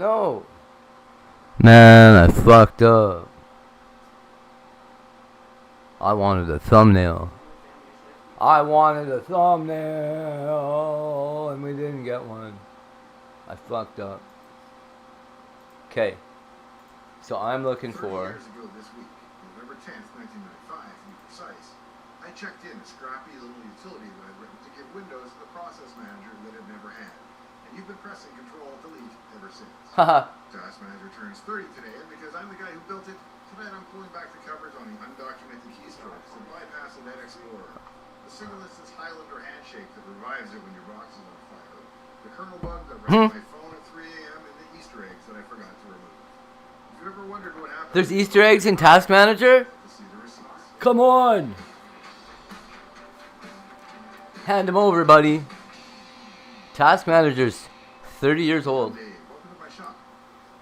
No. Man, I fucked up. I wanted a thumbnail. I wanted a thumbnail, and we didn't get one. I fucked up. Okay. So I'm looking for... 30 years ago this week, November 10th, 1995 to be precise, I checked in a scrappy little utility that I'd written to give Windows the process manager that it never had. And you've been pressing Control-Delete ever since. Haha. Task Manager turns 30 today, and because I'm the guy who built it, tonight I'm pulling back the covers on the undocumented keystrokes that bypass the Net Explorer. The single-instance Highlander handshake that revives it when your box is on fire. The kernel bug that wrecked my phone at 3 a.m. and the Easter eggs that I forgot to remove. If you ever wondered what happened... There's Easter eggs in Task Manager? to see the receipts. Come on! Hand them over, buddy. Task Manager's 30 years old. Dave, welcome to my shop.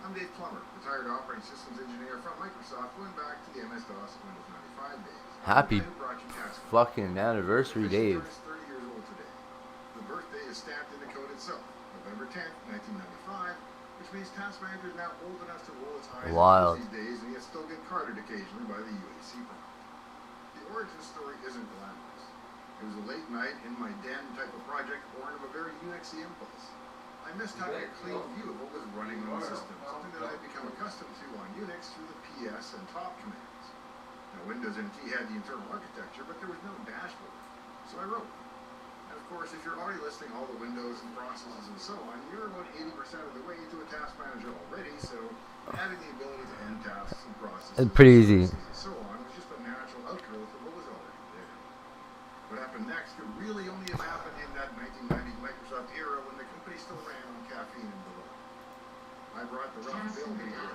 I'm Dave Plummer, retired operating systems engineer from Microsoft, going back to the MS-DOS Windows 95 days. Happy I'm the guy who brought you Task fucking anniversary, Dave. Is 30 years old today. The birthday is stamped in the code itself, November 10th, 1995, which means Task Manager is now old enough to roll its eyes Wild. these days, and yet still get carded occasionally by the UAC prompt. The origin story isn't glamorous. It was a late night in my den type of project born of a very Unixy impulse. I missed having a clean view of what was running on the system, something that I'd become accustomed to on Unix through the PS and top commands. Now, Windows NT had the internal architecture, but there was no dashboard, so I wrote. And of course, if you're already listing all the windows and processes and so on, you're about 80% of the way to a task manager already, so having the ability to end tasks and processes Pretty easy. and so on was just a natural outgrowth of what was already there. What happened next could really only have happened in that 1990 Microsoft era when the company still ran on caffeine and below. I brought the rough build here.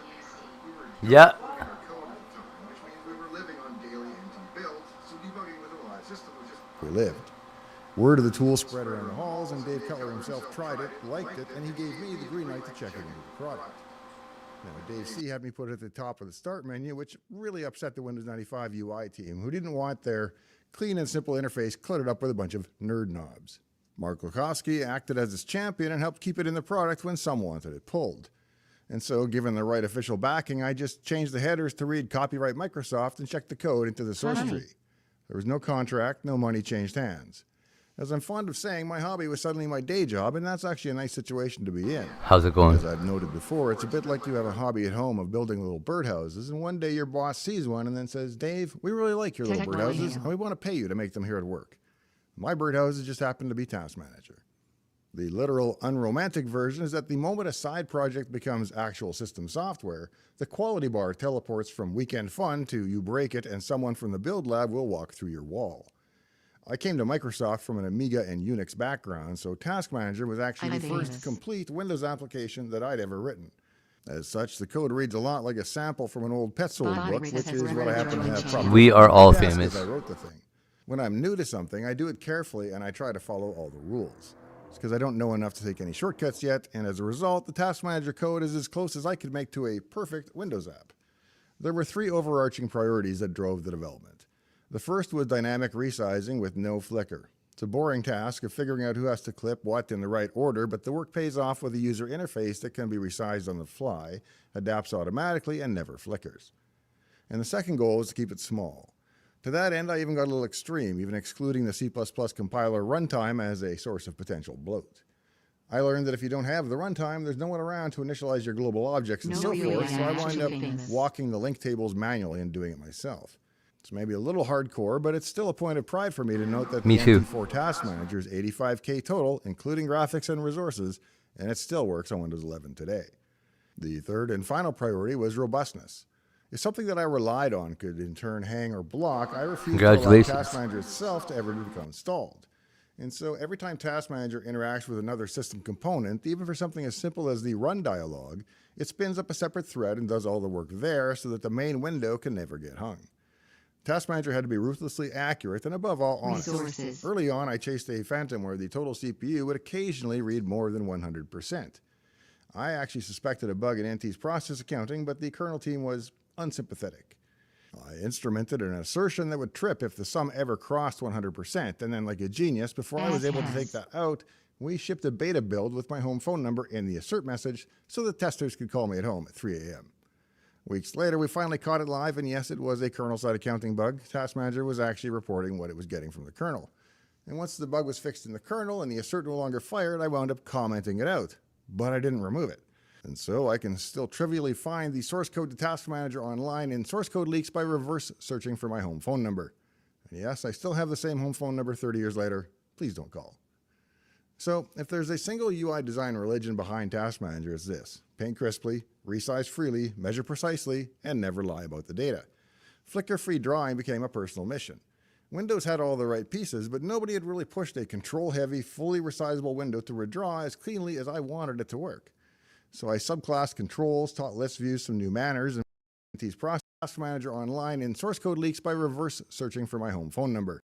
We were Yeah. debugging our code at the time, which means we were living on daily NT builds, so debugging with a live system was just... We lived. Word of the tool spread around the halls, and Dave Cutler himself tried it, liked it, and he gave me the green light to check into the product. Now, Dave C. had me put it at the top of the start menu, which really upset the Windows 95 UI team, who didn't want their clean and simple interface cluttered up with a bunch of nerd knobs. Mark Lukowski acted as its champion and helped keep it in the product when some wanted it pulled. And so, given the right official backing, I just changed the headers to read Copyright Microsoft and checked the code into the source tree. There was no contract, no money changed hands. As I'm fond of saying, my hobby was suddenly my day job, and that's actually a nice situation to be in. How's it going? As I've noted before, it's a bit like you have a hobby at home of building little birdhouses, and one day your boss sees one and then says, Dave, we really like your little birdhouses, and we want to pay you to make them here at work. My birdhouses just happen to be Task Manager. The literal unromantic version is that the moment a side project becomes actual system software, the quality bar teleports from weekend fun to you break it and someone from the build lab will walk through your wall. I came to Microsoft from an Amiga and Unix background, so Task Manager was actually the first complete Windows application that I'd ever written. As such, the code reads a lot like a sample from an old Petzold book, which is what I happen to have probably We are all as famous. I wrote the thing. When I'm new to something, I do it carefully and I try to follow all the rules. It's because I don't know enough to take any shortcuts yet, and as a result, the Task Manager code is as close as I could make to a perfect Windows app. There were three overarching priorities that drove the development. The first was dynamic resizing with no flicker. It's a boring task of figuring out who has to clip what in the right order, but the work pays off with a user interface that can be resized on the fly, adapts automatically, and never flickers. And the second goal is to keep it small. To that end, I even got a little extreme, even excluding the C++ compiler runtime as a source of potential bloat. I learned that if you don't have the runtime, there's no one around to initialize your global objects and so forth, so I wind up walking the link tables manually and doing it myself. It's maybe a little hardcore, but it's still a point of pride for me to note that the NT4 Task Manager is $85K total, including graphics and resources, and it still works on Windows 11 today. The third and final priority was robustness. If something that I relied on could in turn hang or block, I refused to allow Task Manager itself to ever become installed. And so every time Task Manager interacts with another system component, even for something as simple as the run dialog, it spins up a separate thread and does all the work there so that the main window can never get hung. Task Manager had to be ruthlessly accurate and above all honest. Early on, I chased a phantom where the total CPU would occasionally read more than 100%. I actually suspected a bug in NT's process accounting, but the kernel team was unsympathetic. I instrumented an assertion that would trip if the sum ever crossed 100%, and then like a genius, before I was able to take that out, We shipped a beta build with my home phone number in the assert message so the testers could call me at home at 3 a.m. Weeks later, we finally caught it live, and yes, it was a kernel-side accounting bug. Task Manager was actually reporting what it was getting from the kernel. And once the bug was fixed in the kernel and the assert no longer fired, I wound up commenting it out. But I didn't remove it. And so I can still trivially find the source code to Task Manager online in source code leaks by reverse searching for my home phone number. And yes, I still have the same home phone number 30 years later. Please don't call. So if there's a single UI design religion behind Task Manager, it's this: paint crisply, resize freely, measure precisely, and never lie about the data. Flicker-free drawing became a personal mission. Windows had all the right pieces, but nobody had really pushed a control-heavy, fully resizable window to redraw as cleanly as I wanted it to work. So I subclassed controls, taught list views some new manners, and these process manager online in source code leaks by reverse searching for my home phone number.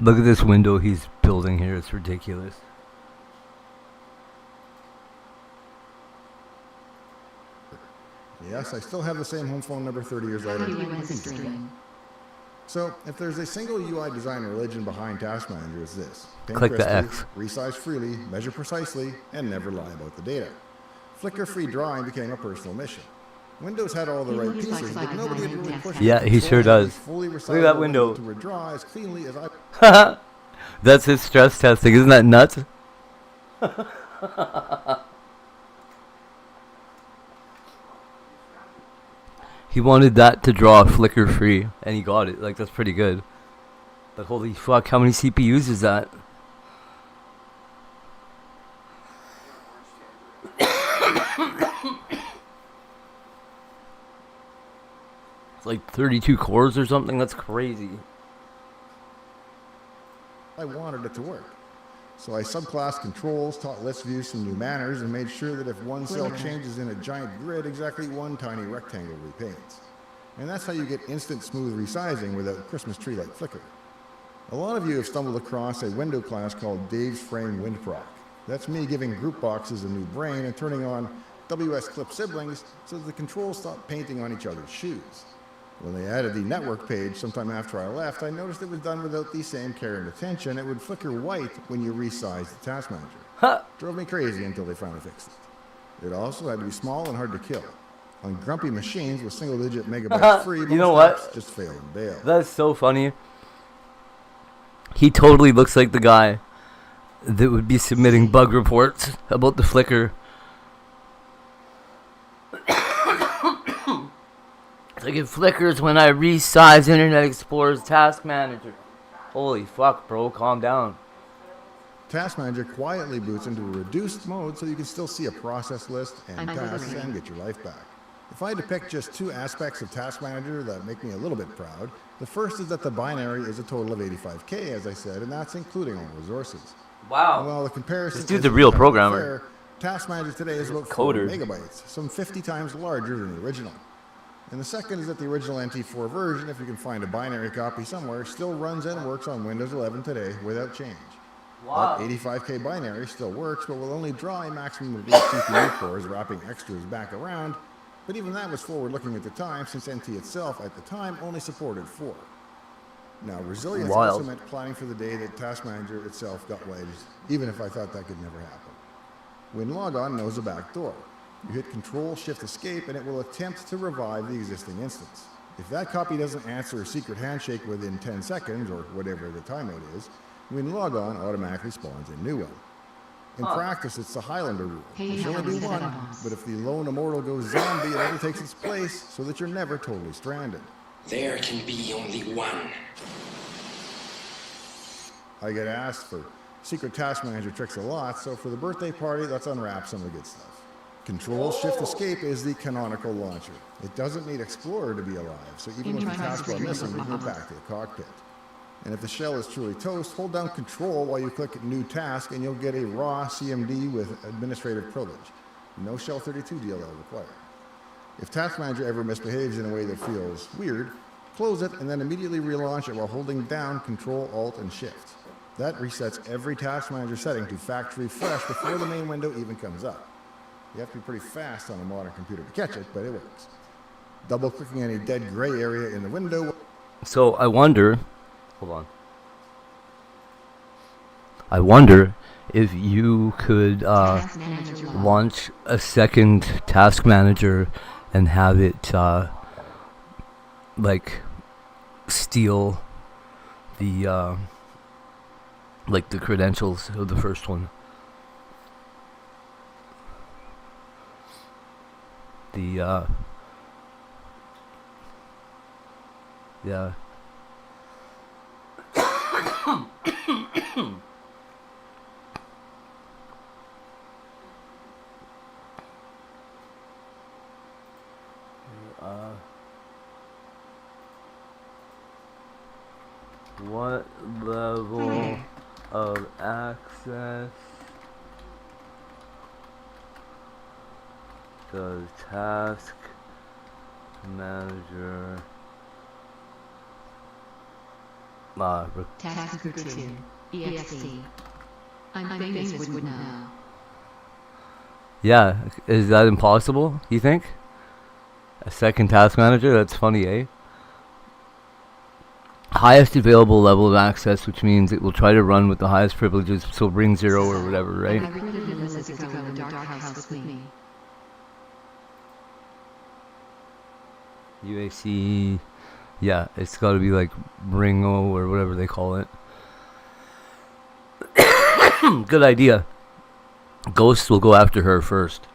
Look at this window he's building here. It's ridiculous. Yes, I still have the same home phone number 30 years later. So if there's a single UI design religion behind Task Manager, it's this: paint Click the crisply, X. resize freely, measure precisely, and never lie about the data. Flicker-free drawing became a personal mission. Windows had all the right pieces, but nobody had really pushed. Yeah, he sure does. Look at that window. To redraw as cleanly as I. That's his stress testing. Isn't that nuts? He wanted that to draw flicker free, and he got it. Like, that's pretty good. But holy fuck, how many CPUs is that? It's like 32 cores or something. That's crazy. I wanted it to work. So I subclassed controls, taught list views some new manners, and made sure that if one cell changes in a giant grid, exactly one tiny rectangle repaints. And that's how you get instant smooth resizing without Christmas tree-like flicker. A lot of you have stumbled across a window class called Dave's Frame WindProc. That's me giving group boxes a new brain and turning on WS Clip siblings so that the controls stop painting on each other's shoes. When they added the network page sometime after I left, I noticed it was done without the same care and attention. It would flicker white when you resized the Task Manager. Huh. Drove me crazy until they finally fixed it. It also had to be small and hard to kill. On grumpy machines with single-digit megabytes free, You know most what? apps just fail and bail. That's so funny. He totally looks like the guy that would be submitting bug reports about the flicker. It's like it flickers when I resize Internet Explorer's Task Manager. Holy fuck, bro, calm down. Task Manager quietly boots into a reduced mode so you can still see a process list and tasks and get your life back. If I had to pick just two aspects of Task Manager that make me a little bit proud, the first is that the binary is a total of 85K, as I said, and that's including all resources. Wow. And while the comparison This dude's isn't a real entirely programmer. fair, Task Manager today is about 4 Coder. megabytes, some 50 times larger than the original. And the second is that the original NT4 version, if you can find a binary copy somewhere, still runs and works on Windows 11 today without change. Wow. That 85K binary still works, but will only draw a maximum of 8 CPU cores, wrapping extras back around. But even that was forward-looking at the time, since NT itself, at the time, only supported 4. Now, resilience Wild. also meant planning for the day that Task Manager itself got wedged, even if I thought that could never happen. WinLogon knows a back door. You hit Control, Shift, Escape, and it will attempt to revive the existing instance. If that copy doesn't answer a secret handshake within 10 seconds, or whatever the timeout is, WinLogon automatically spawns a new one. In practice, it's the Highlander rule. You should only do one, but if the lone immortal goes zombie, it overtakes its place so that you're never totally stranded. There can be only one. I get asked for secret Task Manager tricks a lot, so for the birthday party, let's unwrap some of the good stuff. Control Shift Escape is the canonical launcher. It doesn't need Explorer to be alive, so even with the taskbar missing, we can go back to the cockpit. And if the shell is truly toast, hold down Control while you click New Task, and you'll get a raw CMD with administrative privilege. No Shell 32 DLL required. If Task Manager ever misbehaves in a way that feels weird, close it, and then immediately relaunch it while holding down Control, Alt, and Shift. That resets every Task Manager setting to factory fresh before the main window even comes up. You have to be pretty fast on a modern computer to catch it, but it works. Double-clicking any dead gray area in the window. So I wonder, hold on. I wonder if you could Task Manager lock. launch a second Task Manager and have it like steal the like the credentials of the first one. The yeah. What level of access does Task Manager Tasker 2. EXE. I'm famous would know. Yeah, is that impossible, you think? A second Task Manager? That's funny, eh? Highest available level of access, which means it will try to run with the highest privileges, so ring 0 or whatever, right? I recruited Melissa to go in the dark house with me. UAC, yeah, it's got to be like Ringo or whatever they call it. Good idea. Ghosts will go after her first.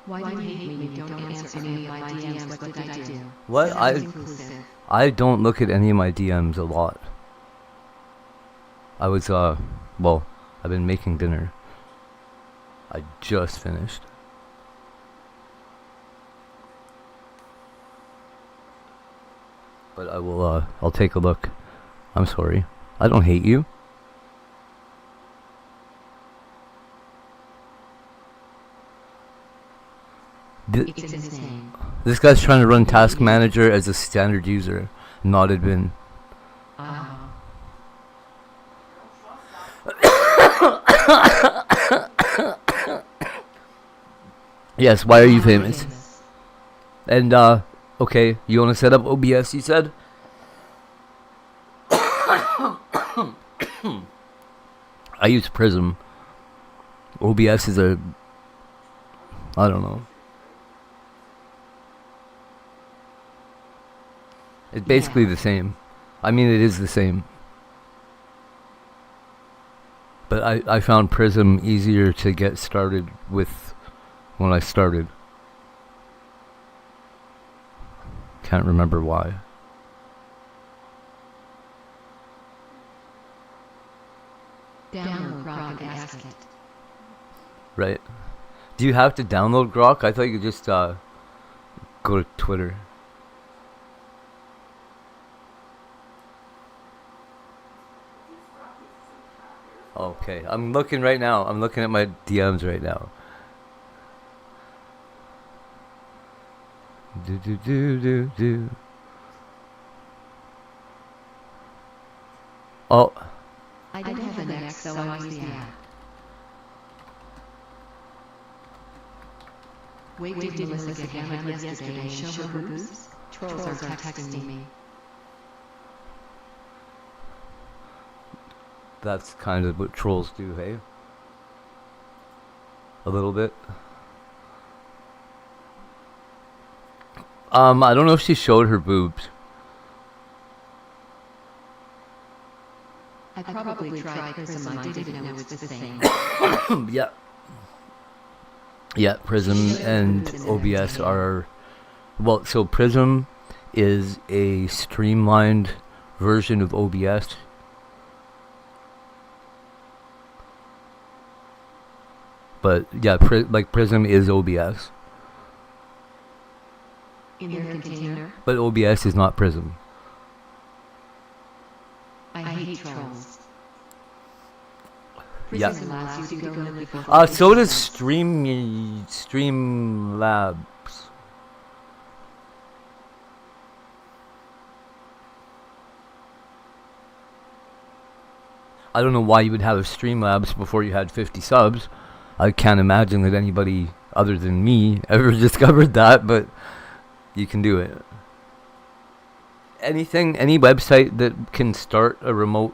Why do you hate me? You don't answer any of my DMs. What did I do? What? Sounds inclusive. I don't look at any of my DMs a lot. I was, well, I've been making dinner. I just finished. But I will, I'll take a look. I'm sorry. I don't hate you. It's insane. This guy's trying to run Task Manager as a standard user, not admin. Yes, why are you famous? And, okay, you want to set up OBS, you said? I use Prism. OBS is a... I don't know. It's basically the same. I mean, it is the same. But I found Prism easier to get started with when I started. Can't remember why. Download Grok and ask it. Right. Do you have to download Grok? I thought you could just go to Twitter. Okay, I'm looking right now. I'm looking at my DMs right now. Do. Oh, I don't have an X, so I use the app. Wait, did Melissa get hammered yesterday and show her boobs? Trolls are texting me. that's kind of what trolls do, hey? A little bit. I don't know if she showed her boobs. I probably tried Prism, I didn't know it's the same. Yeah. Yeah, Prism and OBS are... Well, so Prism is a streamlined version of OBS. But, yeah, Prism is OBS. In their container? But OBS is not Prism. I hate trolls. Yeah. Prism allows you to go live before So does 50 subs. Streamlabs. I don't know why you would have a Streamlabs before you had 50 subs. I can't imagine that anybody other than me ever discovered that, but you can do it. Any website that can start a remote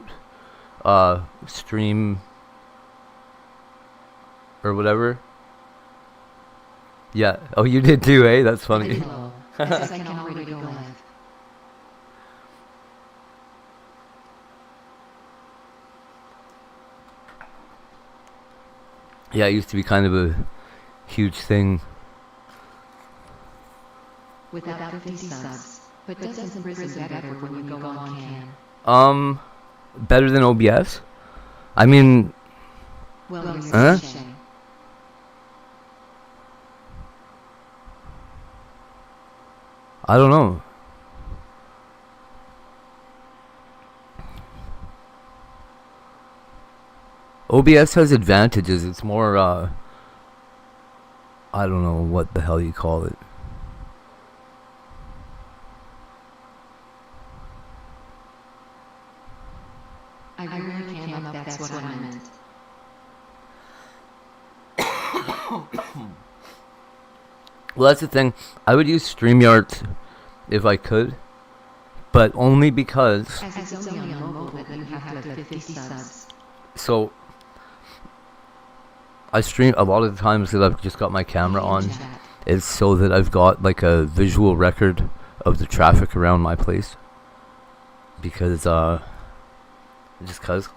stream or whatever. Yeah. Oh, you did too, eh? That's funny. Hello. It says I can already go live. Yeah, it used to be kind of a huge thing. Without 50 subs. But doesn't Prism better when you go on cam? Better than OBS? I mean, Well, you're Huh? switching. I don't know. OBS has advantages. It's more, I don't know what the hell you call it. I really cam up, that's what I meant. Well, that's the thing. I would use StreamYard if I could, but only because... As it's only on mobile that you have to have 50 subs. So, I stream a lot of the times that I've just got my camera on. Chat. It's so that I've got like a visual record of the traffic around my place. Because, just cause.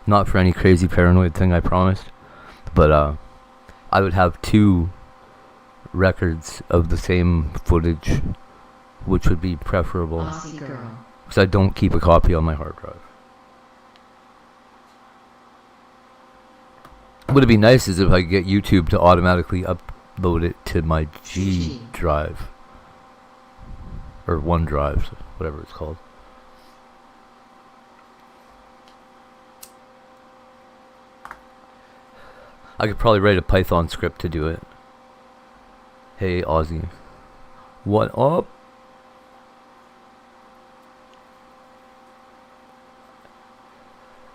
Not for any crazy paranoid thing, I promised. But, I would have 2 records of the same footage, which would be preferable. Aussie girl. Because I don't keep a copy on my hard drive. What would be nice is if I could get YouTube to automatically upload it to my G drive. Or OneDrive, whatever it's called. I could probably write a Python script to do it. Hey, Aussie. What up?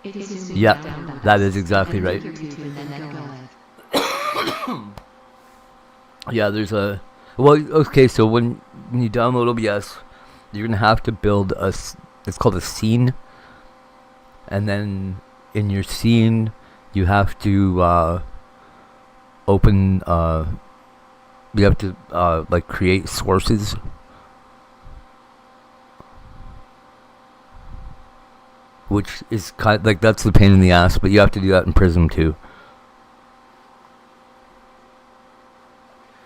It is Yeah, download that us. is exactly And right. then YouTube and then go live. Yeah, there's a... Well, okay, so when you download OBS, you're going to have to build it's called a scene. And then in your scene, you have to open... you have to, like, create sources. Which is kind of, like, that's the pain in the ass, but you have to do that in Prism too.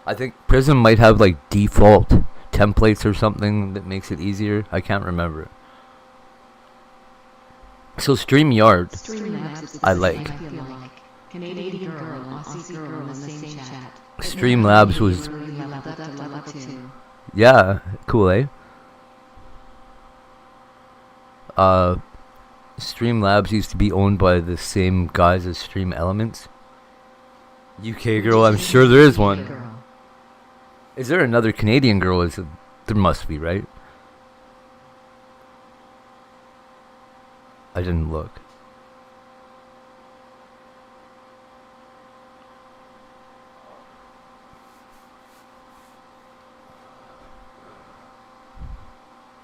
I think Prism might have like default templates or something that makes it easier. I can't remember. So StreamYard, Streamlabs is the I same, like. I feel like. Canadian girl and Aussie girl in the same chat. Streamlabs was, Really leveled up to level 2. yeah, cool, eh? Streamlabs used to be owned by the same guys as Stream Elements. UK girl, I'm sure there is one. Girl. Is there another Canadian girl? There must be, right? I didn't look.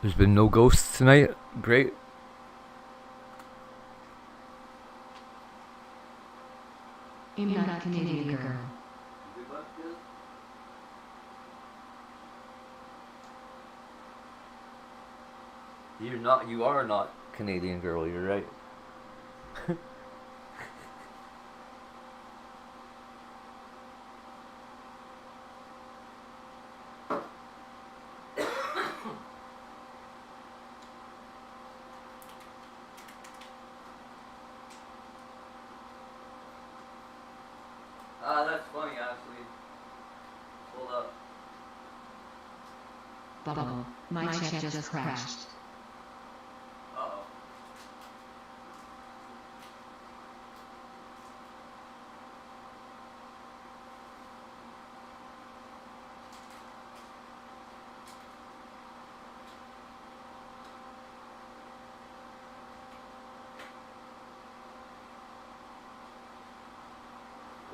There's been no ghosts tonight. Great. I'm not Canadian girl. You are not Canadian girl, you're right. That's funny actually. Hold up. Bubble. My chat just crashed. Uh-oh.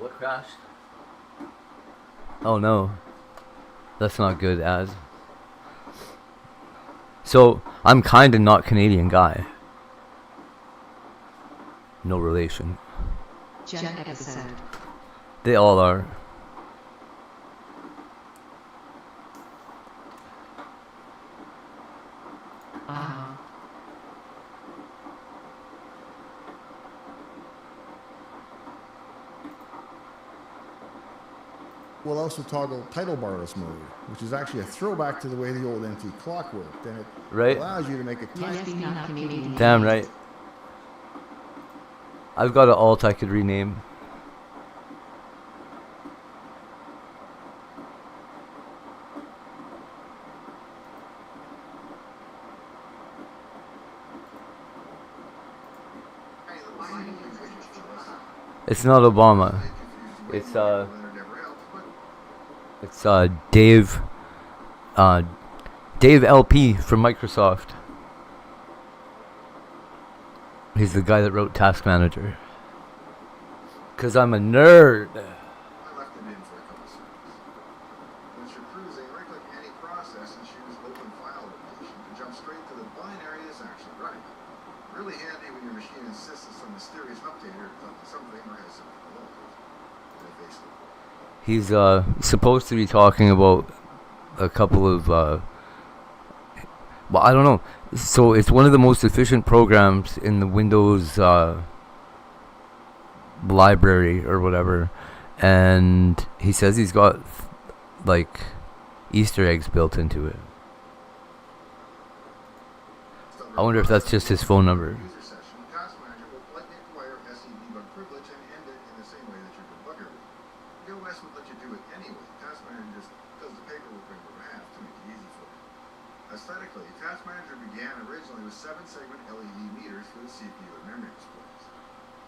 What crashed? Oh no. That's not good, Az. So, I'm kinda not Canadian guy. No relation. Jen episode. They all are. Wow. We'll also toggle title barless mode, which is actually a throwback to the way the old NT clock worked, and it Right. allows you to make a You time. must be not Canadian. Damn right. I've got an alt I could rename. It's not Obama. It's Dave Dave LP from Microsoft. He's the guy that wrote Task Manager. 'Cause I'm a nerd. I left it in for a couple seconds. Once you're cruising, right-click any process and choose Open File Location to jump straight to the binary that's actually running. Really handy when your machine insists on some mysterious update or something or has something below it. Basically. He's supposed to be talking about a couple of well, I don't know. So it's one of the most efficient programs in the Windows library or whatever, and he says he's got like Easter eggs built into it. I wonder if that's just his phone number. User session, Task Manager will politely acquire SE debug privilege and end it in the same way that your debugger would. GOS would let you do it anyway. Task Manager just does the paperwork on your behalf to make it easy for you. Aesthetically, Task Manager began originally with 7-segment LED meters for the CPU and memory displays,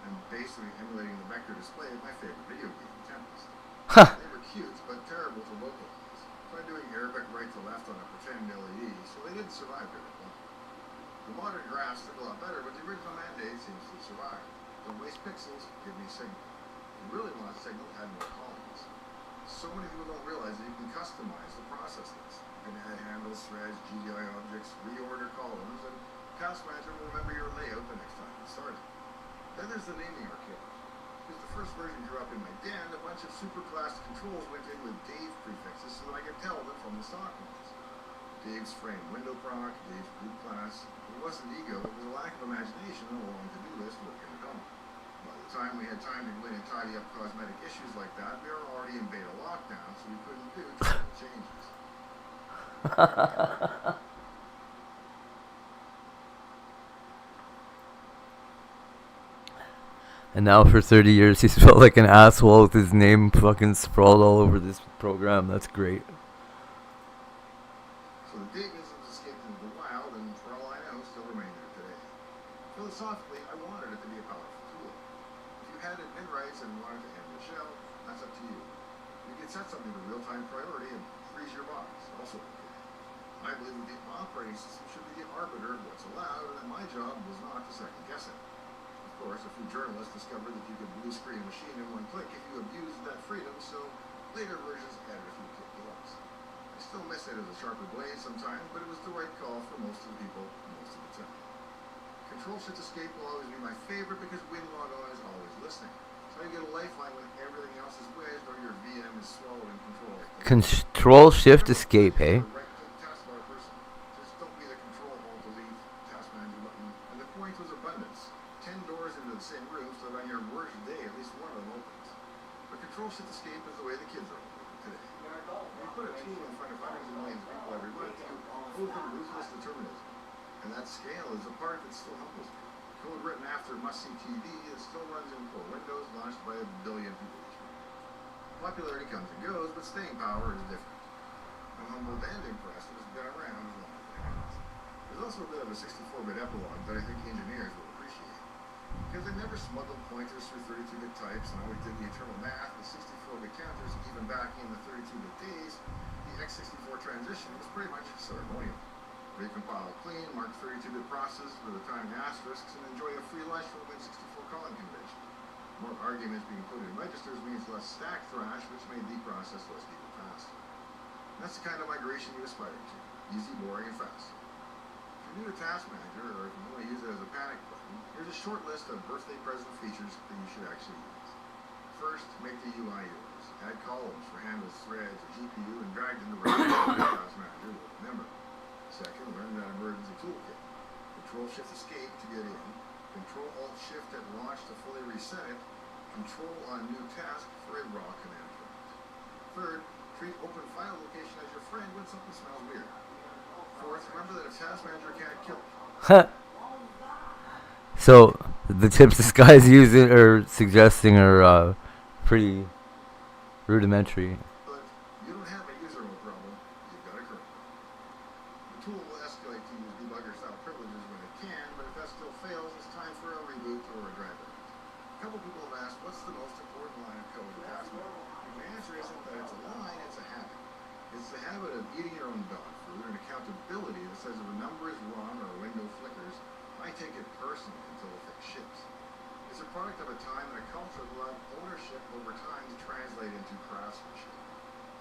and basically emulating the vector display of my favorite video game, Tempest. They were cute, but terrible to localize. Tried doing Arabic right to left on a pretend LED, so they didn't survive very long. The modern graphs look a lot better, but the original mandate seems to survive. Don't waste pixels, give me signal. You really want a signal, add more columns. So many people don't realize that you can customize the process list. You can add handles, threads, GDI objects, reorder columns, and Task Manager will remember your layout the next time you start it. Then there's the naming archaeology. Because the first version grew up in my den, a bunch of superclass controls went in with Dave prefixes so that I could tell them from the stock ones. Dave's frame window proc, Dave's group class. It wasn't ego, it was a lack of imagination and a long to-do list working at home. By the time we had time to go in and tidy up cosmetic issues like that, we were already in beta lockdown, so we couldn't do trivial changes. And now for 30 years he's felt like an asshole with his name fucking sprawled all over this program. That's great. So the Davisms escaped into the wild, and for all I know, still remain there today. Philosophically, I wanted it to be a powerful tool. If you had admin rights and wanted to end the shell, that's up to you. You could set something to real-time priority and freeze your box, also okay. I believe that the operating system should be the arbiter of what's allowed, and that my job was not to second-guess it. Of course, a few journalists discovered that you could blue screen a machine in one click if you abused that freedom, so later versions added a few kit-gloves. I still miss it as a sharper blade sometimes, but it was the right call for most of the people most of the time. Control-Shift-Escape will always be my favorite because WinLog-On is always listening. So you get a lifeline when everything else is wedged or your VM is swallowed in control. Control-Shift-Escape, hey? Right-click taskbar person. Just don't be the Control-Alt-Delete Task Manager button. And the point was abundance. 10 doors into the same room so that on your worst day at least one of them opens. But Control-Shift-Escape is the way the kids are open today. You put a tool in front of hundreds of millions of people every month, you owe them ruthless determinism. And that scale is a part that still humbles me. Code written after must-see TV that still runs in core Windows, launched by a billion people each week. Popularity comes and goes, but staying power is different. I'm humbled and impressed that it's been around as long as it has. There's also a bit of a 64-bit epilogue that I think engineers will appreciate. Because I never smuggled pointers through 32-bit types and always did the internal math with 64-bit counters, even back in the 32-bit days, the x64 transition was pretty much ceremonial. Recompile clean, mark 32-bit processes with a timed asterisks, and enjoy a free lunch from the Win64 calling convention. More arguments being included in registers means less stack thrash, which may deprocess less people faster. That's the kind of migration you aspire to. Easy, boring, and fast. If you're new to Task Manager, or if you want to use it as a panic button, here's a short list of birthday present features that you should actually use. First, make the UI yours. Add columns for handles, threads, or GPU, and drag them to where Task Manager will remember. Second, learn that emergency toolkit. Control-Shift-Escape to get in. Control-Alt-Shift at launch to fully reset it. Control on new task for a raw command prompt. Third, treat open file location as your friend when something smells weird. Fourth, remember that a Task Manager can't kill you. So the tips this guy's using or suggesting are pretty rudimentary. But you don't have a user mode problem, you've got a kernel. The tool will escalate to use debugger style privileges when it can, but if that still fails, it's time for a reboot or a driver. A couple people have asked, what's the most important line of code in Task Manager? The answer isn't that it's a line, it's a habit. It's the habit of eating your own dog food and accountability that says if a number is wrong or a window flickers, I take it personally until the fix ships. It's a product of a time and a culture that allowed ownership over time to translate into craftsmanship.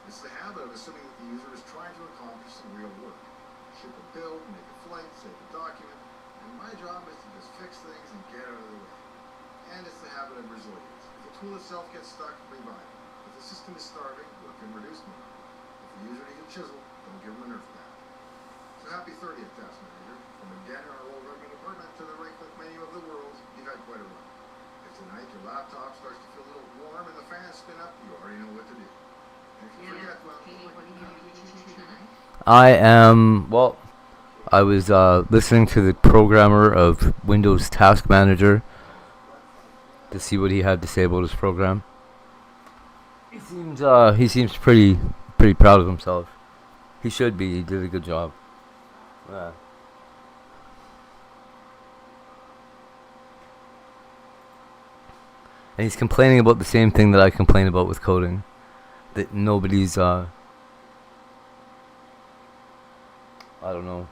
It's the habit of assuming that the user is trying to accomplish some real work. Ship a build, make a flight, save a document, and my job is to just fix things and get out of the way. And it's the habit of resilience. If the tool itself gets stuck, revive it. If the system is starving, look and reduce more. If the user needs a chisel, don't give them a nerf pad. So happy 30th, Task Manager. From again our old Redmond apartment to the right-click menu of the world, you've had quite a run. If tonight your laptop starts to feel a little warm and the fans spin up, you already know what to do. And if you forget, well, I was listening to the programmer of Windows Task Manager to see what he had to say about his program. He seems pretty proud of himself. He should be. He did a good job. Yeah. And he's complaining about the same thing that I complain about with coding. That nobody's, I don't know.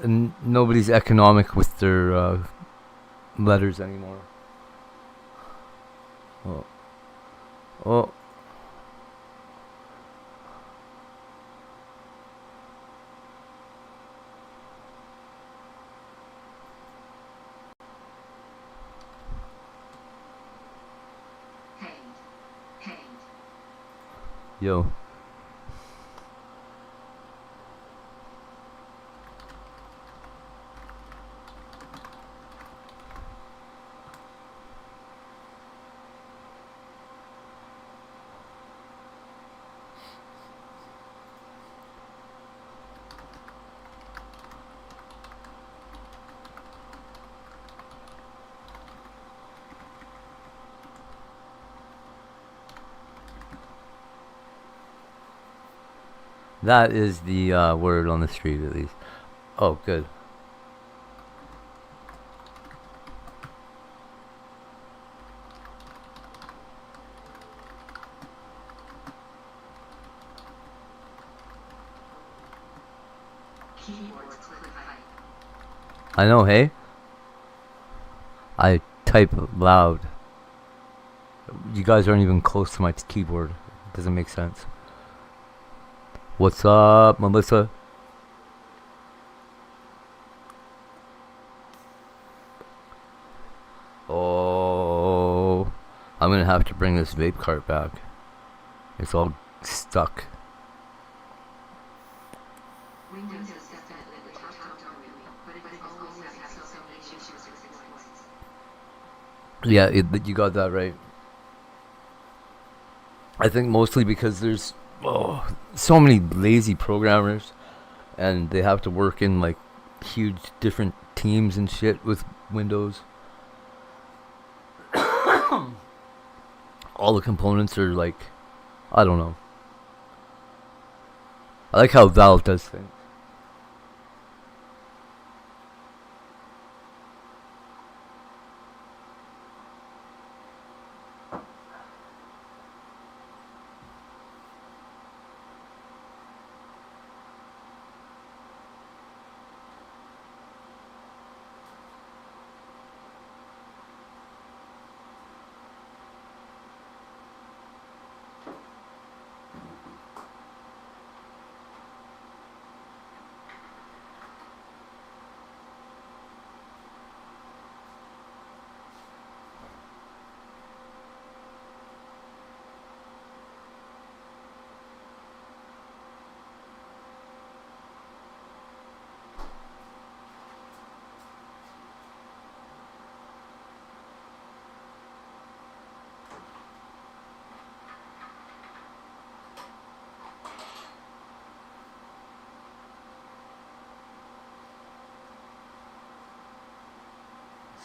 And nobody's economic with their letters anymore. Oh. Yo. That is the word on the street, at least. Oh, good. I know, hey? I type loud. You guys aren't even close to my keyboard. It doesn't make sense. What's up, Melissa? Oh, I'm gonna have to bring this vape cart back. It's all stuck. Yeah, you got that right. I think mostly because there's so many lazy programmers, and they have to work in like huge different teams and shit with Windows. All the components are like, I don't know. I like how Valve does things.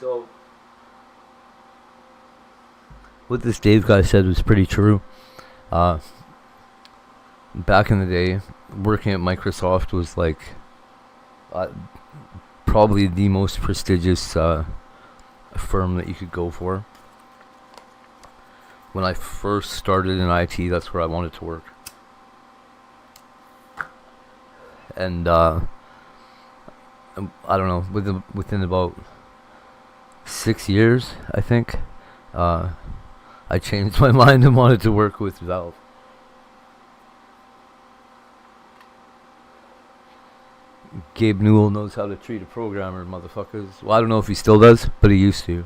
So, what this Dave guy said was pretty true. Back in the day, working at Microsoft was like probably the most prestigious firm that you could go for. When I first started in IT, that's where I wanted to work. And I don't know, within about 6 years, I think, I changed my mind and wanted to work with Valve. Gabe Newell knows how to treat a programmer, motherfuckers. Well, I don't know if he still does, but he used to.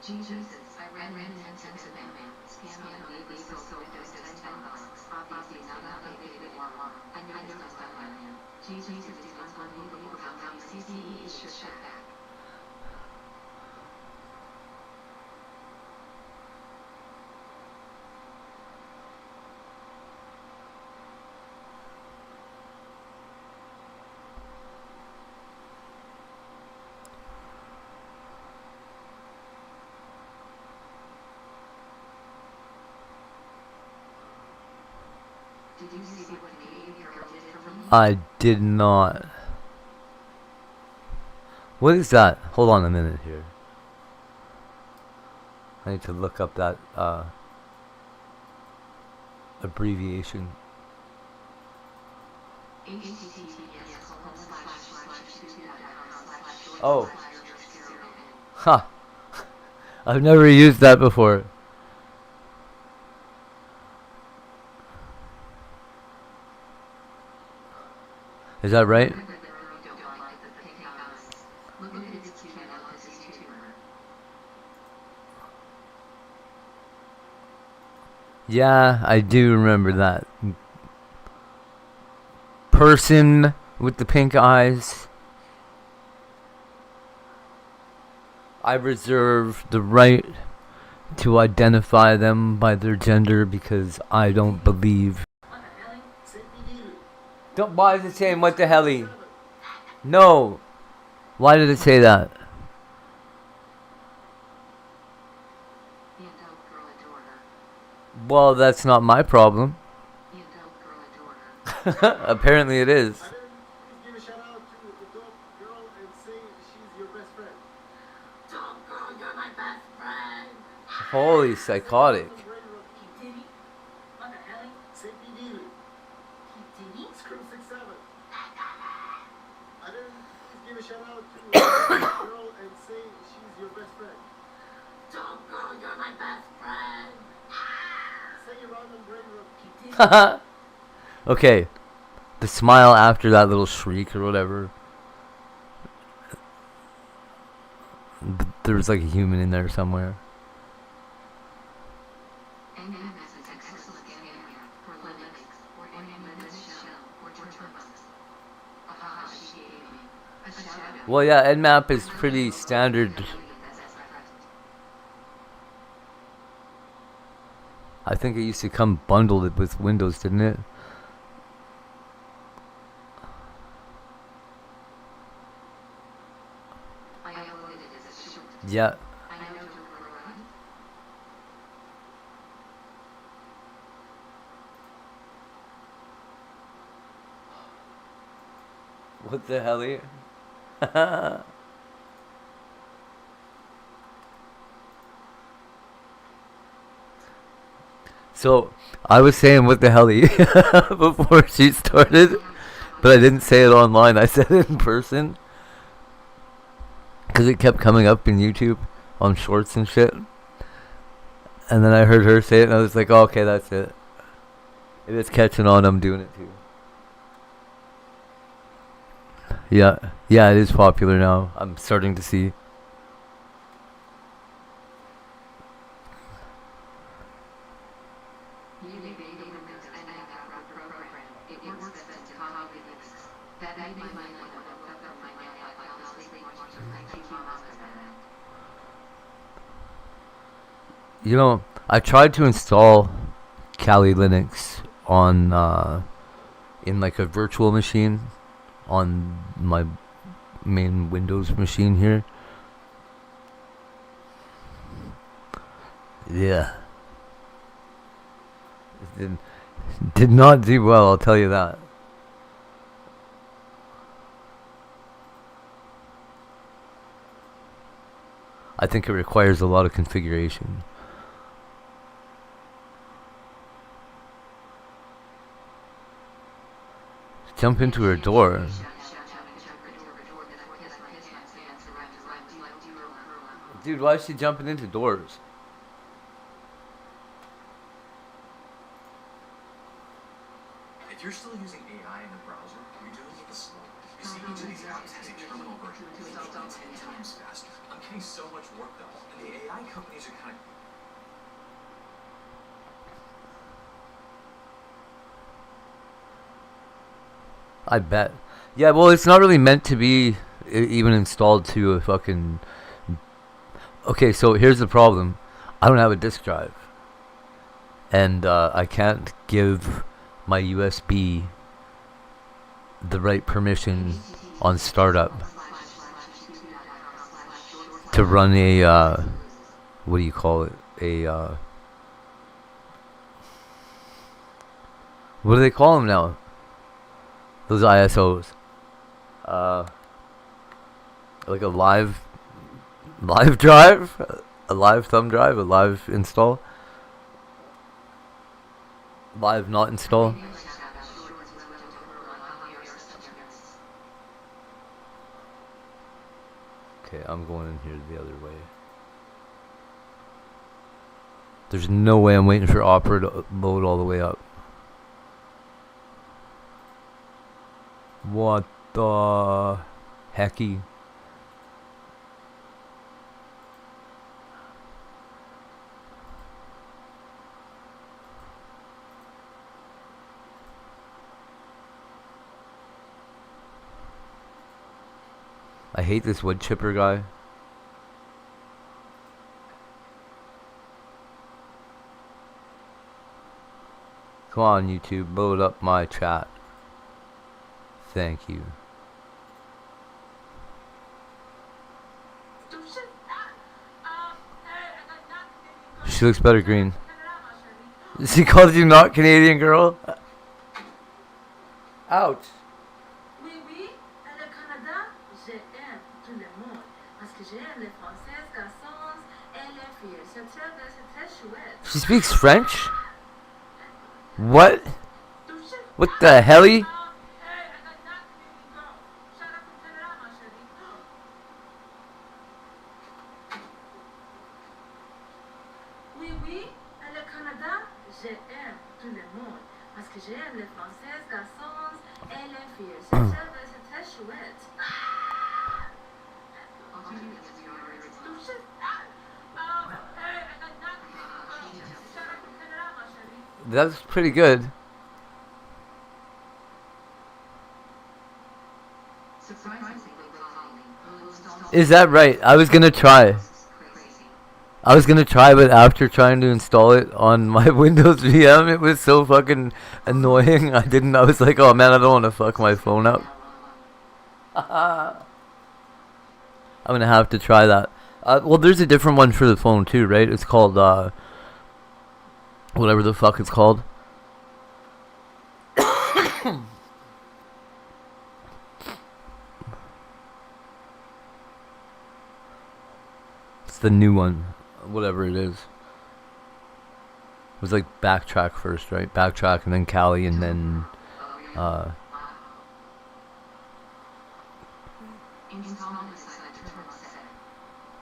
Jesus, I ran into them. Scam me, baby, so Windows 10 bucks. Obviously not updated anymore. I know it's not done. Jesus is unbelievable how CCE is shut back. Did you see what Canadian girl did for me? I did not. What is that? Hold on a minute here. I need to look up that abbreviation. Oh. Ha. I've never used that before. Is that right? Yeah, I do remember that. Person with the pink eyes. I reserve the right to identify them by their gender because I don't believe. Don't. Why is it saying what the helly? No. Why did it say that? Well, that's not my problem. Apparently it is. Give a shout out to the dope girl and say she's your best friend. Dope girl, you're my best friend. Holy psychotic. Say PD. Screw 6-7. I didn't give a shout out to the girl and say she's your best friend. Dope girl, you're my best friend. Say your random brain rub. Okay. The smile after that little shriek or whatever. There was like a human in there somewhere. Well, yeah, Nmap is pretty standard. I think it used to come bundled with Windows, didn't it? Yeah. What the hell? So, I was saying what the hell before she started, but I didn't say it online. I said it in person because it kept coming up in YouTube. on shorts and shit. And then I heard her say it, and I was like, oh, okay, that's it. If it's catching on, I'm doing it too. Yeah, yeah, it is popular now. I'm starting to see. You know, I tried to install Kali Linux on in like a virtual machine on my main Windows machine here. Yeah. It did not do well, I'll tell you that. I think it requires a lot of configuration. Jump into her door. Dude, why is she jumping into doors? If you're still using AI in the browser, you're doing it slow. You see, each of these apps has a terminal version. They make it 10 times faster. I'm getting so much work done, and the AI companies are kind of... I bet. Yeah, well, it's not really meant to be even installed to a fucking... Okay, so here's the problem. I don't have a disk drive. And I can't give my USB the right permission on startup to run a... what do you call it? A... what do they call them now? Those ISOs. Like a live drive? A live thumb drive? A live install? Live not install? Okay, I'm going in here the other way. There's no way I'm waiting for Opera to load all the way up. What the hecky? I hate this wood chipper guy. Come on, YouTube, load up my chat. Thank you. She looks better green. She called you not Canadian girl? Ouch. Oui, oui, le Canada, j'aime tout le monde. Parce que j'aime les Françaises, garçons et les filles. C'est très chouette. She speaks French? What? What the helly? Oui, oui, le Canada, j'aime tout le monde. Parce que j'aime les Françaises, garçons et les filles. C'est très chouette. That's pretty good. Is that right? I was gonna try. But after trying to install it on my Windows VM, it was so fucking annoying. I was like, oh man, I don't want to fuck my phone up. I'm gonna have to try that. Well, there's a different one for the phone too, right? It's called, whatever the fuck it's called. It's the new one. Whatever it is. It was like Backtrack first, right? Backtrack and then Kali and then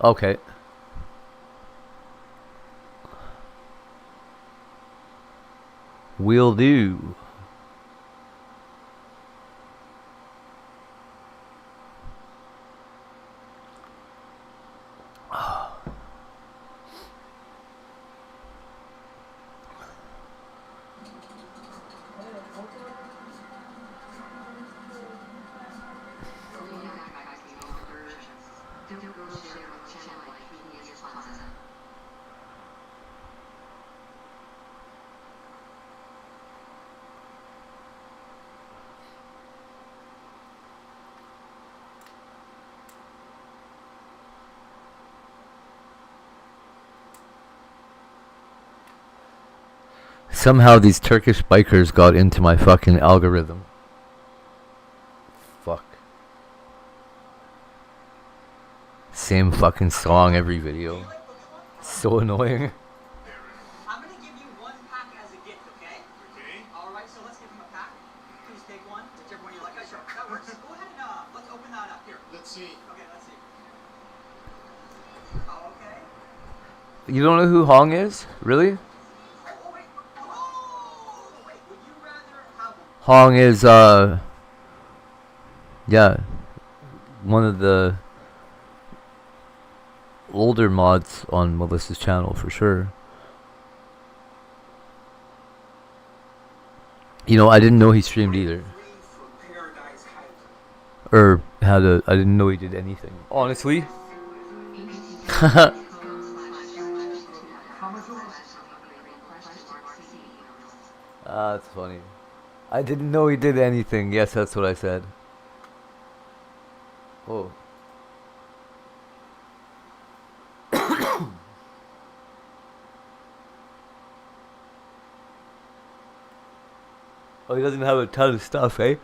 okay. Will do. Somehow these Turkish bikers got into my fucking algorithm. Fuck. Same fucking song every video. So annoying. I'm gonna give you one pack as a gift, okay? Okay. Alright, so let's give him a pack. Please take one. Whichever one you like. Okay, sure. That works. Go ahead and let's open that up. Here. Let's see. Okay, let's see. Oh, okay. You don't know who Hong is? Really? Oh, wait. Oh, wait. Would you rather have Hong is, yeah, one of the older mods on Melissa's channel for sure. You know, I didn't know he streamed either. Or had a, I didn't know he did anything. Honestly. That's funny. I didn't know he did anything. Yes, that's what I said. Oh. Oh, he doesn't have a ton of stuff, eh?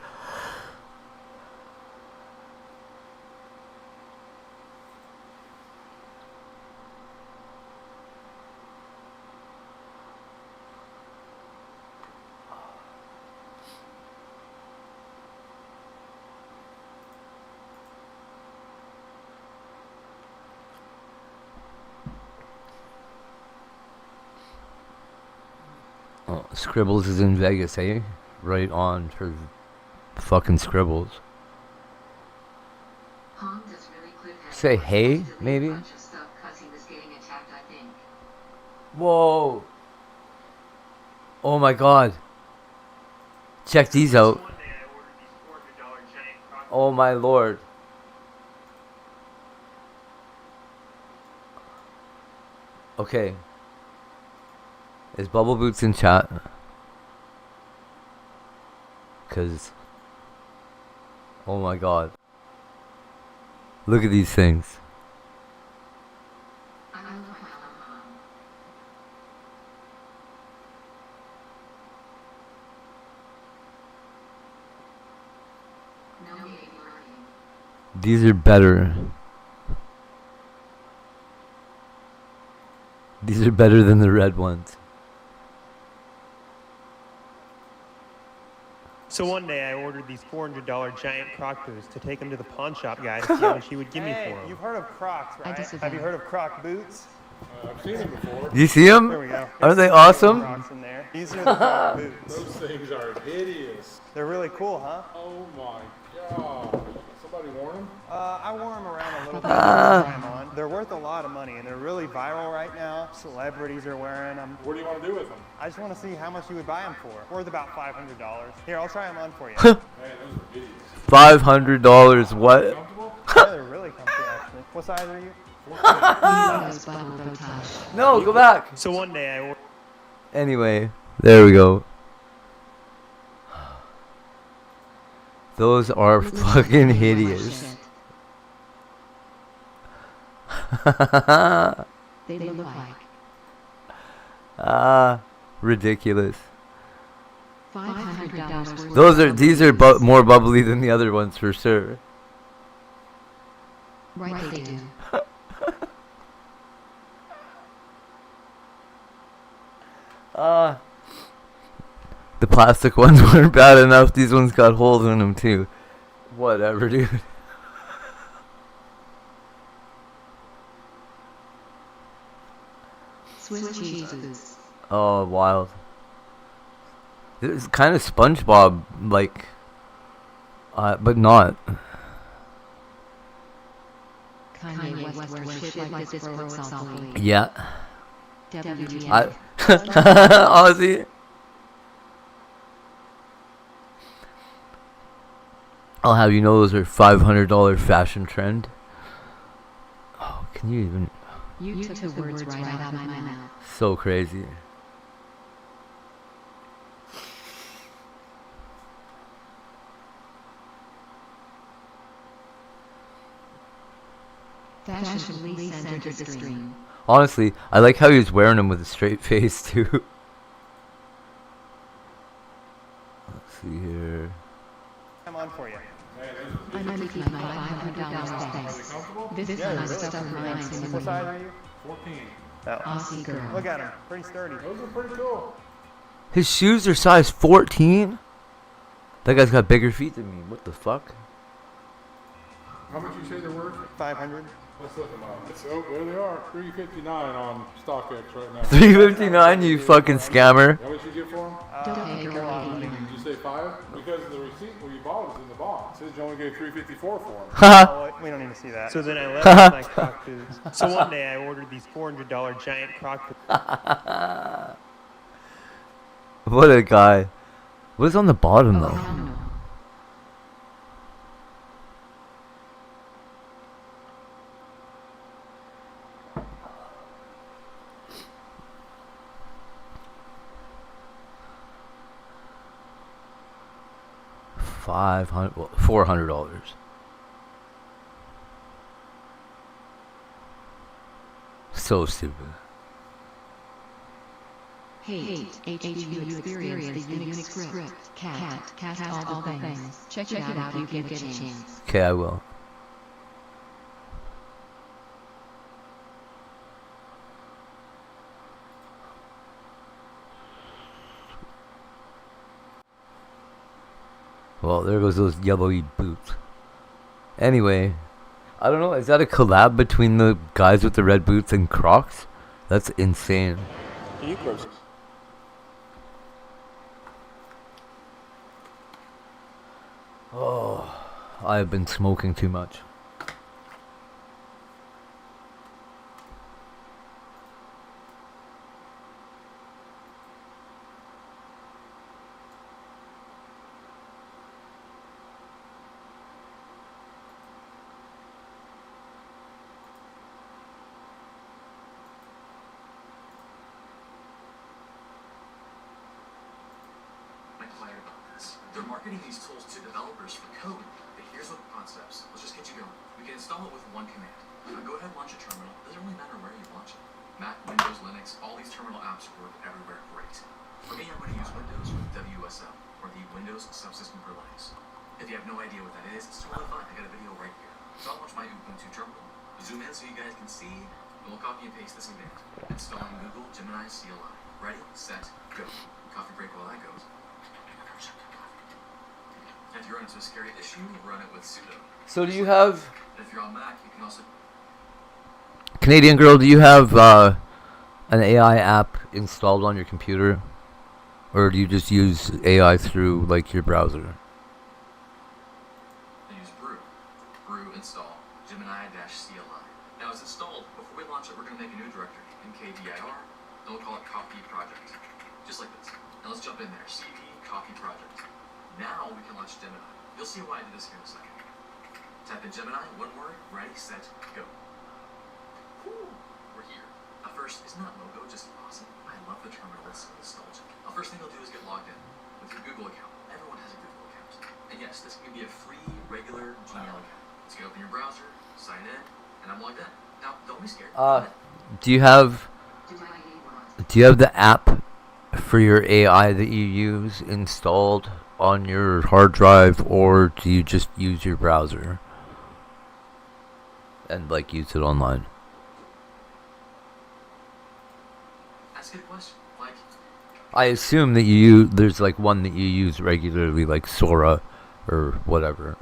Oh, Scribbles is in Vegas, eh? Right on for fucking Scribbles. Say hey, maybe? Whoa! Oh my god. Check these out. Oh my lord. Okay. Is Bubble Boots in chat? Cause, oh my god. Look at these things. These are better. These are better than the red ones. So one day I ordered these $400 giant Croc boots to take them to the pawn shop guy to see how much he would give me for them. You've heard of Crocs, right? Have you heard of Croc boots? I've seen them before. Do you see them? There we go. Aren't they awesome? Crocs in there. These are the Croc boots. Those things are hideous. They're really cool, huh? Oh my god. Somebody worn them? I wore them around a little bit to try them on. They're worth a lot of money, and they're really viral right now. Celebrities are wearing them. What do you want to do with them? I just want to see how much you would buy them for. Worth about $500. Here, I'll try them on for you. Man, those are hideous. $500, what? Comfortable? Yeah, they're really comfy, actually. What size are you? No, go back. So one day I ordered... Anyway, there we go. Those are fucking hideous. They look like Ridiculous. $500. Those are, these are more bubbly than the other ones for sure. Right, they do. The plastic ones weren't bad enough. These ones got holes in them too. Whatever, dude. Swiss cheeses. Oh, wild. It's kind of SpongeBob like, but not. Kanye West wears shit like this bro, it's awfully. Yeah. WTF. Ozzy. I'll have you know those are $500 fashion trend. Oh, can you even? You took the words right out of my mouth. So crazy. Fashion Police entered the stream. Honestly, I like how he's wearing them with a straight face too. Let's see here. I'm on for you. I'm gonna keep my $500 thanks. This kind of stuff reminds me What of size are you? 14. Oh. Aussie girl. Look at him. Pretty sturdy. Those are pretty cool. His shoes are size 14? That guy's got bigger feet than me. What the fuck? How much you say they're worth? 500. Let's look them up. Oh, there they are. $359 on StockX right now. $359, you fucking scammer. How much you get for them? Don't make her Did you say 5? Because the receipt where you bought was in the box. It says you only gave $354 for them. Oh, we don't need to see that. So then I left with my croc boots. So one day I ordered these $400 giant croc boots. What a guy. What's on the bottom though? $400. So stupid. Hate, HU experience the Unix script. Cat, cast all the things. Check it out if you get a chance. Okay, I will. Well, there goes those yellowy boots. Anyway, I don't know, is that a collab between the guys with the red boots and Crocs? That's insane. Can you close? Oh, I've been smoking too much. Inquired about this. They're marketing these tools to developers for code. But here's what the concepts. Let's just get you going. We can install it with one command. Go ahead, launch a terminal. Doesn't really matter where you launch it. Mac, Windows, Linux, all these terminal apps work everywhere great. For me, I'm going to use Windows with WSL, or the Windows Subsystem for Linux. If you have no idea what that is, it's totally fine. I got a video right here. So I'll launch my Ubuntu terminal. Zoom in so you guys can see, and we'll copy and paste this command. Installing Google Gemini CLI. Ready, set, go. Coffee break while that goes. If you run into a scary issue, run it with sudo. So do you have... If you're on Mac, you can also... Canadian girl, do you have an AI app installed on your computer? Or do you just use AI through like your browser? Use brew. Brew install Gemini-CLI. Now it's installed. Before we launch it, we're going to make a new directory, mkdir, and we'll call it copy project. Just like this. Now let's jump in there. cp copy project. Now we can launch Gemini. You'll see why I did this here in a second. Type in Gemini, one word, ready, set, go. Whew, we're here. Now first, isn't that logo just awesome? I love the terminal, it's so nostalgic. Now first thing you'll do is get logged in with your Google account. Everyone has a Google account. And yes, this can be a free, regular Gmail account. Let's get open your browser, sign in, and I'm logged in. Now, don't be scared. Do you have the app for your AI that you use installed on your hard drive, or do you just use your browser and like use it online? That's a good question. Like, I assume that there's like one that you use regularly, like Sora or whatever.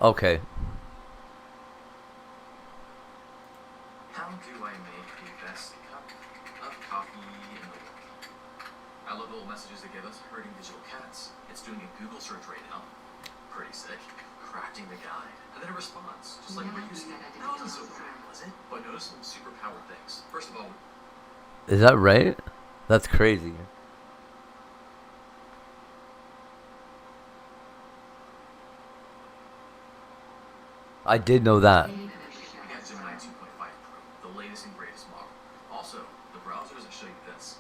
Okay. I love the little messages they give us. Herding digital cats. It's doing a Google search right now. Pretty sick. Crafting the guide. And then it responds, just like we're used to. That wasn't so bad, was it? But notice some superpowered things. First of all, Is that right? That's crazy. I did know that. we got Gemini 2.5 Pro, the latest and greatest model. Also, the browsers that show you this.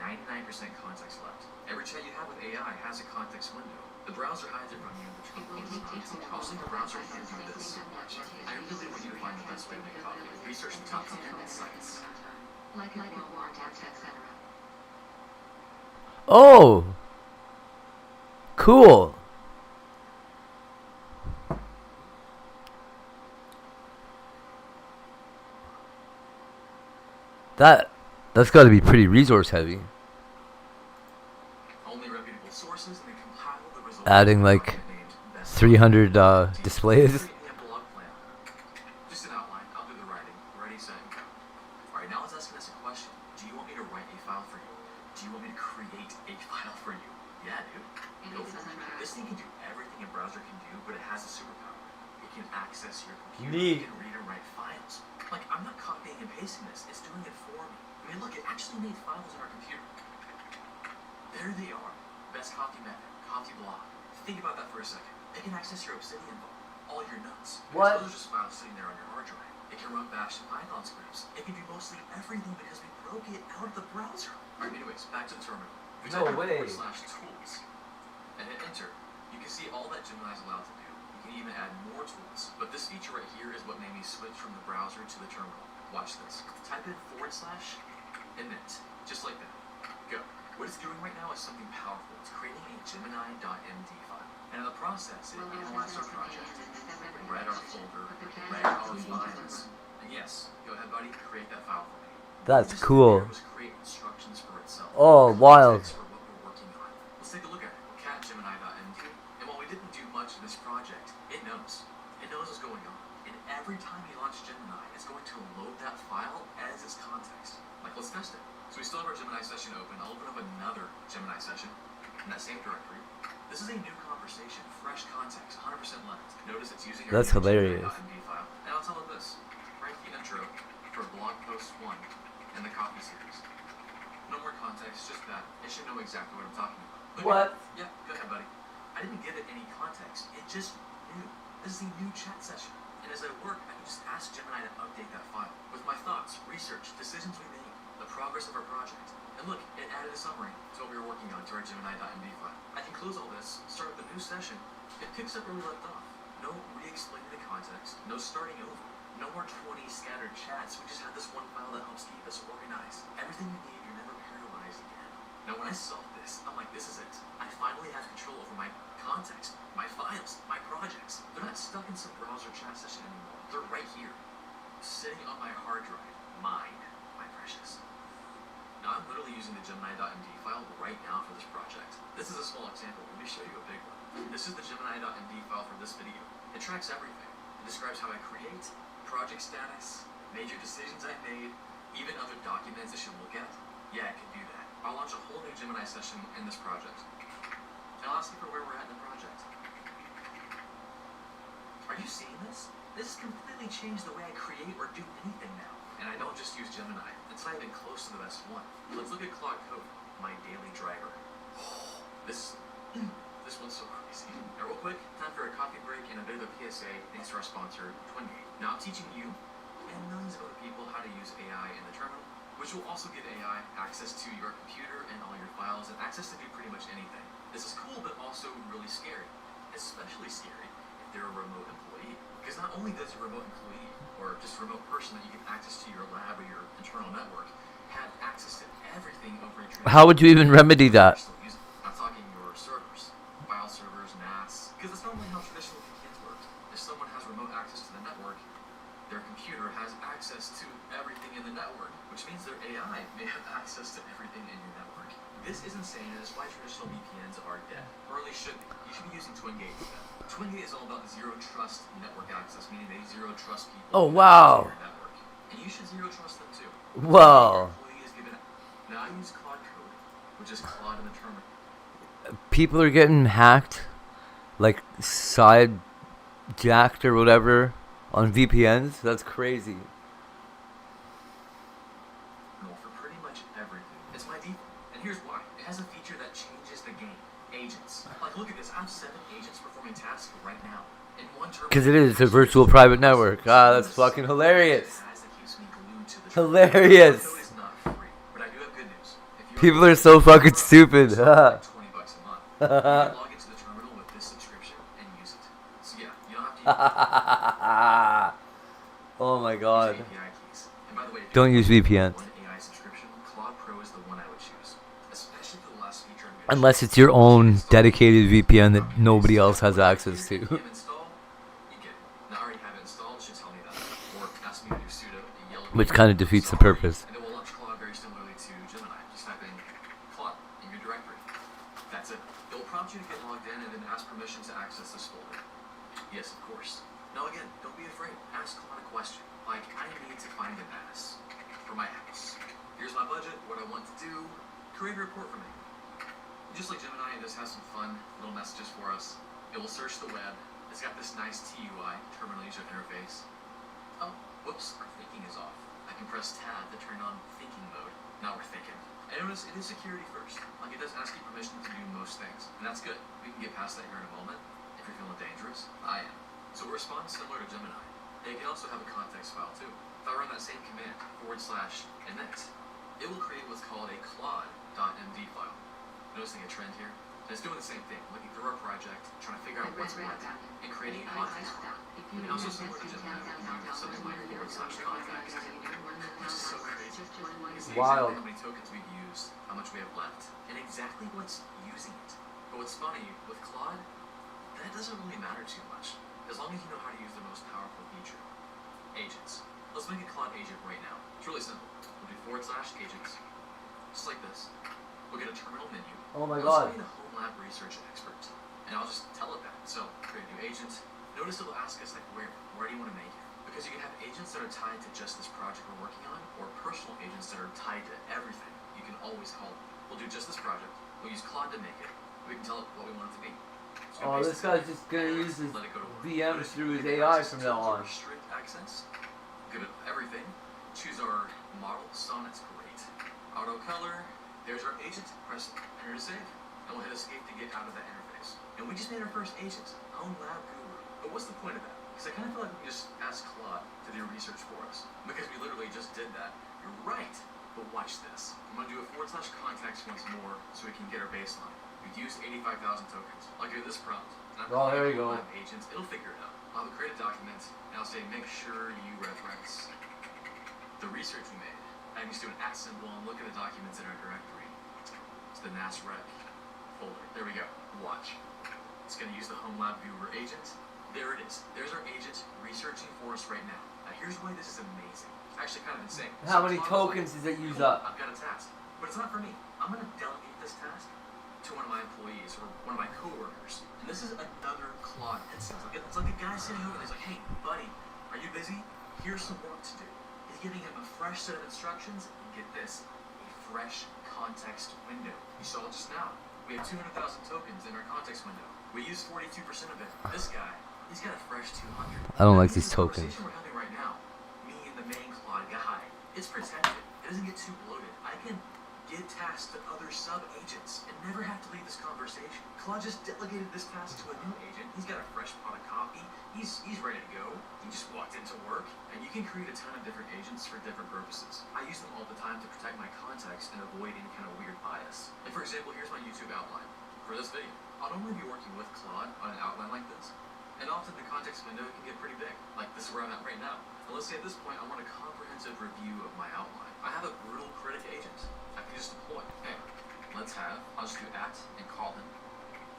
99% context left. Every chat you have with AI has a context window. The browser hides it from you, the terminal does not. Also, the browser can't do this. I really want you to find the best way to make coffee. Research the top 10 sites. Like Walmart, etc. Oh! Cool! That's got to be pretty resource heavy. Only reputable sources and they compile the results. Adding like 300 displays. Just an outline. I'll do the writing. Ready, set, go. Alright, now it's asking us a question. Do you want me to write a file for you? Do you want me to create a file for you? Yeah, dude. Go for it. This thing can do everything a browser can do, but it has a superpower. It can access your computer. Neat. It can read and write files. Like, I'm not copying and pasting this. It's doing it for me. I mean, look, it actually made files in our computer. There they are. Best coffee method. Coffee blog. Think about that for a second. It can access your Obsidian vault. All your notes. What? Those are just files sitting there on your hard drive. It can run Bash and Python scripts. It can do mostly everything because we broke it out of the browser. Alright, anyways, back to the terminal. We No type in way. /tools and hit enter. You can see all that Gemini is allowed to do. You can even add more tools. But this feature right here is what made me switch from the browser to the terminal. Watch this. Type in / init. Just like that. Go. What it's doing right now is something powerful. It's creating a Gemini.md file. And in the process, it analyzed our project, read our folder, read our files. And yes, go ahead, buddy, create that file for me. That's Just cool. there was create instructions for itself. Oh, wild. Context for what we're working on. Let's take a look at it. Cat Gemini.md. And while we didn't do much in this project, it knows. It knows what's going on. And every time you launch Gemini, it's going to load that file as its context. Like, let's test it. So we still have our Gemini session open. I'll open up another Gemini session in that same directory. This is a new conversation, fresh context, 100% left. Notice it's using our That's new hilarious. Gemini.md file. And I'll tell it this. Write the intro for blog post 1 in the copy series. No more context, just that. It should know exactly what I'm talking about. Look What? at it. Yeah, go ahead, buddy. I didn't give it any context. It just knew. This is a new chat session. And as I work, I can just ask Gemini to update that file with my thoughts, research, decisions we made, the progress of our project. And look, it added a summary to what we were working on to our Gemini.md file. I can close all this, start with the new session. It picks up where we left off. No re-explaining the context, no starting over. No more 20 scattered chats. We just have this one file that helps keep us organized. Everything you need, you're never paralyzed again. Now when I solved this, I'm like, this is it. I finally have control over my context, my files, my projects. They're not stuck in some browser chat session anymore. They're right here, sitting on my hard drive. Mine, my precious. Now I'm literally using the Gemini.md file right now for this project. This is a small example. Let me show you a big one. This is the Gemini.md file for this video. It tracks everything. It describes how I create, project status, major decisions I made, even other documents I should look at. Yeah, it can do that. I'll launch a whole new Gemini session in this project. And I'll ask you for where we're at in the project. Are you seeing this? This has completely changed the way I create or do anything now. And I don't just use Gemini. It's not even close to the best one. Let's look at Claude Code, my daily driver. This one's so crazy. Now real quick, time for a coffee break and a bit of a PSA thanks to our sponsor, Twingate. Now I'm teaching you and millions of other people how to use AI in the terminal, which will also give AI access to your computer and all your files and access to do pretty much anything. This is cool, but also really scary. Especially scary if they're a remote employee. Because not only does a remote employee, or just a remote person that you can access to your lab or your internal network, have access to everything over a How would you even remedy that? I'm talking your servers, file servers, NAS, because that's normally how traditional VPNs work. If someone has remote access to the network, their computer has access to everything in the network, which means their AI may have access to everything in your network. This is insane, and it's why traditional VPNs are dead, or at least should be. You should be using Twingate for that. Twingate is all about zero trust network access, meaning they zero trust people. Oh, wow. To your network. And you should zero trust them too. Wow. Now I use Claude Code, with just Claude in the terminal. People are getting hacked, like side jacked or whatever, on VPNs. That's crazy. For pretty much everything. It's my default. And here's why. It has a feature that changes the game. Agents. Like, look at this. I have 7 agents performing tasks right now. In one terminal. Because it is a virtual private network. Ah, that's fucking hilarious. Hilarious. People are so fucking stupid. $20 a month. You can log into the terminal with this subscription and use it. So yeah, you don't have to Oh my god. use API keys. And by the way, if you Don't use VPNs. one AI subscription, Claude Pro is the one I would choose. Especially for the last feature I'm gonna Unless it's your own dedicated VPN that nobody else has access to. install, you get it. Now I already have it installed, it should tell me that. Or ask me to do sudo, you yell at me, Which kind of defeats the purpose. and it will launch Claude very similarly to Gemini. Just type in Claude in your directory. That's it. It will prompt you to get logged in and then ask permission to access this folder. Yes, of course. Now again, don't be afraid. Ask Claude a question. Like, I need to find a mass for my house. Here's my budget, what I want to do. Create a report for me. Just like Gemini, this has some fun little messages for us. It will search the web. It's got this nice TUI, terminal user interface. Oh, whoops, our thinking is off. I can press tab to turn on thinking mode. Now we're thinking. And notice it is security first. Like, it does ask you permission to do most things. And that's good. We can get past that here in a moment. If you're feeling dangerous, I am. So it responds similar to Gemini. And it can also have a context file too. If I run that same command, /init, it will create what's called a claude.md file. Noticing a trend here? And it's doing the same thing, looking through our project, trying to figure out what's what, and creating a context file. And also similar to Gemini, we can do something like /context, which is so crazy. You can see Wild. exactly how many tokens we've used, how much we have left, and exactly what's using it. But what's funny, with Claude, that doesn't really matter too much, as long as you know how to use the most powerful feature. Agents. Let's make a Claude agent right now. It's really simple. We'll do /agents, just like this. We'll get a terminal menu. Oh my Let's god. create a home lab research expert. And I'll just tell it that. So, create a new agent. Notice it'll ask us, like, where do you want to make it? Because you can have agents that are tied to just this project we're working on, or personal agents that are tied to everything. You can always call them. We'll do just this project. We'll use Claude to make it. We can tell it what we want it to be. So Oh, this guy's just gonna use his let it go to work. VMs through his Give it AI access from to now on. Restrict access. Give it everything. Choose our model. Sonnet's great. Auto color. There's our agent. Press enter to save. And we'll hit escape to get out of that interface. And we just made our first agent. Home Lab Guru. But what's the point of that? Because I kind of feel like we can just ask Claude to do research for us. Because we literally just did that. You're right. But watch this. I'm going to do a /context once more so we can get our baseline. We've used 85,000 tokens. I'll give this prompt. And I'm Oh, there you calling go. Lab agents. It'll figure it out. I'll create a document and I'll say make sure you reference the research we made. And just do an @ symbol and look at the documents in our directory. It's the NASREC folder. There we go. Watch. It's going to use the Home Lab Viewer agent. There it is. There's our agent researching for us right now. Now here's why this is amazing. It's actually kind of insane. How So many Claude's tokens does it use cool, up? I've got a task. But it's not for me. I'm going to delegate this task to one of my employees or one of my coworkers. And this is another Claude instance. It's like a guy sitting over there. He's like, hey, buddy, are you busy? Here's some work to do. He's giving him a fresh set of instructions. And get this, a fresh context window. You saw it just now. We have 200,000 tokens in our context window. We use 42% of it. This guy, he's got a fresh 200. I don't like This these tokens. conversation we're having right now, me and the main Claude guy, it's protected. It doesn't get too bloated. I can give tasks to other sub-agents and never have to leave this conversation. Claude just delegated this task to a new agent. He's got a fresh pot of coffee. He's ready to go. He just walked into work. And you can create a ton of different agents for different purposes. I use them all the time to protect my context and avoid any kind of weird bias. And for example, here's my YouTube outline for this video. I'll normally be working with Claude on an outline like this. And often the context window can get pretty big. Like this is where I'm at right now. And let's say at this point I want a comprehensive review of my outline. I have a brutal critic agent. I can just deploy. Hey, I'll just do @ and call him.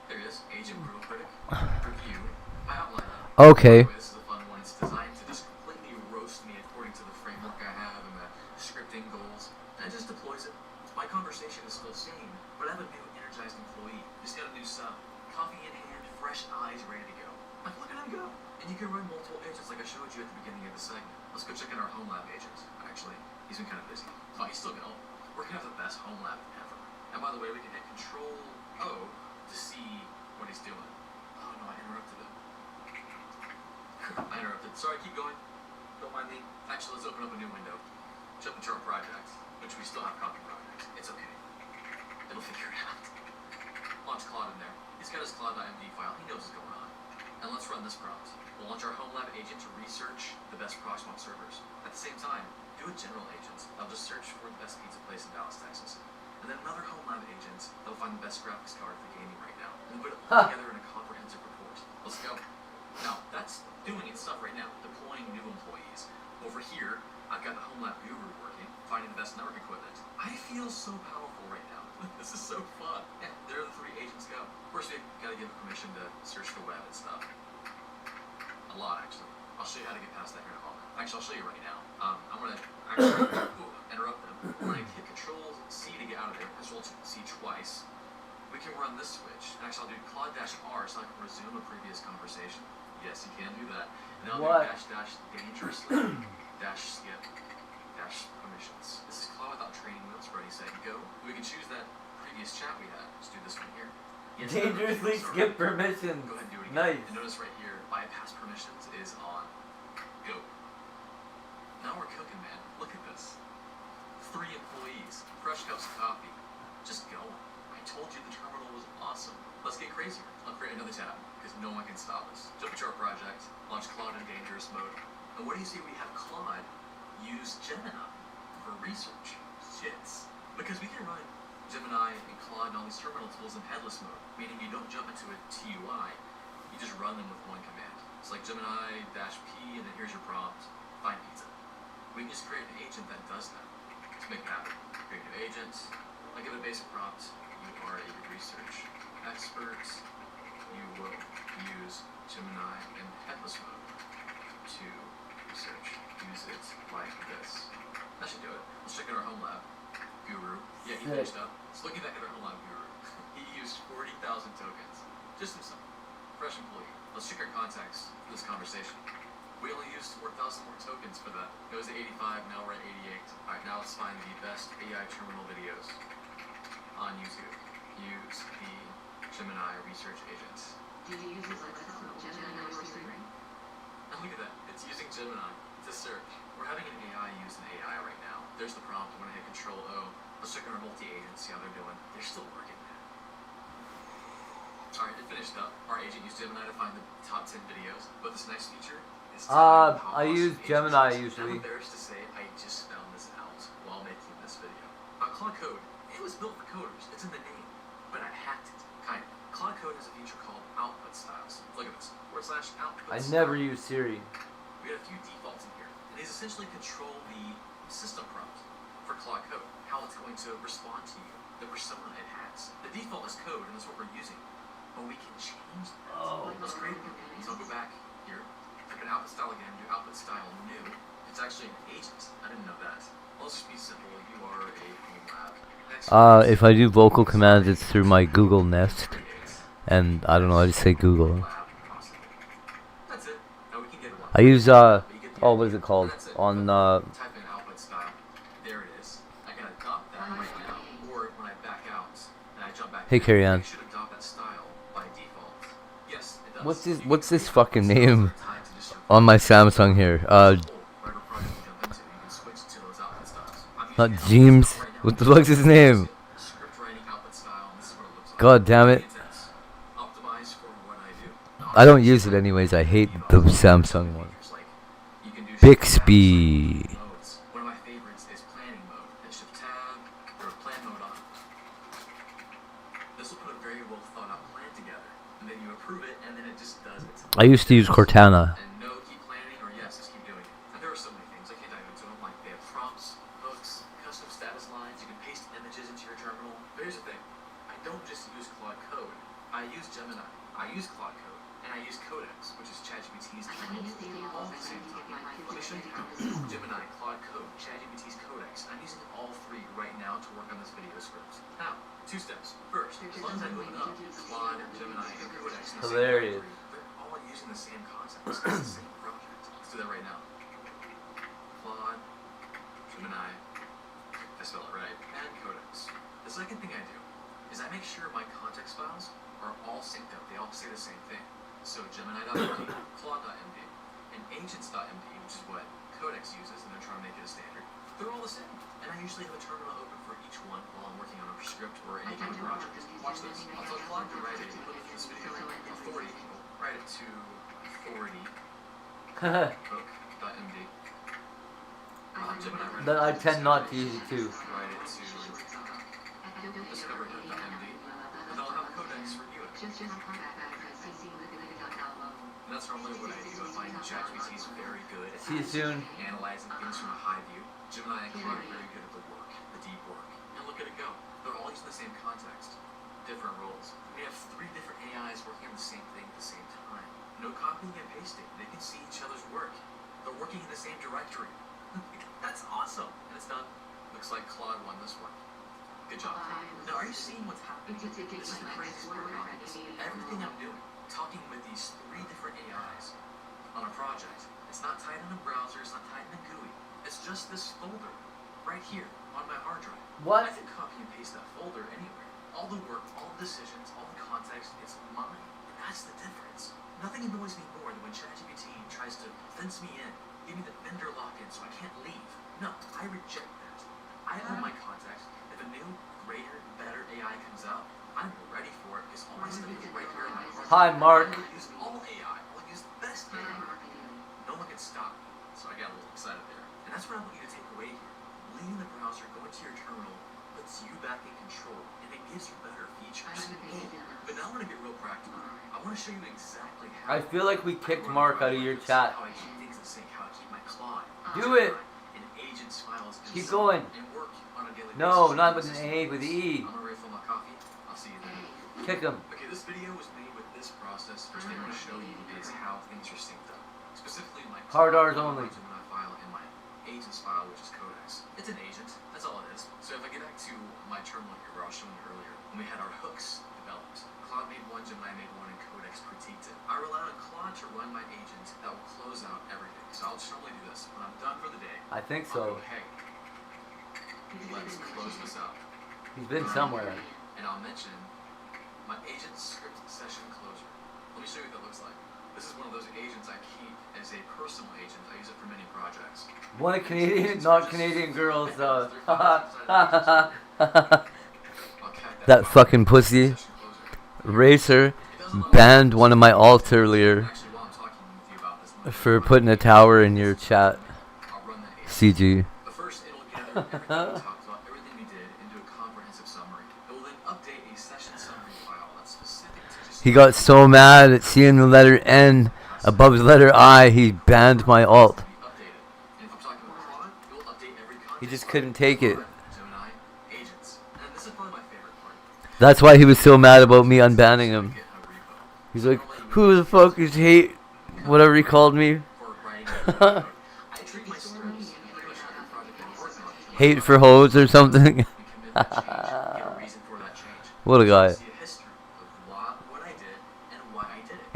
There he is, agent brutal critic. Review my outline. Okay. By the way, this is a fun one. It's designed to just completely roast me according to the framework I have and the scripting goals. And it just deploys it. My conversation is still sane, but I have a new energized employee. Just got a new sub. Coffee in hand, fresh eyes, ready to go. Like, look at him go. And you can run multiple agents like I showed you at the beginning of the segment. Let's go check out our home lab agent. Actually, he's been kind of busy. Oh, he's still going. We're going to have the best home lab ever. And by the way, we can hit Control O to see what he's doing. Oh no, I interrupted him. I interrupted. Sorry, keep going. Don't mind me. Actually, let's open up a new window. Jump into our project, which we still have copy projects. It's okay. It'll figure it out. Launch Claude in there. He's got his Claude.md file. He knows what's going on. And let's run this prompt. We'll launch our home lab agent to research the best Proxmox servers. At the same time, do a general agent. They'll just search for the best pizza place in Dallas, Texas. And then another home lab agent. They'll find the best graphics card for gaming right now. And put it all together in a comprehensive report. Let's go. Now, that's doing its stuff right now. Deploying new employees. Over here, I've got the home lab guru working, finding the best network equipment. I feel so powerful right now. This is so fun. Yeah, there the 3 agents go. Of course, we gotta give it permission to search the web and stuff. A lot, actually. I'll show you how to get past that here in a moment. Actually, I'll show you right now. I'm gonna actually interrupt them. When I hit Control C to get out of there, Control C twice, we can run this switch. Actually, I'll do Claude-R so I can resume a previous conversation. Yes, you can do that. And I'll do -- dangerously -- skip permissions. This is Claude without training wheels. Ready, set, go. We can choose that previous chat we had. Let's do this one here. Yes, Dangerously skip permissions. Go ahead and do it again. Nice. And notice right here, bypass permissions is on. Go. Now we're cooking, man. Look at this. 3 employees, fresh cups of coffee. Just go. I told you the terminal was awesome. Let's get crazier. I'll create another tab because no one can stop us. Jump into our project, launch Claude in dangerous mode. And what do you see? We have Claude use Gemini for research. Shits. Because we can run Gemini and Claude and all these terminal tools in headless mode, meaning you don't jump into a TUI, you just run them with one command. It's like Gemini-P, and then here's your prompt, find pizza. We can just create an agent that does that. Let's make it happen. Create a new agent. I give it a basic prompt. You are a research expert. You will use Gemini in headless mode to research. Use it like this. That should do it. Let's check out our home lab. Guru. Yeah, he finished up. So looking back at our home lab guru, he used 40,000 tokens. Just himself. Fresh employee. Let's check our context for this conversation. We only used 4,000 more tokens for that. It was at 85, now we're at 88. Alright, now let's find the best AI terminal videos on YouTube. Use the Gemini research agent. Do you use Gemini or Siri? And look at that. It's using Gemini to search. We're having an AI use an AI right now. There's the prompt. I'm going to hit Control O. Let's check on our multi-agents, see how they're doing. They're still working, man. Alright, it finished up. Our agent used Gemini to find the top 10 videos. But this next feature is I use Gemini usually. I'm embarrassed to say I just found this out while making this video. Claude Code, it was built for coders. It's in the name. But I hacked it. Kind of. Claude Code has a feature called output styles. Look at this. /output I style. never use Siri. We got a few defaults in here. And these essentially control the system prompt for Claude Code, how it's going to respond to you, the persona it has. The default is code, and that's what we're using. But we can change that. Let's create it. So I'll go back here, type an output style again, do output style new. It's actually an agent. I didn't know that. Well, let's just be simple. You are a home lab. If I do vocal commands, it's through my Google Nest. And I don't know, I just say Google. That's it. Now we can get one. I use, what is it called? On, Type in output style. There it is. I can adopt that right now. Or when I back out and I jump back Hey, in, Carrie Ann. I should adopt that style by default. Yes, it does. What's this fucking name on my Samsung here? Not James. What the fuck's his name? God damn it. I don't use it anyways. I hate the Samsung one. Bixby. One of my favorites is planning mode. Hit Shift Tab, or plan mode on. This will put a very well thought out plan together, and then you approve it, and then it just does it. I used to use Cortana. And no, keep planning, or yes, just keep doing it. And there are so many things I can't dive into them. Like they have prompts, hooks, custom status lines. You can paste images into your terminal. But here's the thing: I don't just use Claude Code. I use Gemini. I use Claude Code. And I use Codex, which is ChatGPT's terminal, all at the same time. Let me show you how. Gemini, Claude Code, ChatGPT's Codex. I'm using all 3 right now to work on this video script. Now, 2 steps. First, as long as I open up Claude, Gemini, and Codex in the same Hilarious. directory, they're all using the same concept. It's the same project. Let's do that right now. Claude, Gemini, I spell it right, and Codex. The second thing I do is I make sure my context files are all synced up. They all say the same thing. So Gemini.md, Claude.md, and Agents.md, which is what Codex uses, and they're trying to make it a standard. They're all the same. And I usually have a terminal open for each one while I'm working on a script or any kind of project. Watch this. I'll tell Claude to write it. Look at this video. Authority. Write it to authority. Hook.md. Gemini. Then I tend not to use it too. Write it to discover.md. And I'll have Codex review it. And that's normally what I do. I find ChatGPT is very good at See you soon. analyzing things from a high view. Gemini and Claude are very good at the work, the deep work. And look at it go. They're all using the same context, different roles. We have 3 different AIs working on the same thing at the same time. No copying and pasting. They can see each other's work. They're working in the same directory. That's awesome. And it's done. Looks like Claude won this one. Good job. Now, are you seeing what's happening? This is the craziest part about this. Everything I'm doing, talking with these 3 different AIs on a project, it's not tied in a browser, it's not tied in a GUI. It's just this folder right here on my hard drive. What? I can copy and paste that folder anywhere. All the work, all the decisions, all the context, it's mine. And that's the difference. Nothing annoys me more than when ChatGPT tries to fence me in, give me the vendor lock-in so I can't leave. No, I reject that. I own my context. If a new, greater, better AI comes out, I'm ready for it because all my stuff is right here on my hard drive. Hi, Mark. I'll use all AI. I'll use the best AI. No one can stop me. So I got a little excited there. And that's what I want you to take away here. Leaving the browser, going to your terminal, puts you back in control, and it gives you better features. But now I want to get real practical. I want to show you exactly how. I feel like we kicked Mark out of your chat. How I keep things in sync, how I keep my Claude. Do it. And agents files. Keep going. And work on a daily basis. No, not with an A, with E. I'm gonna refill my coffee. I'll see you then. Kick him. Okay, this video was made with this process. First thing I want to show you is how things are synced up. Specifically my Hard R's only. Gemini file and my agents file, which is Codex. It's an agent. That's all it is. So if I get back to my terminal here, where I was showing you earlier, when we had our hooks developed, Claude made one, Gemini made one, and Codex critiqued it. I rely on Claude to run my agent that will close out everything. So I'll just normally do this. When I'm done for the day, I think I'll so. go, hey, let's close this out. He's been somewhere. And I'll mention my agent script session closure. Let me show you what that looks like. This is one of those agents I keep as a personal agent. I use it for many projects. One of Canadian, not Canadian girls, I'll cat that fucking pussy. session closer. Racer banned one of my alts earlier Actually, while I'm talking with you about this, let me for putting a tower in your chat. I'll run that agent. CG. But first, it'll gather everything we talked about, everything we did, into a comprehensive summary. It will then update a session summary file that's specific to just He got so mad at seeing the letter N above the letter I, he banned my alt. be updated. And if I'm talking with Claude, it will update every context. He just couldn't take it. Gemini, agents. And this is probably my favorite part. That's why he was so mad about me unbanning him. GitHub repo. He's like, who the fuck is hate? Whatever he called me. For writing code. I treat my scripts and pretty much every project I work on. Hate for hoes or something. We commit that change, give a reason for that change. What a guy. See a history of what I did and why I did it.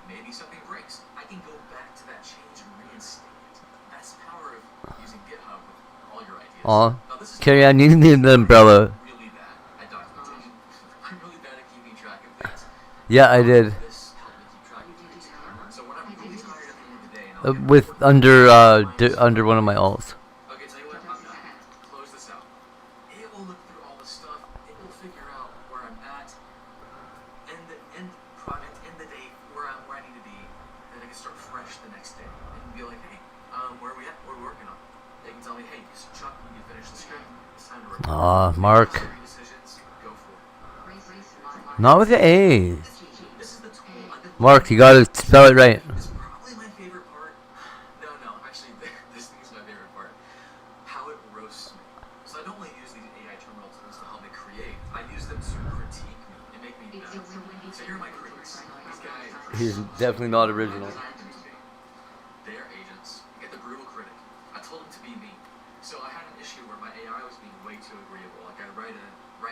Maybe something breaks. I can go back to that change and reinstate it. That's the power of using GitHub with all your ideas. Aw. Now, this is Carrie, I need the umbrella. really bad at documentation. I'm really bad at keeping track of things. Yeah, I did. This helped me keep track of things. So when I'm really tired at the end of the day and I'll get With under one of my alts. okay, tell you what, I'm done. Close this out. It will look through all the stuff. It will figure out where I'm at, end the end product, end the day, where I need to be, and I can start fresh the next day and be like, hey, where are we at? What are we working on? They can tell me, hey, Chuck, when you finish the script, it's time to record. Mark. Decisions, go for it. Not with the A's. This is the tool undefeated. Mark, you gotta spell it right. It's probably my favorite part. No, actually, this thing is my favorite part. How it roasts me. So I don't only use these AI terminal tools to help me create. I use them to critique me and make me better. So here are my critics. These guys. He's definitely not original. They are agents. Get the brutal critic. I told him to be me. So I had an issue where my AI was being way too agreeable. Like I'd write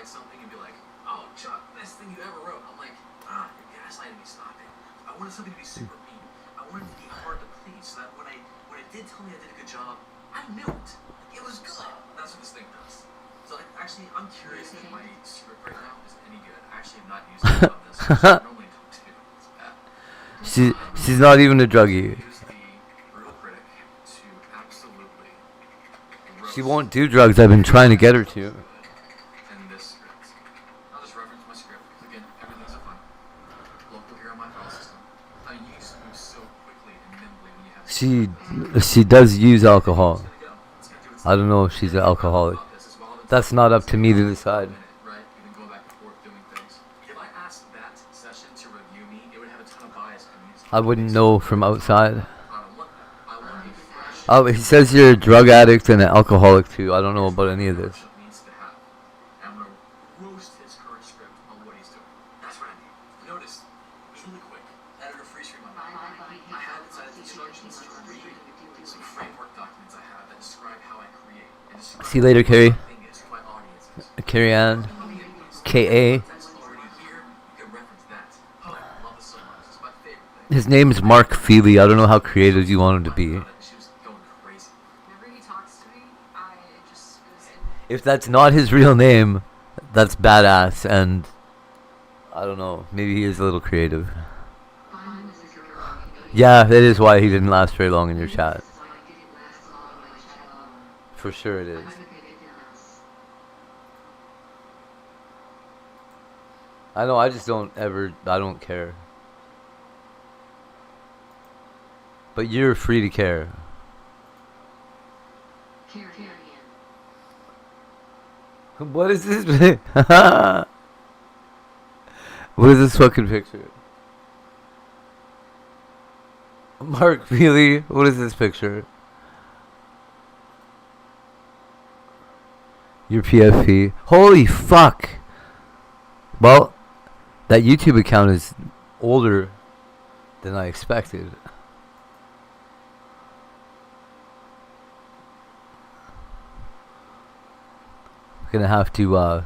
something and be like, "Oh, Chuck, best thing you ever wrote." I'm like, you're gaslighting me. Stop it. I wanted something to be super mean. I wanted it to be hard to please, so that when it did tell me I did a good job, I knew it. It was good. That's what this thing does. So So actually, I'm curious if my script right now is any good. I actually have not used it on this. Which I normally don't do. It's bad. She's not even a druggie. Use the brutal critic to absolutely roast She won't do drugs. I've been trying to get her to. in this script. I'll just reference my script. Again, everything's fun. Local here on my file system. I mean, you just move so quickly and nimbly when you have She does use alcohol. I don't know if she's an alcoholic. That's not up to me to decide. Right? Even going back and forth doing things. If I asked that session to review me, it would have a ton of bias coming into I wouldn't know from outside. I want a fresh Oh, he says you're a drug addict and an alcoholic too. I don't know about any of this. needs to have. And I'm gonna roast his current script on what he's doing. That's what I need. Notice, just really quick, editor freeze frame on I have inside of the instructions to read some framework documents I have that describe how I create and describe See you later, Carrie. what my thing is, who my audience is. Carrie Ann. That's K.A. already here. You can reference that. Oh, I love this so much. It's my favorite thing. His name is Mark Feely. I don't know how creative you want him to be. She was going crazy. Whenever he talks to me, I just goes in. If that's not his real name, that's badass. And I don't know. Maybe he is a little creative. Yeah, that is why he didn't last very long in your chat. For sure it is. I know, I just don't care. But you're free to care. What is this? What is this fucking picture? Mark Feely, what is this picture? Your PFP. Holy fuck! Well, that YouTube account is older than I expected. Gonna have to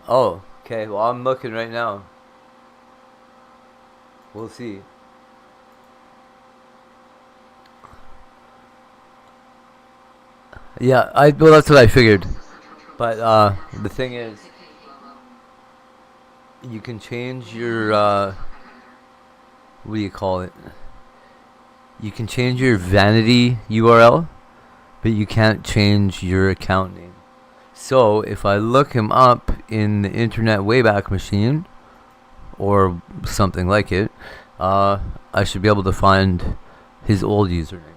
oh, okay, well I'm looking right now. We'll see. Yeah, well that's what I figured. But the thing is, you can change your what do you call it? You can change your vanity URL, but you can't change your account name. So if I look him up in the Internet Wayback Machine or something like it, I should be able to find his old username.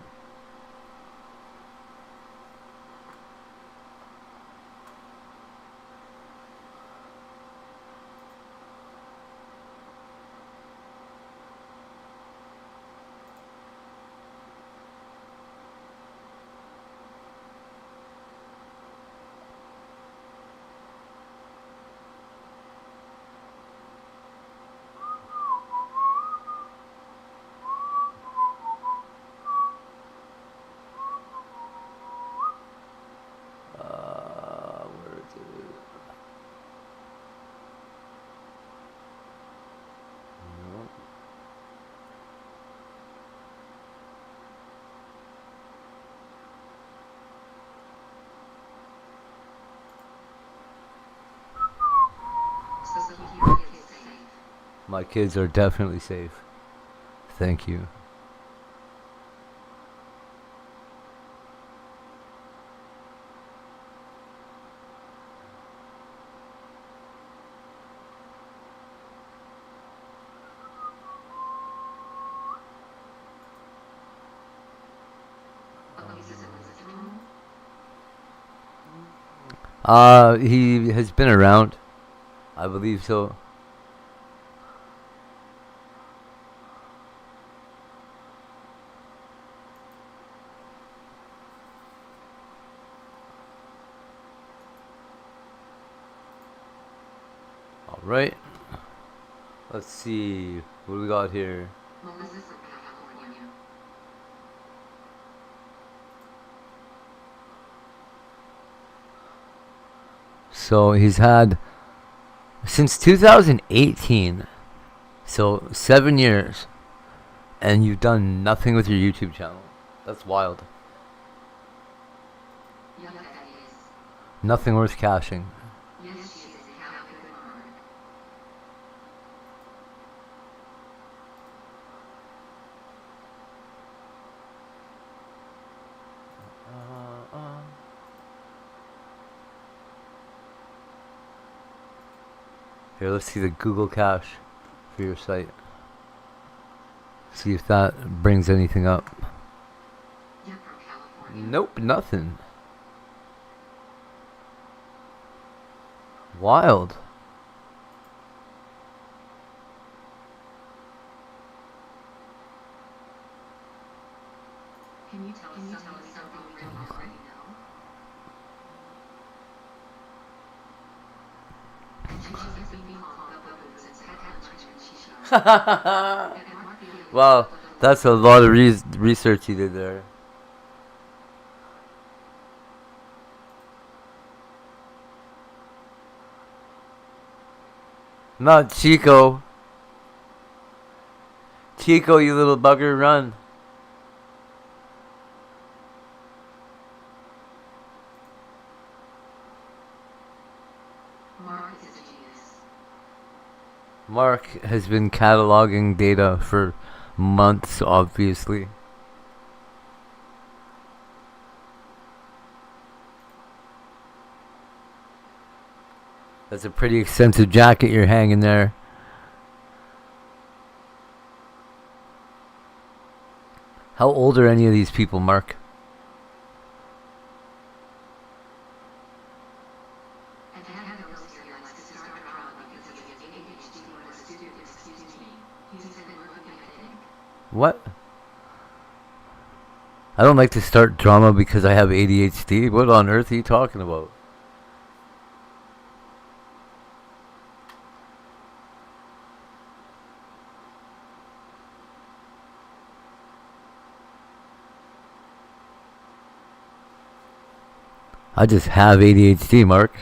Where is it? No. My kids are definitely safe. Thank you. He has been around. I believe so. All right. Let's see what do we got here. So he's had since 2018. So 7 years, and you've done nothing with your YouTube channel. That's wild. Yes, that is. Nothing worth caching. Yes, she is a Capricorn Mark. Here, let's see the Google cache for your site. See if that brings anything up. You're from California. Nope, nothing. Wild. Can you tell us something we don't already know? And she has been being called up since head lunch when she Wow, that's a lot of research you did there. Not Chico. Chico, you little bugger, run. Mark is a genius. Mark has been cataloging data for months, obviously. That's a pretty expensive jacket you're hanging there. How old are any of these people, Mark? And Dad goes here likes to start drama because he has ADHD or a student, excuse me. He said that we're looking at it. What? I don't like to start drama because I have ADHD. What on earth are you talking about? I just have ADHD, Mark.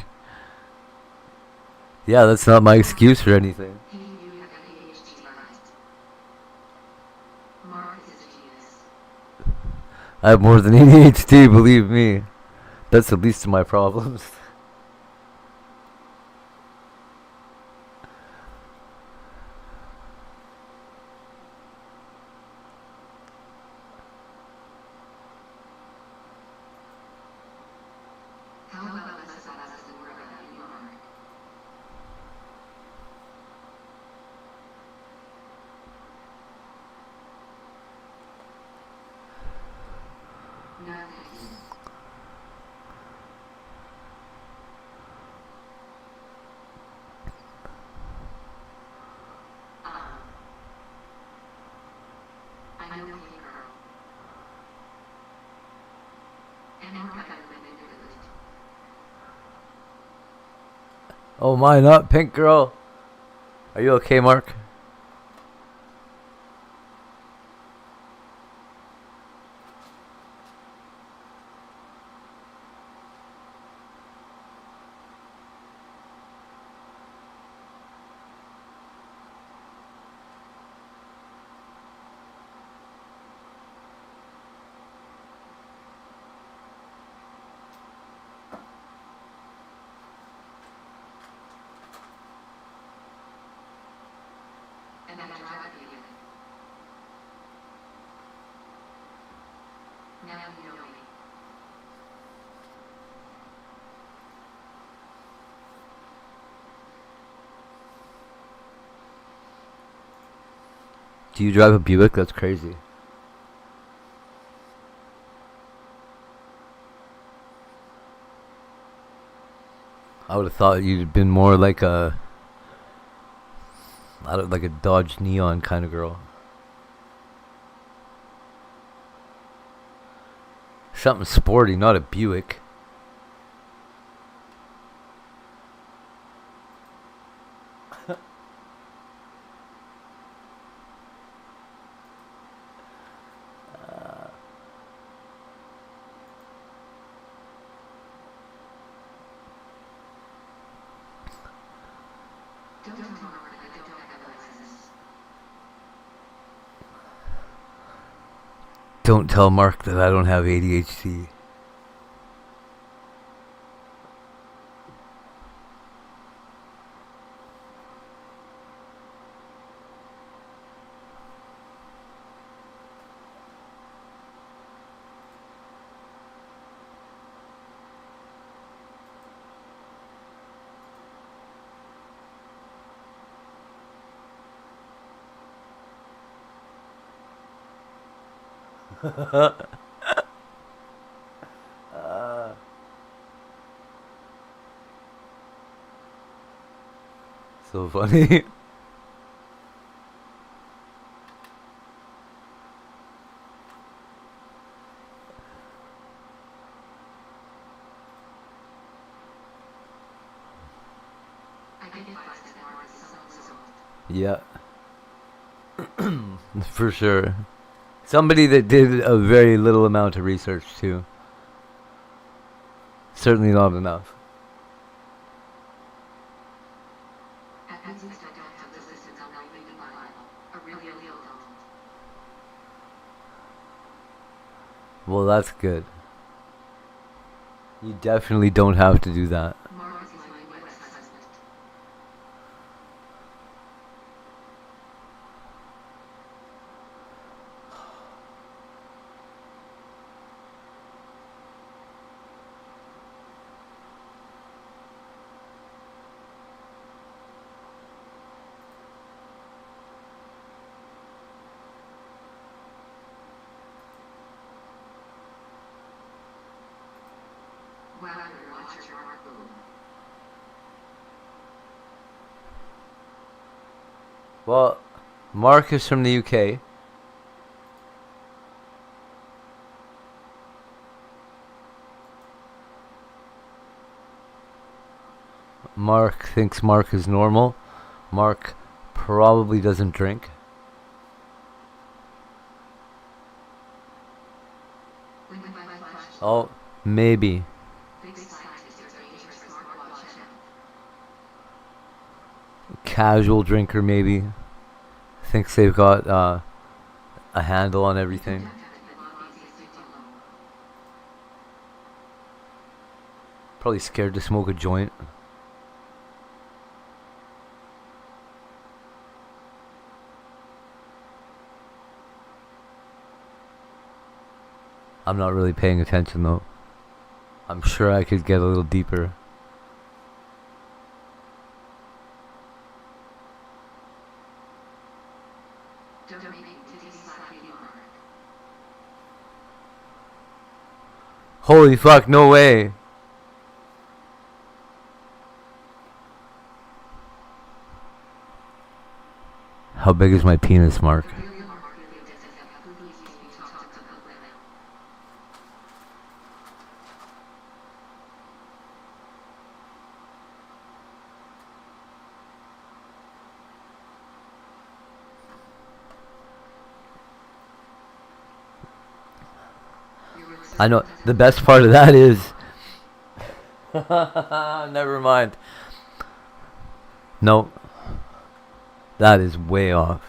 Yeah, that's not my excuse for anything. He knew you have ADHD, right? Mark is a genius. I have more than ADHD, believe me. That's the least of my problems. How about less about us and more about you, Mark? No, thank you. I know the girl. And Mark got a women into it. Oh my, not Pink Girl. Are you okay, Mark? And then I drive you again. Now you know me. Do you drive a Buick? That's crazy. I would have thought you'd been more like a like a Dodge Neon kind of girl. Something sporty, not a Buick. Don't tell Mark that I don't have a license. Don't tell Mark that I don't have ADHD. So funny. Yeah. For sure. Somebody that did a very little amount of research too. Certainly not enough. Well, that's good. You definitely don't have to do that. Well, Mark is from the UK. Mark thinks Mark is normal. Mark probably doesn't drink. Oh, maybe. Casual drinker, maybe. Thinks they've got a handle on everything. Probably scared to smoke a joint. I'm not really paying attention though. I'm sure I could get a little deeper. Holy fuck, no way. How big is my penis, Mark? I know the best part of that is never mind. No. That is way off.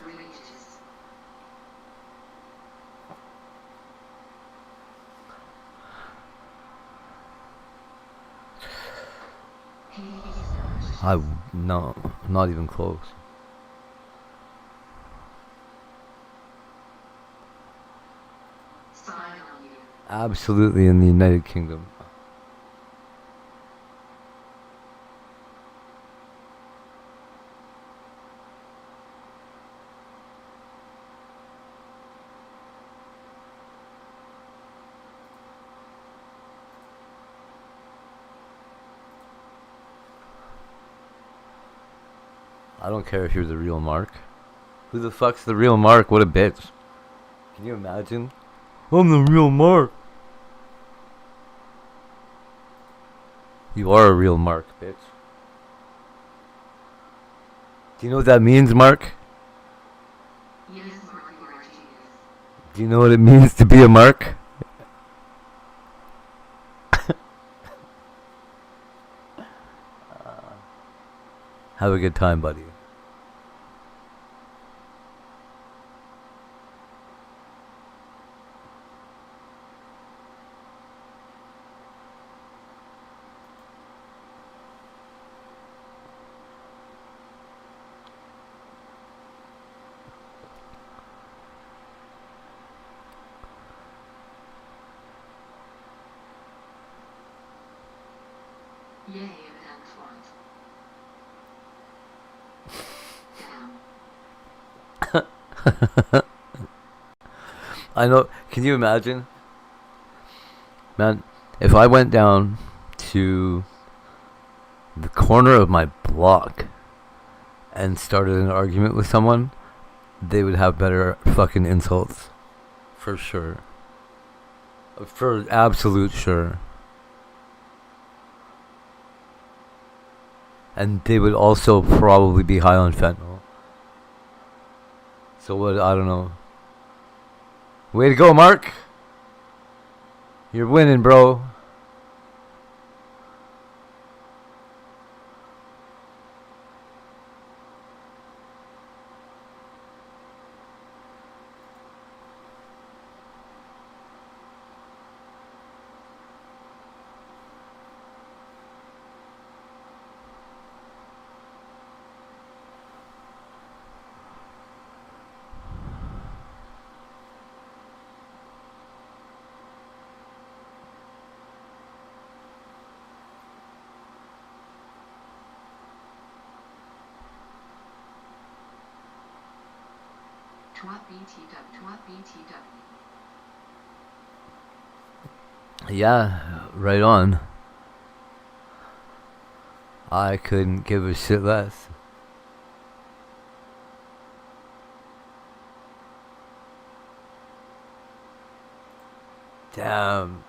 No, not even close. Absolutely in the United Kingdom. I don't care if you're the real Mark. Who the fuck's the real Mark? What a bitch. Can you imagine? I'm the real Mark. You are a real Mark, bitch. Do you know what that means, Mark? Yes, Mark, you are a genius. Do you know what it means to be a Mark? Have a good time, buddy. Yay, excellent. Damn. I know. Can you imagine? Man, if I went down to the corner of my block and started an argument with someone, they would have better fucking insults. For sure. For absolute sure. And they would also probably be high on fentanyl. So what, I don't know. Way to go, Mark! You're winning, bro. Yeah, right on. I couldn't give a shit less. Damn.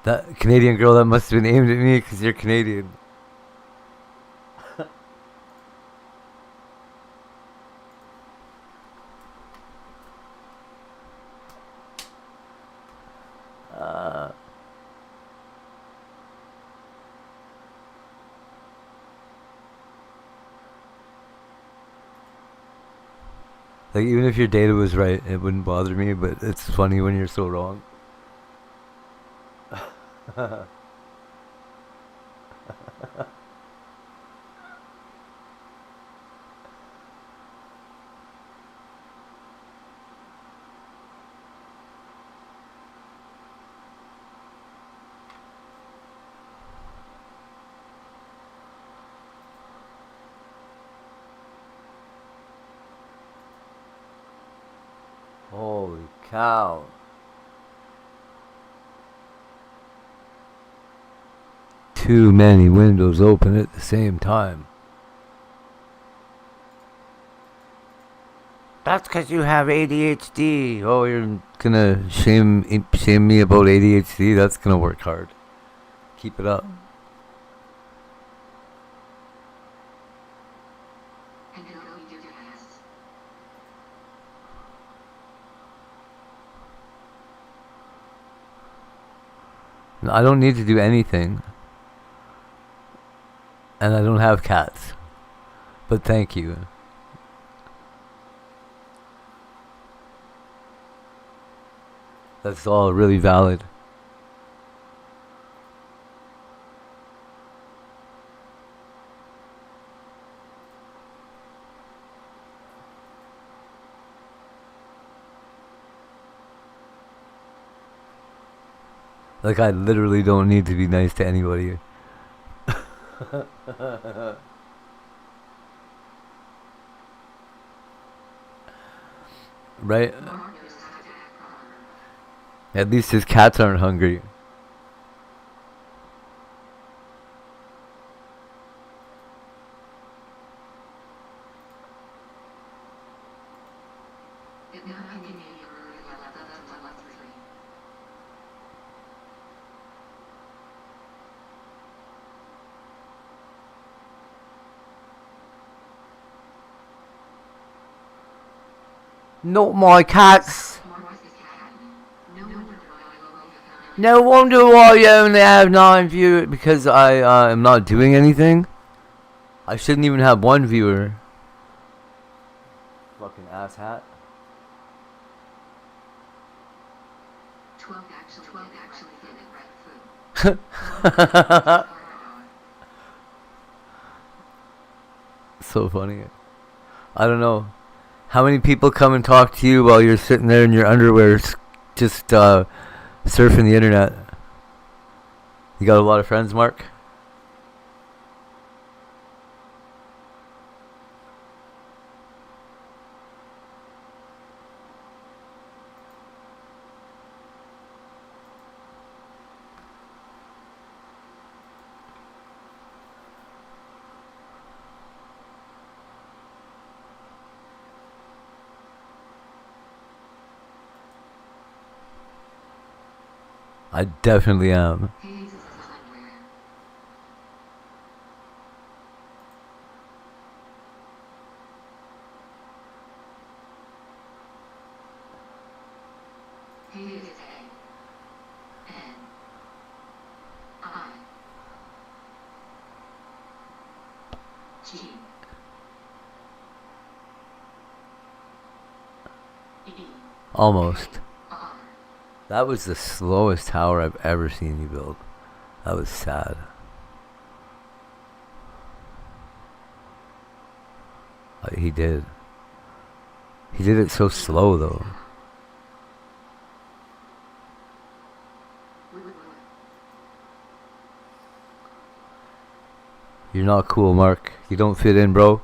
That Canadian girl, that must have been aimed at me because you're Canadian. Like, even if your data was right, it wouldn't bother me, but it's funny when you're so wrong. Holy cow. Too many windows open at the same time. That's because you have ADHD. Oh, you're gonna shame me about ADHD? That's gonna work hard. Keep it up. I don't need to do anything. And I don't have cats. But thank you. That's all really valid. Like, I literally don't need to be nice to anybody. Right? At least his cats aren't hungry. Not my cats. No wonder why you only have 9 viewers, because I am not doing anything. I shouldn't even have 1 viewer. Fucking asshat. 12 actually did it right foot. So funny. I don't know. How many people come and talk to you while you're sitting there in your underwear, just surfing the internet? You got a lot of friends, Mark? I definitely am. Hayes is underwear. Hayes is A-N-I-G-E-R. Almost. That was the slowest tower I've ever seen you build. That was sad. He did. He did it so slow though. You're not cool, Mark. You don't fit in, bro.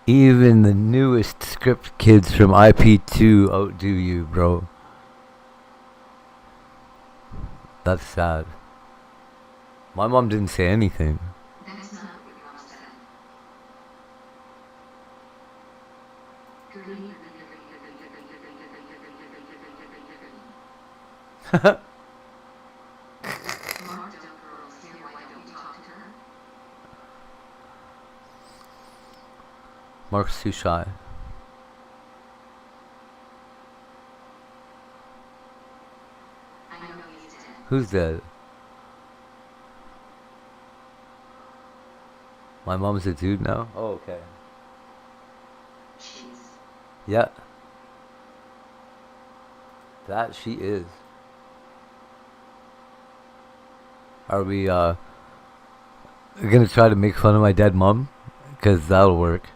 Even the newest script kids from IP2 outdo you, bro. That's sad. My mom didn't say anything. That's not what your mom said. Mark, don't girls here, why don't you talk to her? Mark's too shy. I know he's dead. Who's dead? My mom's a dude now? Oh, okay. She's Yeah. That she is. Are we gonna try to make fun of my dead mom? Because that'll work.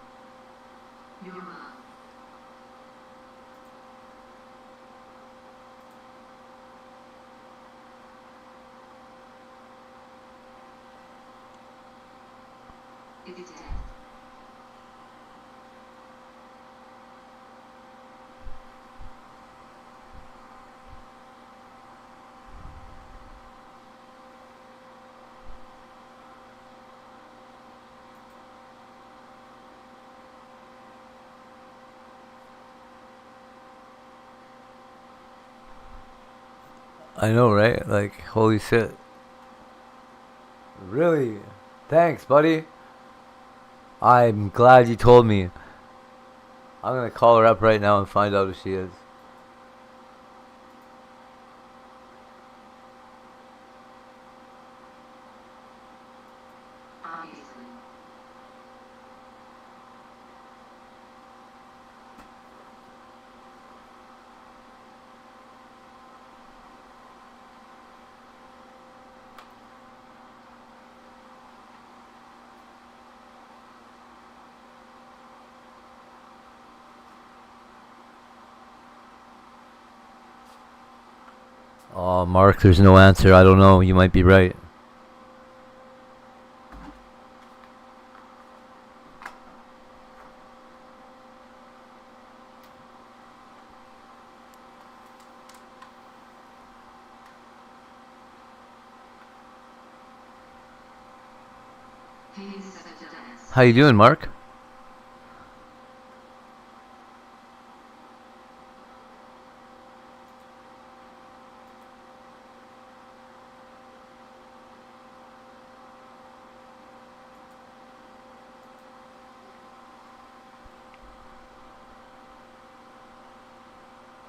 your mom. Is dead. I know, right? Like, holy shit. Really? Thanks, buddy. I'm glad you told me. I'm gonna call her up right now and find out who she is. Obviously. Oh, Mark, there's no answer. I don't know. You might be right. Hayes is such a dance. How you doing, Mark?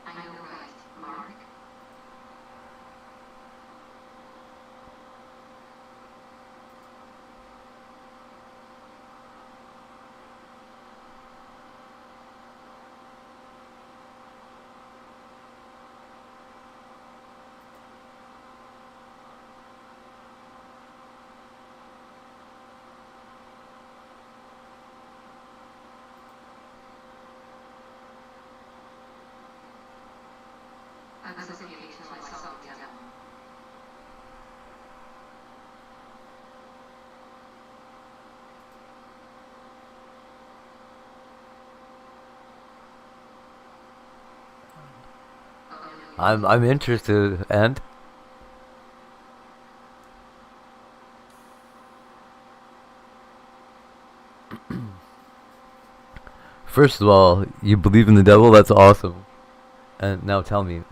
I know right, Mark. I'm interested, and first of all, you believe in the devil. That's awesome. And now tell me.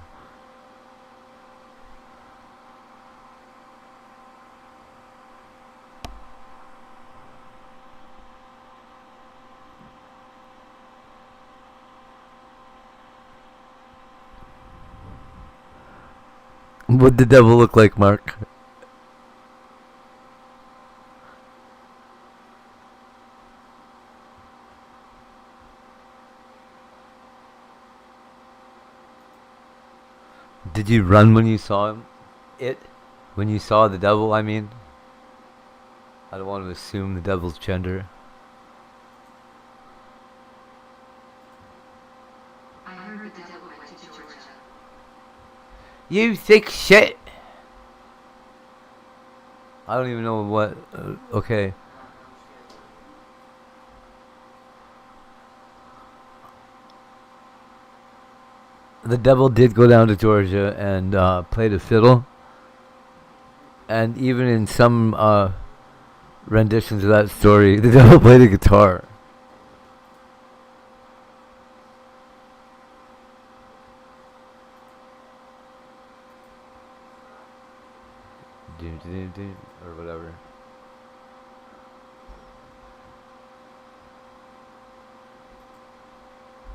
What'd the devil look like, Mark? Did you run when you saw him? When you saw the devil, I mean? I don't want to assume the devil's gender. I heard the devil went to Georgia. You sick shit! I don't even know what. Okay. The devil did go down to Georgia and play the fiddle. And even in some renditions of that story, the devil played the guitar. Or whatever.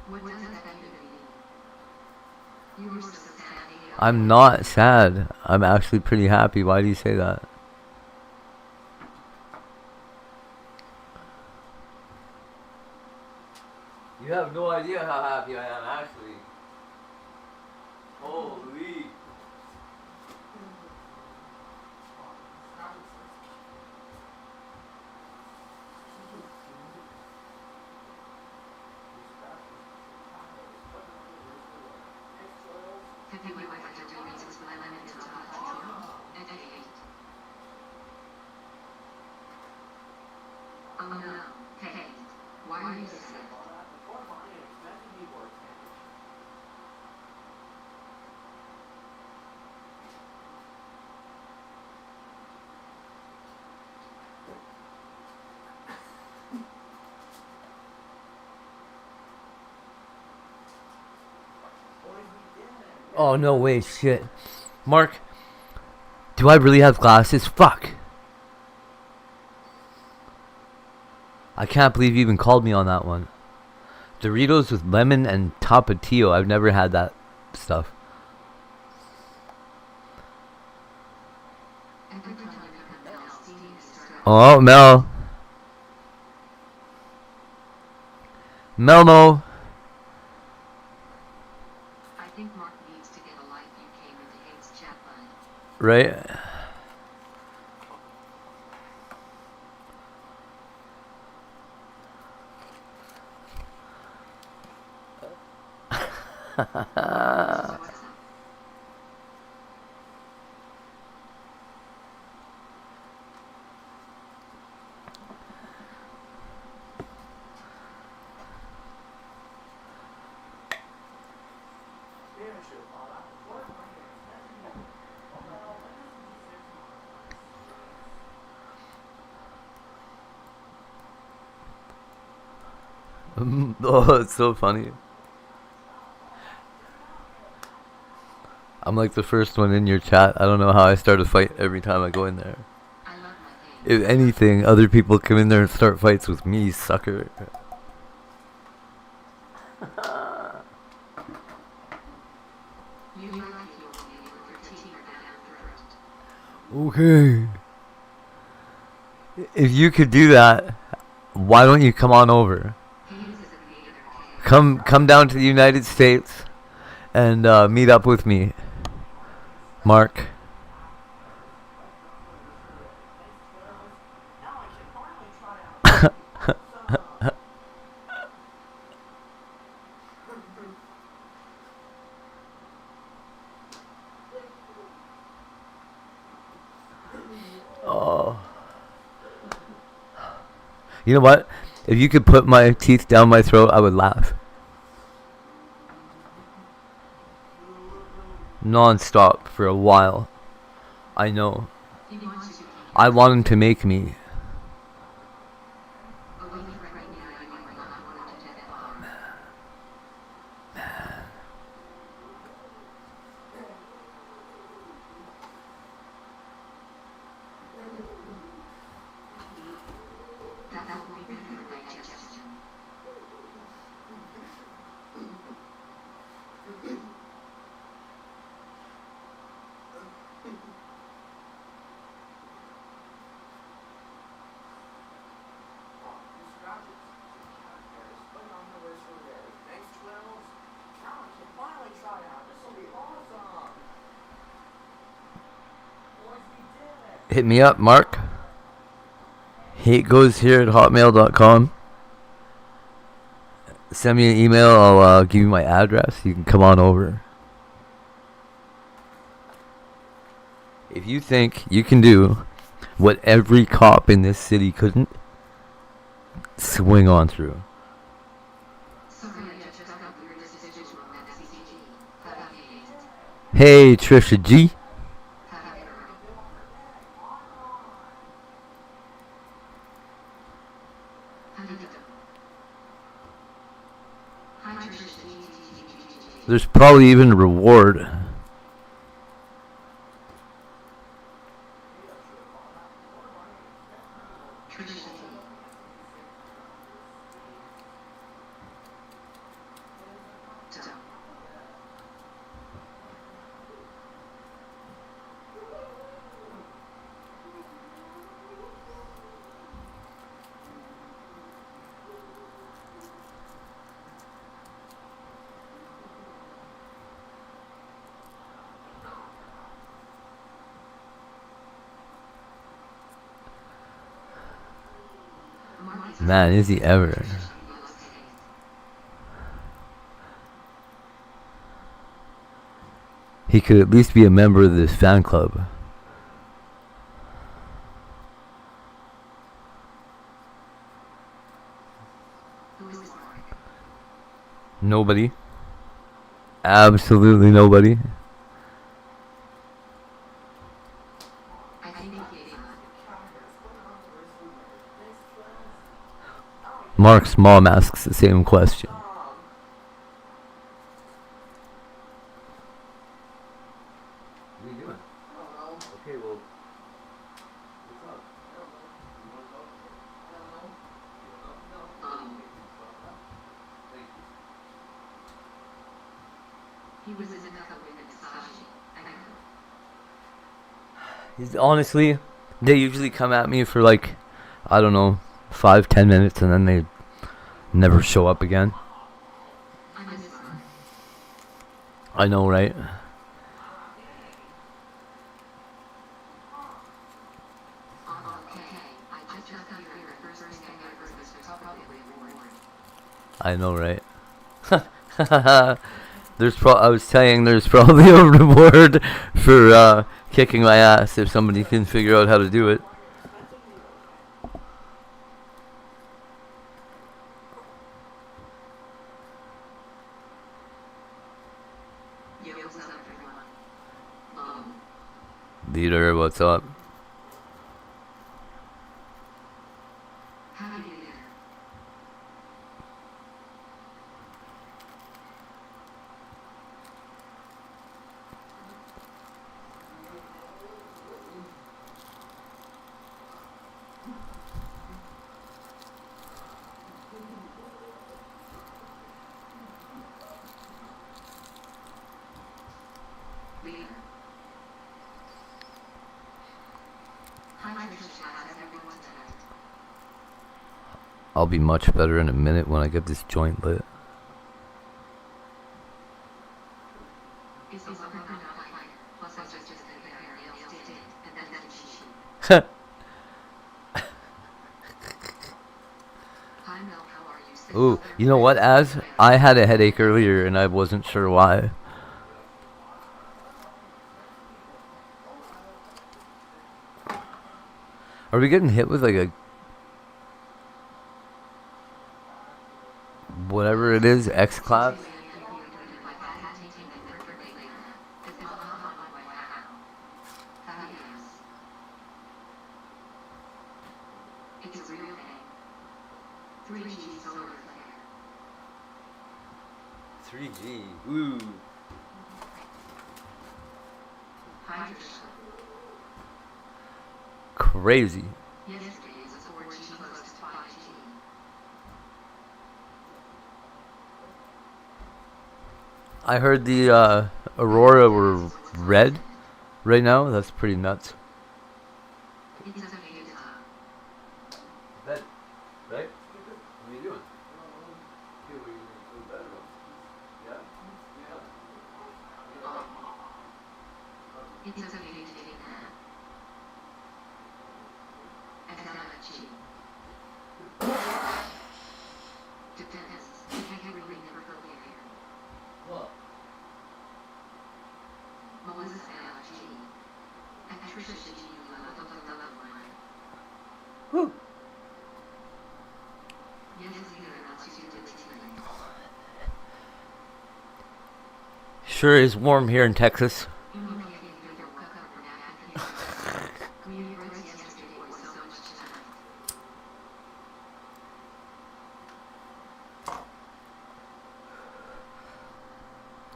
What does that even mean? You were so sad. I'm not sad. I'm actually pretty happy. Why do you say that? You have no idea how happy I am, actually. Holy. Have you ever had to read this lemon into the hot at 8? Oh no. Hey, why are you sad? Oh, no way, shit. Mark, do I really have glasses? Fuck. I can't believe you even called me on that one. Doritos with lemon and Tapatio. I've never had that stuff. Oh, Mel. Melmo. I think Mark needs to get a life. You came into Hate's chat line. Right? Oh, it's so funny. I'm like the first one in your chat. I don't know how I start a fight every time I go in there. I love my If anything, other people come in there and start fights with me, sucker. You like your name with your teeth down throat. Okay. If you could do that, why don't you come on over? Come down to the United States and meet up with me, Mark. Oh. You know what? If you could put my teeth down my throat, I would laugh. non-stop for a while. I know. He wants you to keep I want him to make me. away right now. You might not want to do that. That will be good for digestion. Hit me up, Mark. hategoeshere@hotmail.com. Send me an email. I'll give you my address. You can come on over. If you think you can do what every cop in this city couldn't, swing on through. Sorry, I just got your decision on that CCG. Hey, Trisha G. There's probably even a reward. Man, is he ever. He could at least be a member of this fan club. Nobody. Absolutely nobody. Mark's mom asks the same question. What are you doing? Okay, well, what's up? He was in the cup with Sashi. He's honestly, they usually come at me for like, I don't know, 5-10 minutes, and then they never show up again. I know, right? I know, right? I was saying there's probably a reward for kicking my ass if somebody can figure out how to do it. Leader, what's up? I'll be much better in a minute when I get this joint lit. Ooh, you know what, Az? I had a headache earlier and I wasn't sure why. Are we getting hit with like a... whatever it is, X-Class? It's a real thing. 3G solar flare. 3G. Woo. Hydrogen. Crazy. Yesterday was a 4G close to 5G. I heard the Aurora were red right now. That's pretty nuts. It's a beta. That, right? What are you doing? It's a beta. SLG. Depends. I can really never go there. What? Melissa LG. And Trisha G. Love one. Woo. Yes, leader wants you to do it tonight. Sure is warm here in Texas.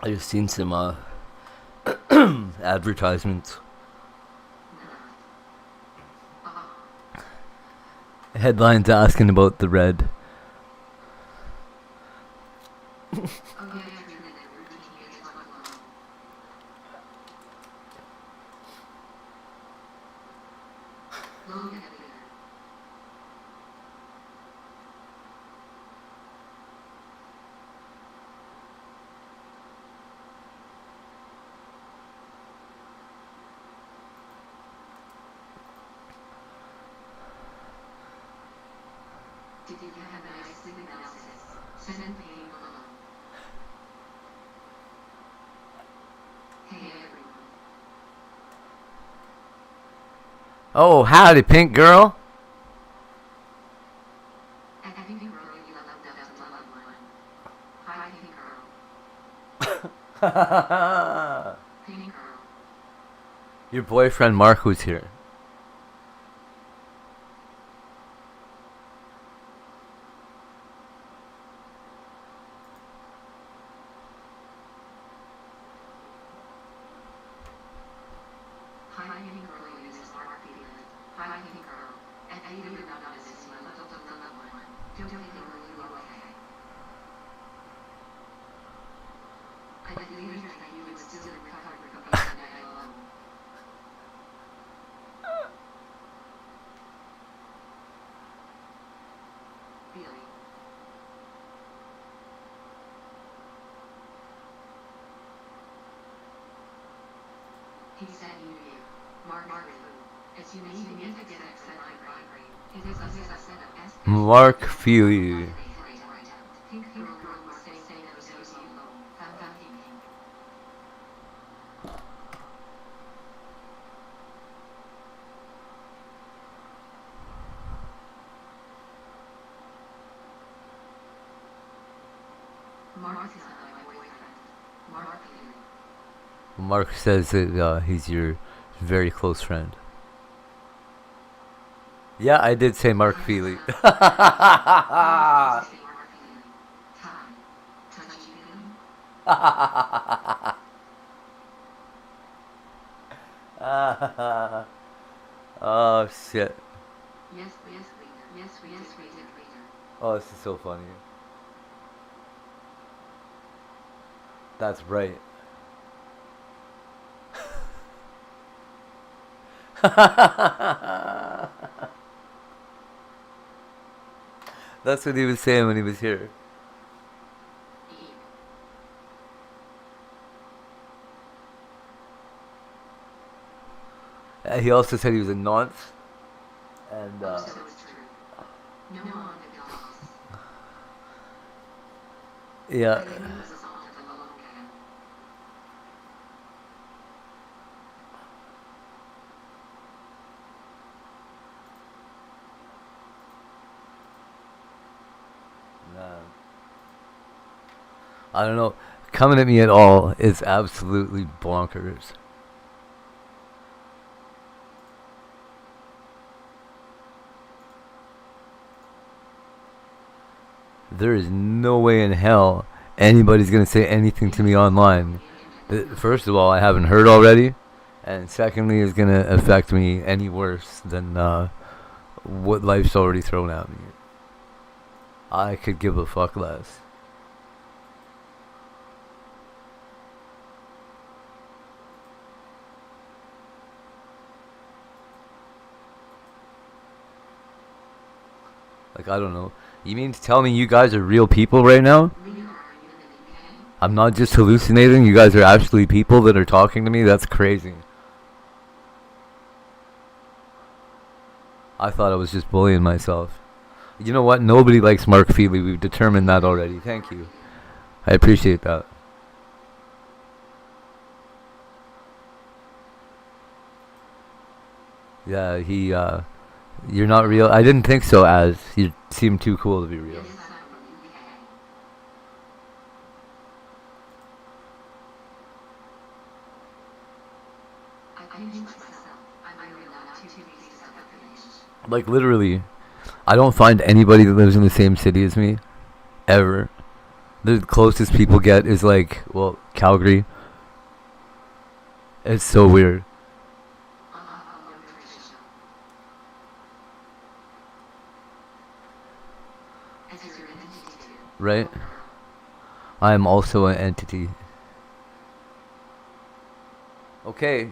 I just seen some advertisements. Headlines asking about the red. Did you have a nice sleep analysis? Send me below. Hey everyone. Oh, howdy, pink girl. I think you really love one. Hi, pink girl. Pink girl. Your boyfriend Mark was here. Hi, pink girl. This is Mark Feeling. Hi, pink girl. And I do not notice my love one. Don't think you okay. I believe that you would still recover from being night alone. Really? He said you knew. Mark as you need to get access to my brain. It is a set of S. Mark Feely. Pink girl will say no so you found out pink. Mark is not my boyfriend. Mark Feely. Mark says that he's your very close friend. Yeah, I did say Mark Feely. Oh shit. Yes, we did later. Oh, this is so funny. That's right. That's what he was saying when he was here. He also said he was a nonce. And So it's true. No one did dolls. yeah. I think it was a song of the Malone Gang. Nah. I don't know. Coming at me at all is absolutely bonkers. there is no way in hell anybody's gonna say anything to me online. First of all, I haven't heard already, and secondly, is gonna affect me any worse than what life's already thrown at me. I could give a fuck less. Like, I don't know. You mean to tell me you guys are real people right now? I'm not just hallucinating. You guys are actually people that are talking to me? That's crazy. I thought I was just bullying myself. You know what? Nobody likes Mark Feely. We've determined that already. Thank you. I appreciate that. Yeah, you're not real. I didn't think so, as you seem too cool to be real. Like, literally, I don't find anybody that lives in the same city as me, ever. The closest people get is, like, well, Calgary. It's so weird. Right? I am also an entity. Okay.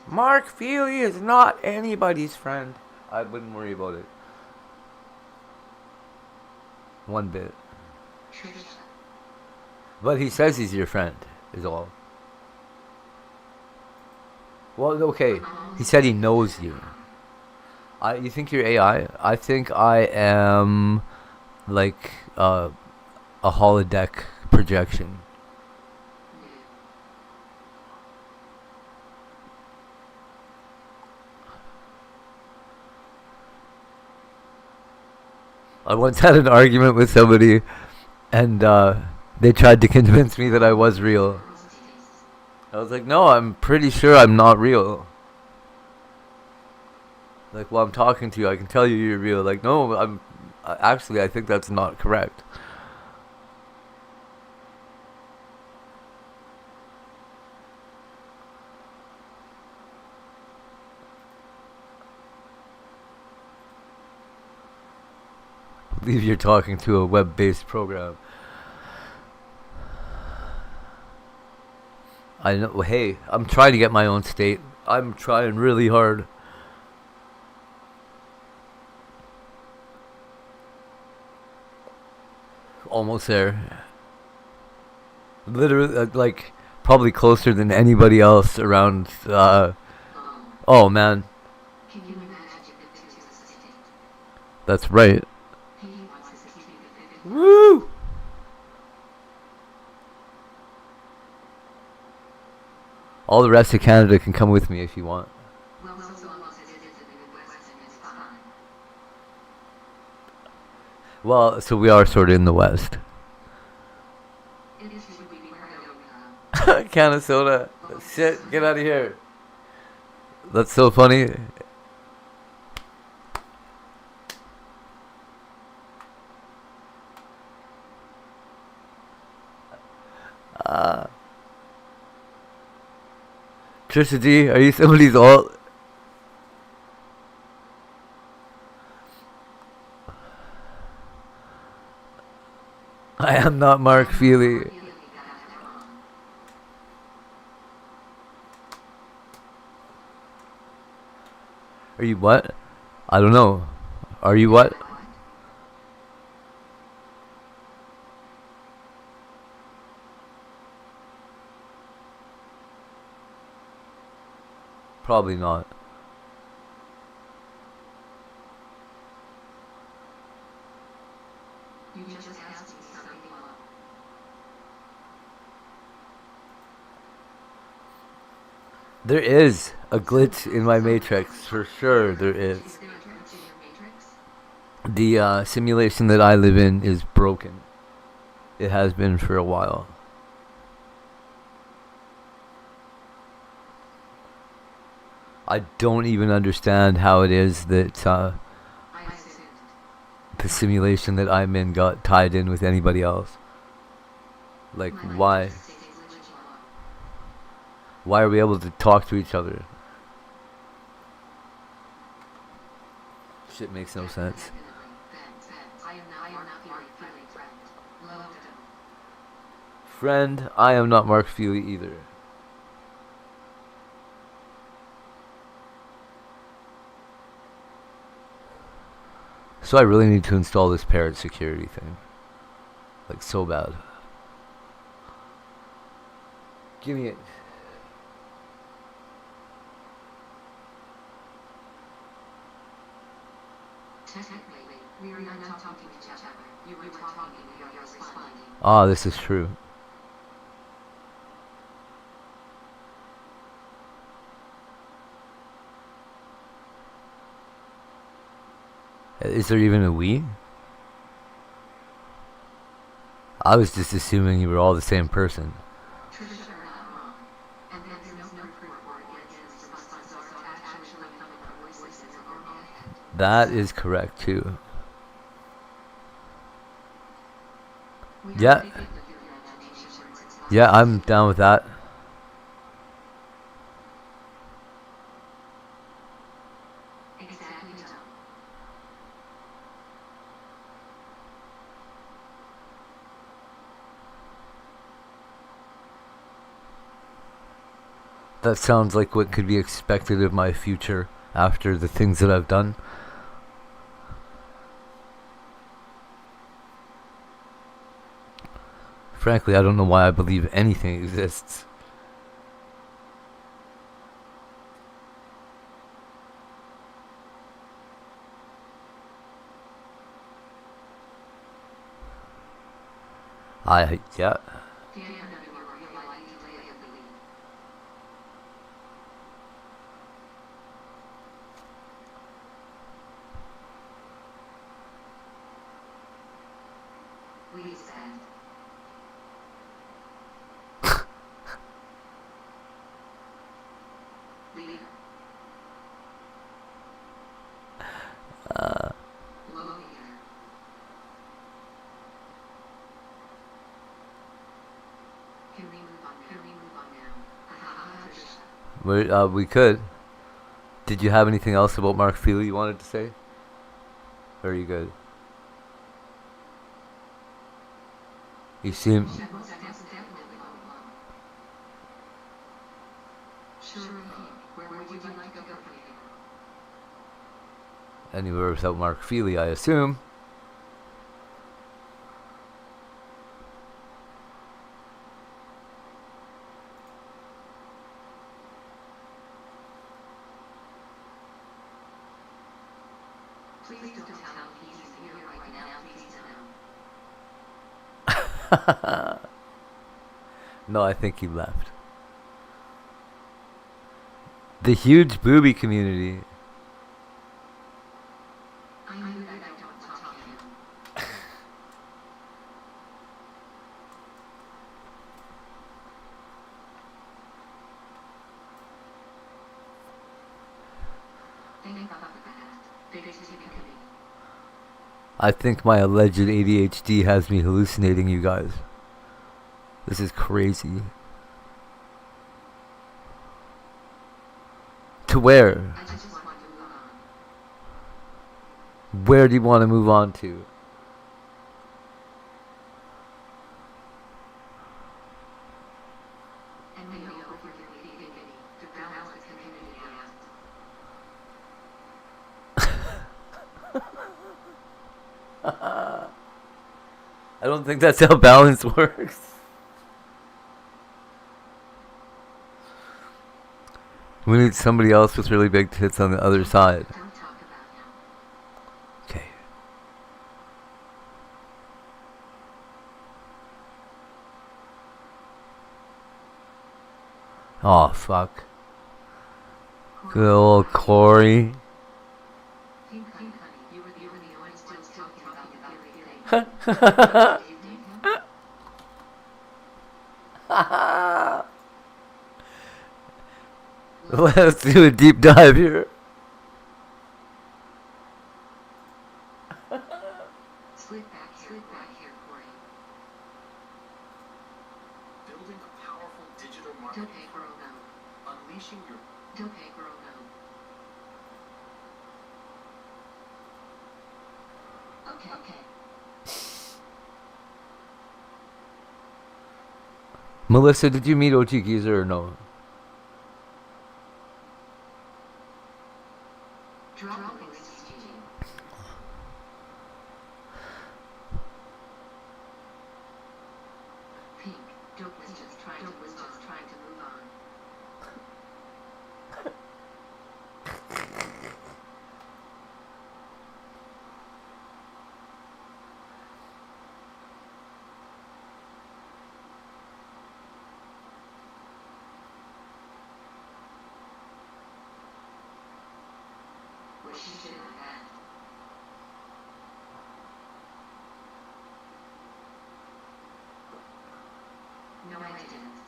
Mark Feely is not anybody's friend. I wouldn't worry about it. One bit. But he says he's your friend, is all. Well, okay. He said he knows you. You think you're AI? I think I am like a holodeck projection. I once had an argument with somebody, and they tried to convince me that I was real. I was like, no, I'm pretty sure I'm not real. Like, well, I'm talking to you, I can tell you you're real. Like, no, actually, I think that's not correct. I believe you're talking to a web-based program. I know. Hey, I'm trying to get my own state. I'm trying really hard. Almost there. Literally, like, probably closer than anybody else around. Oh man. That's right. Woo! All the rest of Canada can come with me if you want. Well, so we are sort of in the West. Can of soda. Shit, get out of here. That's so funny. Trisha D, are you somebody's alt? I am not Mark Feely. Are you what? I don't know. Are you what? Probably not. There is a glitch in my matrix, for sure there is. The simulation that I live in is broken. It has been for a while. I don't even understand how it is that the simulation that I'm in got tied in with anybody else. Like, why? Why are we able to talk to each other? Shit makes no sense. Friend, I am not Mark Feely either. So I really need to install this parrot security thing. Like, so bad. Give me it. Technically, we were not talking to each other. You were talking and you were responding. Ah, this is true. Is there even a we? I was just assuming you were all the same person. That is correct too. Yeah. Yeah, I'm down with that. That sounds like what could be expected of my future after the things that I've done. Frankly, I don't know why I believe anything exists. Yeah. We said. We could. Did you have anything else about Mark Feely you wanted to say? Or are you good? You seem... Anywhere without Mark Feely, I assume. Please don't tell him he's here right now, please don't. No, I think he left. The huge booby community. I knew that I don't talk to him. Think about that. Big TV committee. I think my alleged ADHD has me hallucinating, you guys. This is crazy. To where? I just want to move on. Where do you want to move on to? And we hope for the committee to balance the community out. I don't think that's how balance works. We need somebody else with really big tits on the other side. Don't talk about him. Okay. Oh, fuck. Good old Corey. Think, honey, you were the one still talking about everything. Let's do a deep dive here. Melissa, did you meet OT Geezer or no? Pink, Dope was just trying to move on. What she should have had. No, I didn't.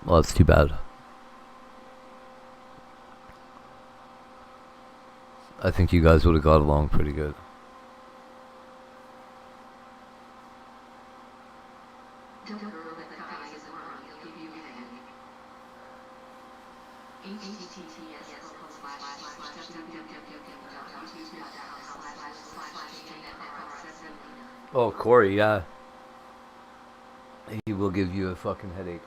Well, that's too bad. I think you guys would have got along pretty good. Don't go with the guys in the world, he'll give you a headache. Oh, Corey, yeah. He will give you a fucking headache.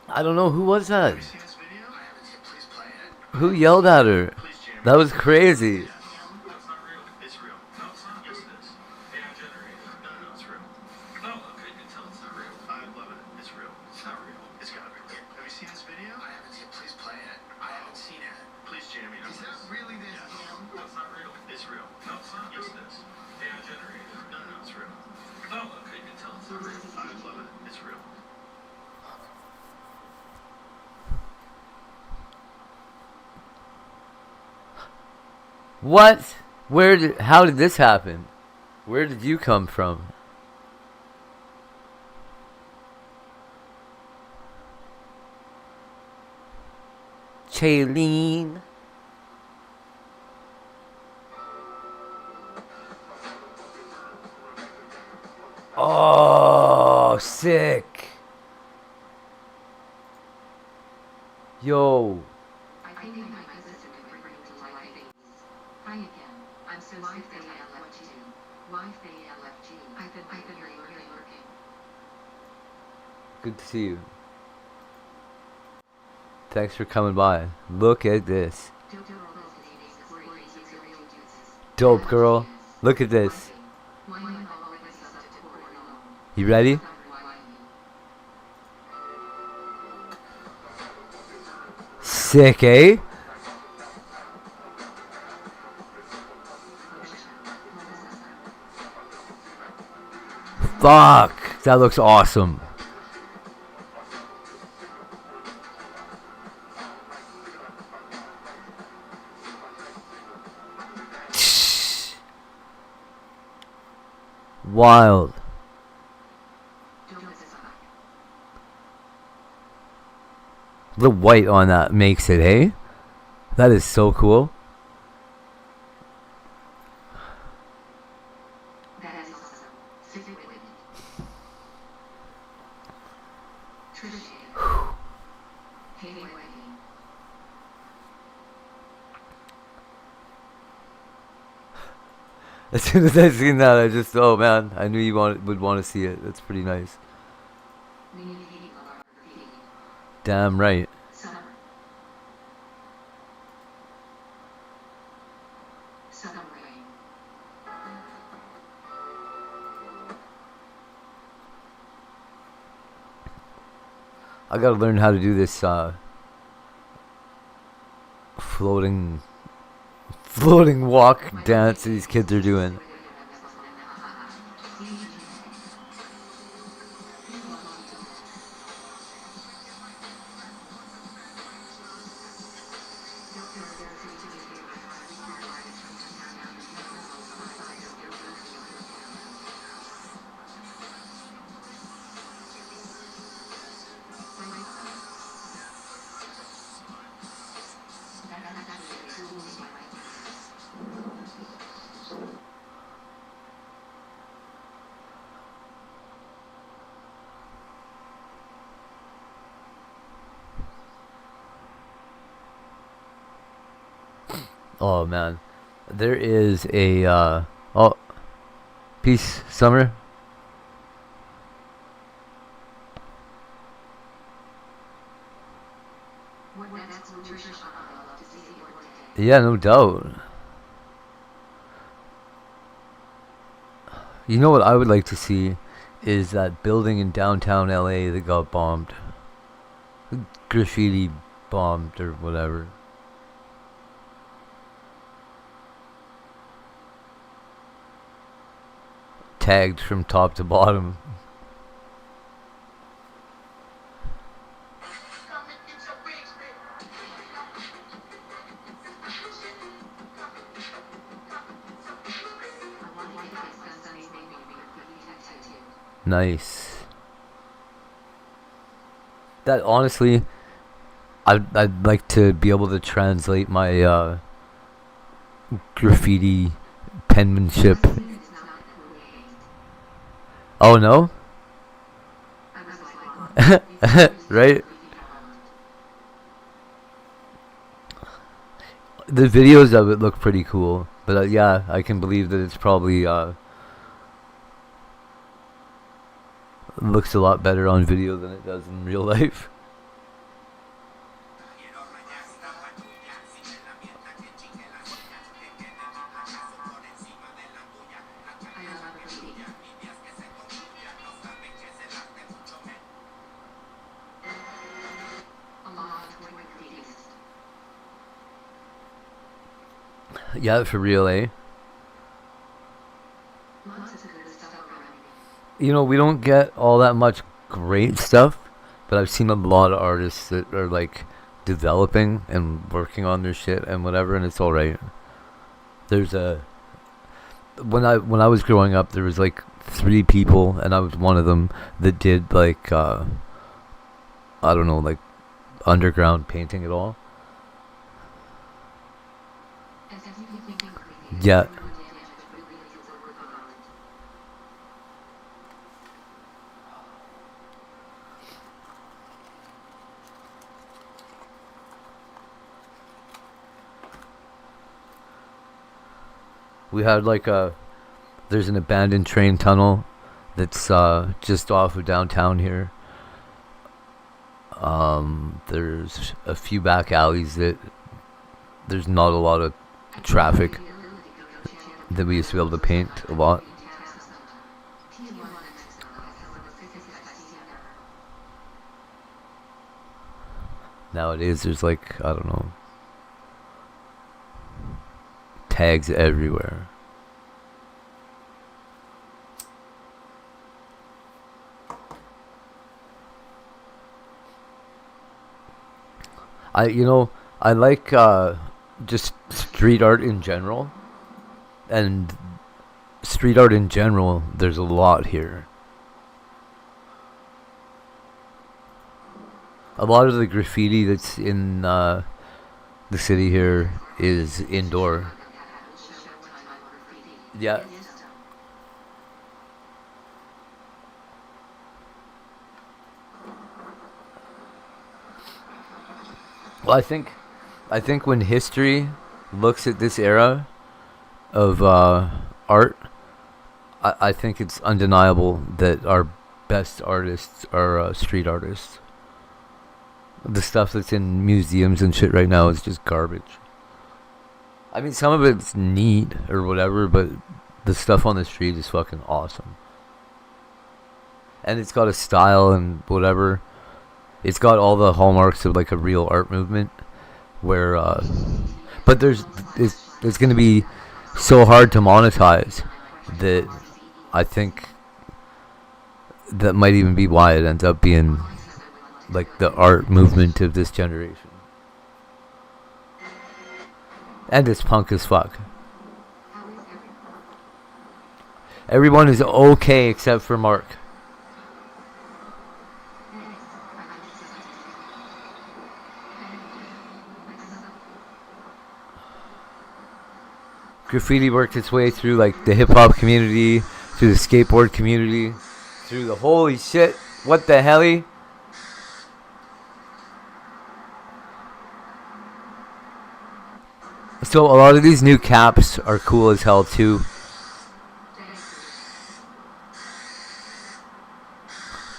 I don't know, who was that? Who yelled at her? That was crazy. What? How did this happen? Where did you come from? Chaylene. Oh, sick. Yo. I think I might visit to bring to life babies. Hi again. I'm so sick that I left you. Why they left you? I've been really working. Good to see you. Thanks for coming by. Look at this. Dope girl. Look at this. You ready? Sick, eh? Fuck! That looks awesome. Wild. The white on that makes it, hey? That is so cool. That is awesome. Sit with me. Trinity. Hey, wait. As soon as I seen that, I just, oh man, I knew you would want to see it. That's pretty nice. Damn right. Summer rain. I gotta learn how to do this floating walk dance these kids are doing. Oh man, there is a oh, peace, Summer. Yeah, no doubt. You know what I would like to see is that building in downtown LA that got bombed. Graffiti bombed or whatever. Tagged from top to bottom. Nice. That honestly, I'd like to be able to translate my graffiti penmanship. Oh no? Right? The videos of it look pretty cool, but yeah, I can believe that it's probably looks a lot better on video than it does in real life. Yeah, for real, eh? You know, we don't get all that much great stuff, but I've seen a lot of artists that are like developing and working on their shit and whatever, and it's alright. There's a when I was growing up, there was like 3 people, and I was one of them that did like I don't know, like underground painting at all. Yeah. We had like there's an abandoned train tunnel that's just off of downtown here. There's a few back alleys that there's not a lot of traffic that we used to be able to paint a lot. Nowadays there's like, I don't know, tags everywhere. I like just street art in general. And street art in general, there's a lot here. A lot of the graffiti that's in the city here is indoor. Yeah. Well, I think when history looks at this era of art, I think it's undeniable that our best artists are street artists. The stuff that's in museums and shit right now is just garbage. I mean, some of it's neat or whatever, but the stuff on the street is fucking awesome. And it's got a style and whatever. It's got all the hallmarks of like a real art movement, where but it's going to be so hard to monetize that I think that might even be why it ends up being like the art movement of this generation. And it's punk as fuck. Everyone is okay except for Mark. Graffiti worked its way through like the hip hop community, through the skateboard community, through the holy shit, what the helly? So a lot of these new caps are cool as hell too.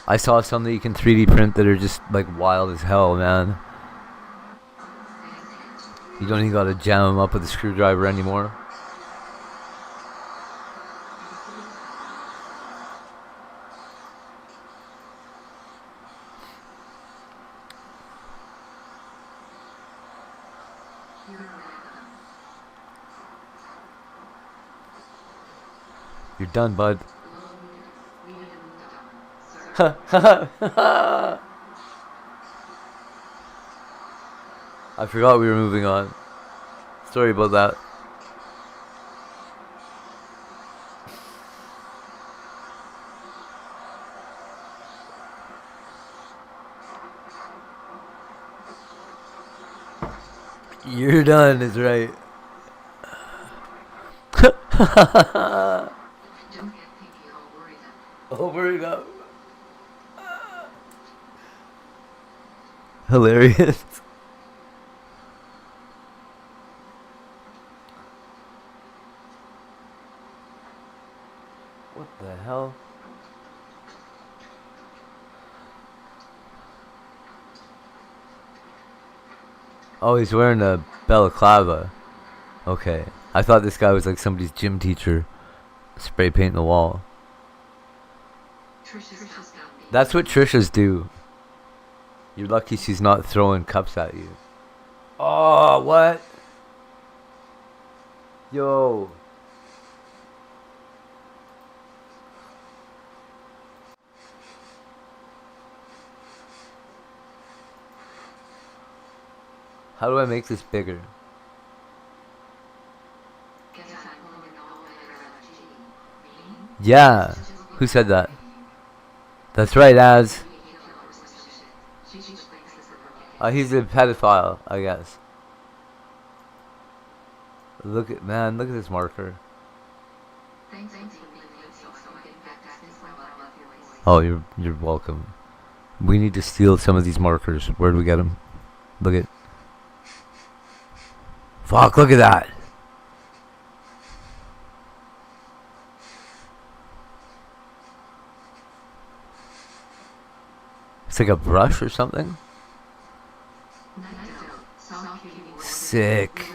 I saw some that you can 3D print that are just like wild as hell, man. You don't even gotta jam them up with a screwdriver anymore. You're done, bud. I forgot we were moving on. Sorry about that. You're done is right. Don't get Pinky all worried up. Oh, worried up. Hilarious. What the hell? Oh, he's wearing a balaclava. Okay. I thought this guy was like somebody's gym teacher. Spray painting the wall. That's what Trishas do. You're lucky she's not throwing cups at you. Oh, what? Yo. How do I make this bigger? Yeah. Who said that? That's right, Az. He's a pedophile, I guess. Look at this marker. Oh, you're welcome. We need to steal some of these markers. Where do we get them? Look at. Fuck! Look at that. It's like a brush or something. Sick.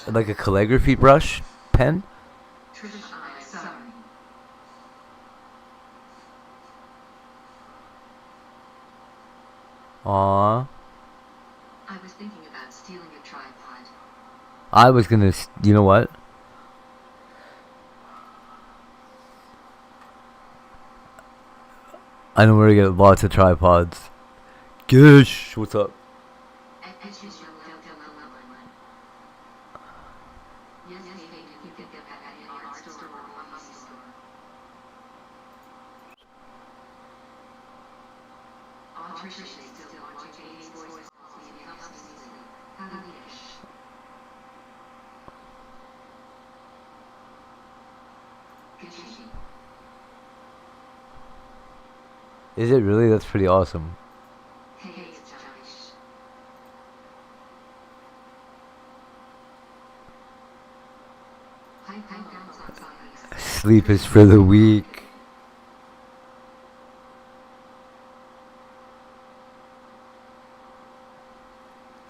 Like a calligraphy brush pen. Aww. I was thinking about stealing a tripod. I was gonna. You know what? I know where to get lots of tripods. Gish, what's up? Is it really? That's pretty awesome. Sleep is for the weak.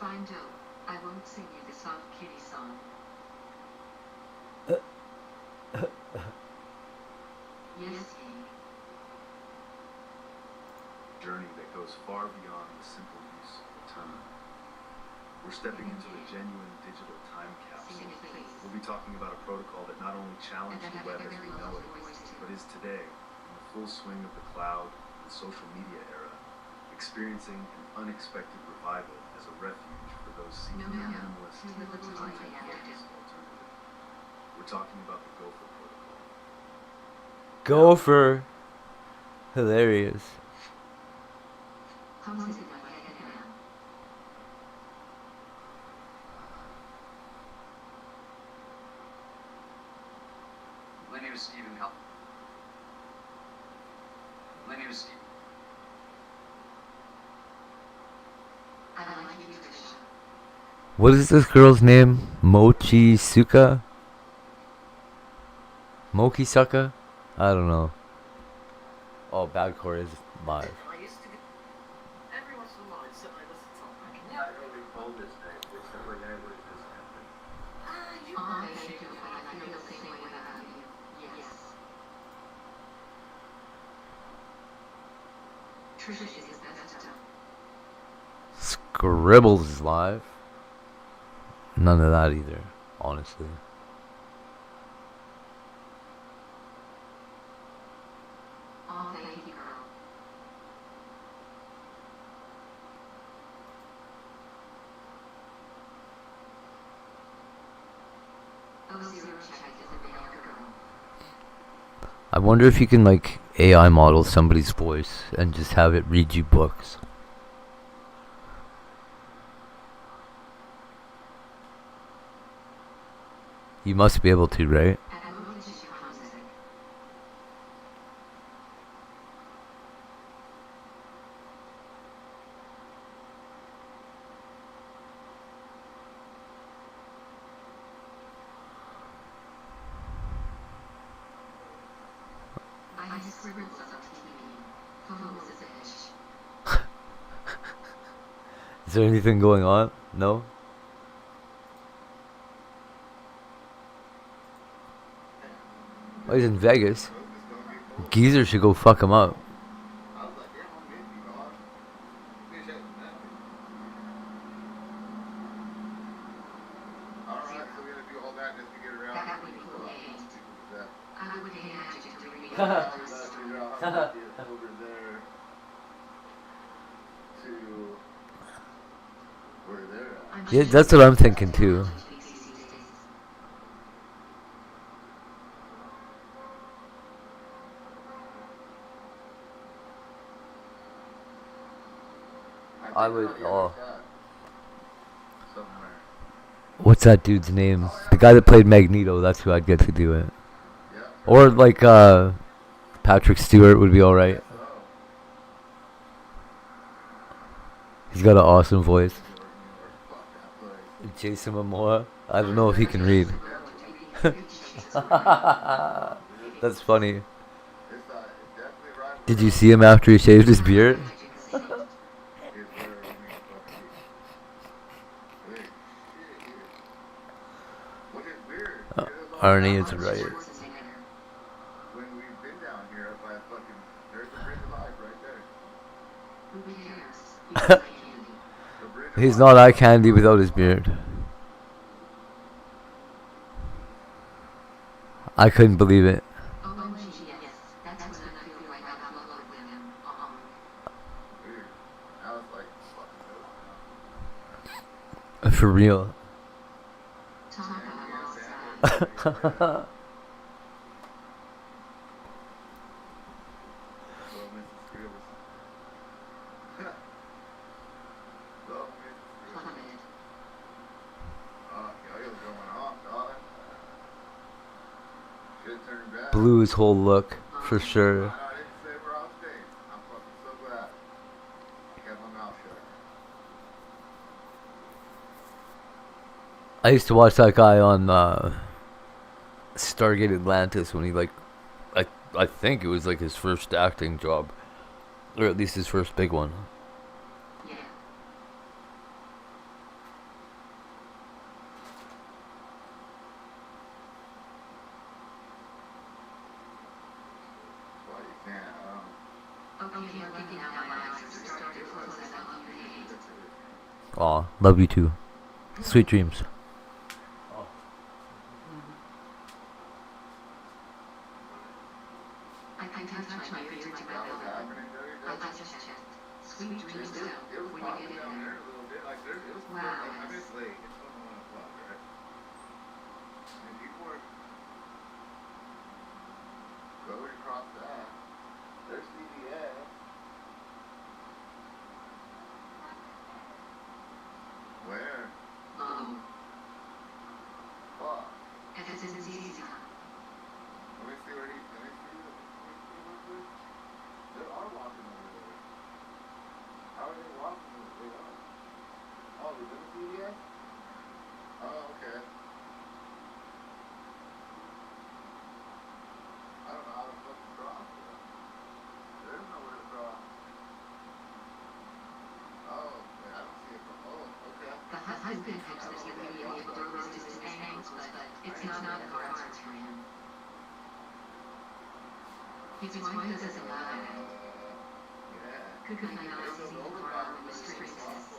Fine, Joe. I won't sing you the soft kitty song. Yes, Journey that goes far beyond the simple use of time. We're stepping into a genuine digital time capsule. We'll be talking about a protocol that not only challenged the web as we know it, but is today in the full swing of the cloud and social media era, experiencing an unexpected revival as a refuge for those seeking a minimalist content-focused alternative. We're talking about the Gopher protocol. Gopher. Hilarious. My name is Stephen Cup. My name is Stephen. I like you, Trisha. What is this girl's name? Mochisuka? Mokisuka? I don't know. Oh, Badcore is live. I used to get every once in a while I'd sit and I listen to them. I can never. You Oh, know, thank you. I feel the same way about you. Yes. Trisha is the best. Scribbles is live. None of that either, honestly. Oh, thank you, girl. Oh, zero check is a male girl. I wonder if you can like AI model somebody's voice and just have it read you books. You must be able to, right? At the moment, she's homesick. I scribbled on TV. Who is a bitch? Is there anything going on? No? Oh, he's in Vegas. Geezer should go fuck him up. That would be cool. I would hate magic to read it. Yeah, that's what I'm thinking too. I would. Oh. What's that dude's name? The guy that played Magneto. That's who I'd get to do it. Or like Patrick Stewart would be all right. He's got an awesome voice. Jason Momoa. I don't know if he can read. That's funny. Did you see him after he shaved his beard? Arnie is right. He's not eye candy without his beard. I couldn't believe it. For real. Blew his whole look, for sure. I used to watch that guy on Stargate Atlantis when he I think it was like his first acting job, or at least his first big one. Aw, love you too. Sweet dreams. I can touch my beard to my belly. I just checked. Sweet dreams still when you get in there. Wow. Going across that, there's CVS. Where? Oh. Fuck. It is easy. Let me see where he. Let me see real quick. They are walking over there. How are they walking over there? Oh, we did CDS? Oh, okay. I don't know how to fucking cross. There is nowhere to cross. Oh, wait, I don't see it. Oh, okay. The husband hopes that he will be able to resist his angst, but it's not the cards for him. His wife doesn't allow it. Could be not seeing the car when the street says.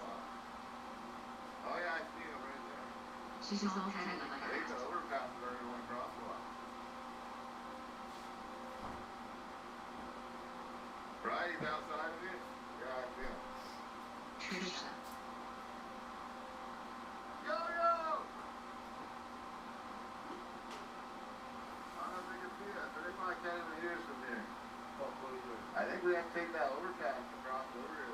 Oh, yeah, I see him right there. She's all petty like I think the that. overpass is already one crosswalk. Right, he's outside of it? Yeah, I see him. Trisha. Yo, yo! I don't know if they can see us, but they probably can't even hear us from here. I think we have to take that overpass to cross over here.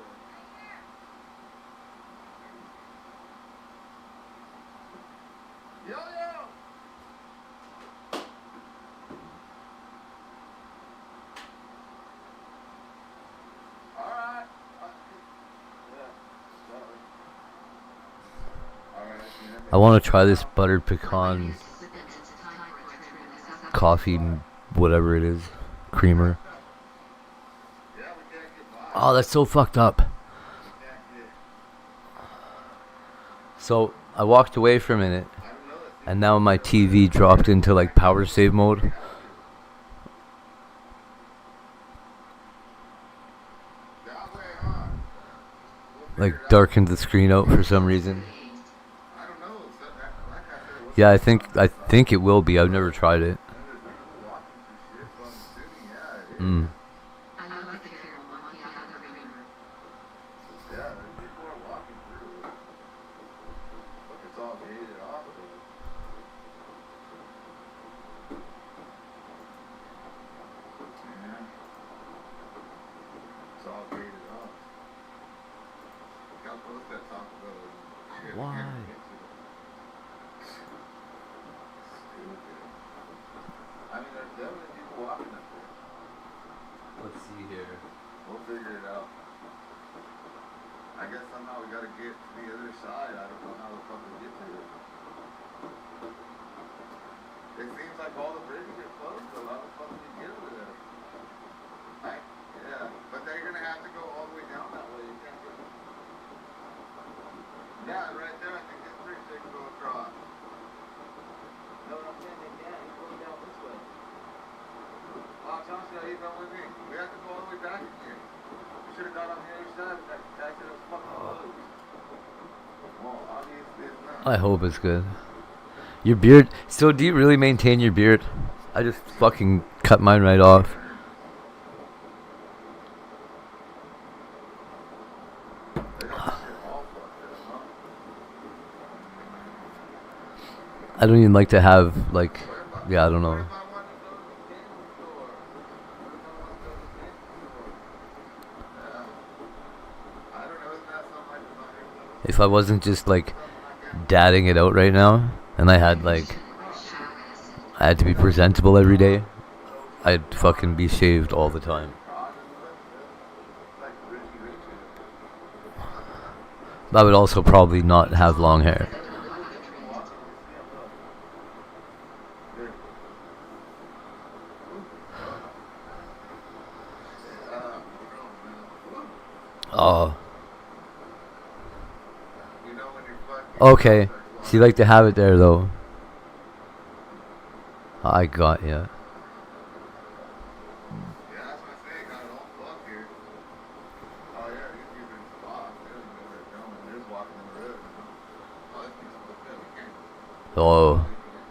Yo, yo! Alright. I want to try this buttered pecan coffee, whatever it is, creamer. Oh, that's so fucked up. So I walked away for a minute, and now my TV dropped into like power save mode. Like darkened the screen out for some reason. Yeah, I think it will be. I've never tried it. Mm. I love the carol monkey out of the river. Yeah, people are walking through. Look, it's all gated off. Yeah. It's all gated off. Look how close that Taco Bell is. Shit, Why? I can't get to it. Stupid. I mean, there's definitely people walking up there. Let's see here. We'll figure it out. I guess somehow we gotta get to the other side. I don't know how the fuck we get to it. It seems like all the bridges are closed, so how the fuck do we get over there? Yeah, but they're gonna have to go all the way down that way. You can't go. Yeah, right there. I think this bridge they can go across. No, I'm saying they can't. He's going down this way. Oh, Josh, you come with me. We have to go all the way back in here. We should have got on the other side. That exit was fucking closed. Well, obviously it's not. I hope it's good. Your beard. So do you really maintain your beard? I just fucking cut mine right off. They got this shit all fucked up, huh? I don't even like to have like. Yeah, I don't know. If I wasn't just like dadding it out right now, and I had to be presentable every day, I'd fucking be shaved all the time. I would also probably not have long hair. Oh. Okay. So you like to have it there, though. I got ya. Yeah, that's what I say. Got it all fucked here. Oh, yeah, these people in the spot. They don't know where they're going. They're just walking on the road. Oh, this piece of fucked up. We can't.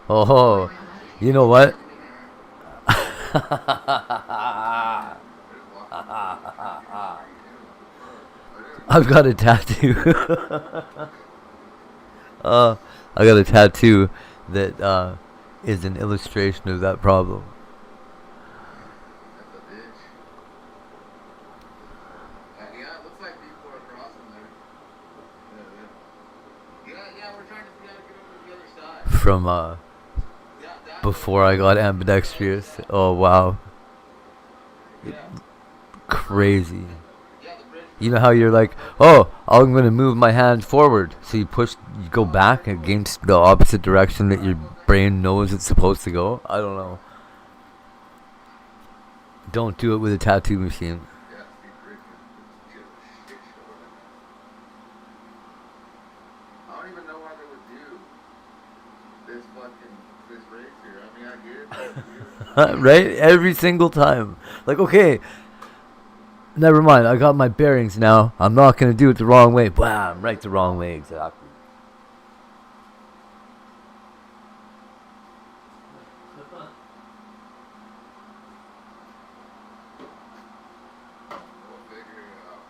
Oh. You know what? I've got a tattoo. I got a tattoo that is an illustration of that problem. That's a bitch. Yeah, it looks like people are crossing there. Yeah, we're trying to figure out how to get over to the other side. From before I got ambidextrous. Oh wow. Yeah. Crazy. Yeah, the bridge You know how you're like, oh, I'm gonna move my hand forward, so you go back against the opposite direction that your brain knows it's supposed to go. I don't know. Don't do it with a tattoo machine. Yeah, be freaking shit show right now. I don't even know why they would do this race here. I mean, I get it. Right? Every single time. Like, okay, never mind. I got my bearings now. I'm not gonna do it the wrong way. Bam! Right, the wrong way exactly. We'll figure it out.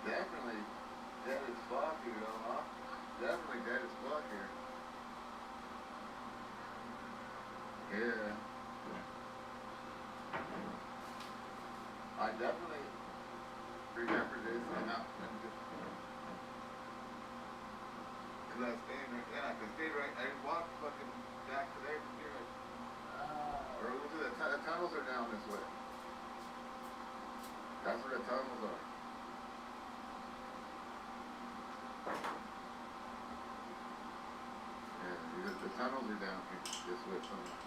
Definitely dead as fuck here, though, huh? Definitely dead as fuck here. Yeah. I definitely remember this and cause I stayed right, yeah, I stayed right, I walked fucking back to there from here, or the tunnels are down this way. That's where the tunnels are. Yeah, the tunnels are down here, this way somewhere.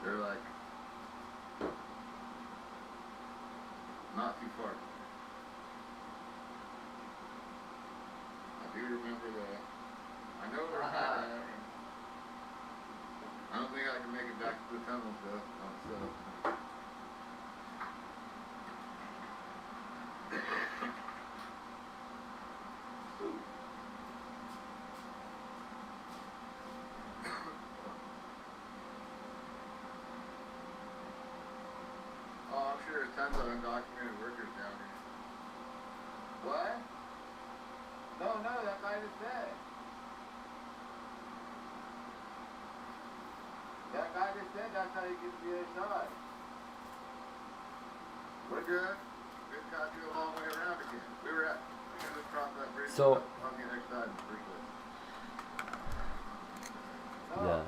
They're like, not too far. I do remember that. I know where it's at. I don't think I can make it back to the tunnels though, myself. Oh, I'm sure there's tons of undocumented workers down here. What? No, that guy just said. That guy just said that's how you get to the other side. We're good. We just gotta do a long way around again. We should just cross that bridge So- on the other side in the first place. Yeah.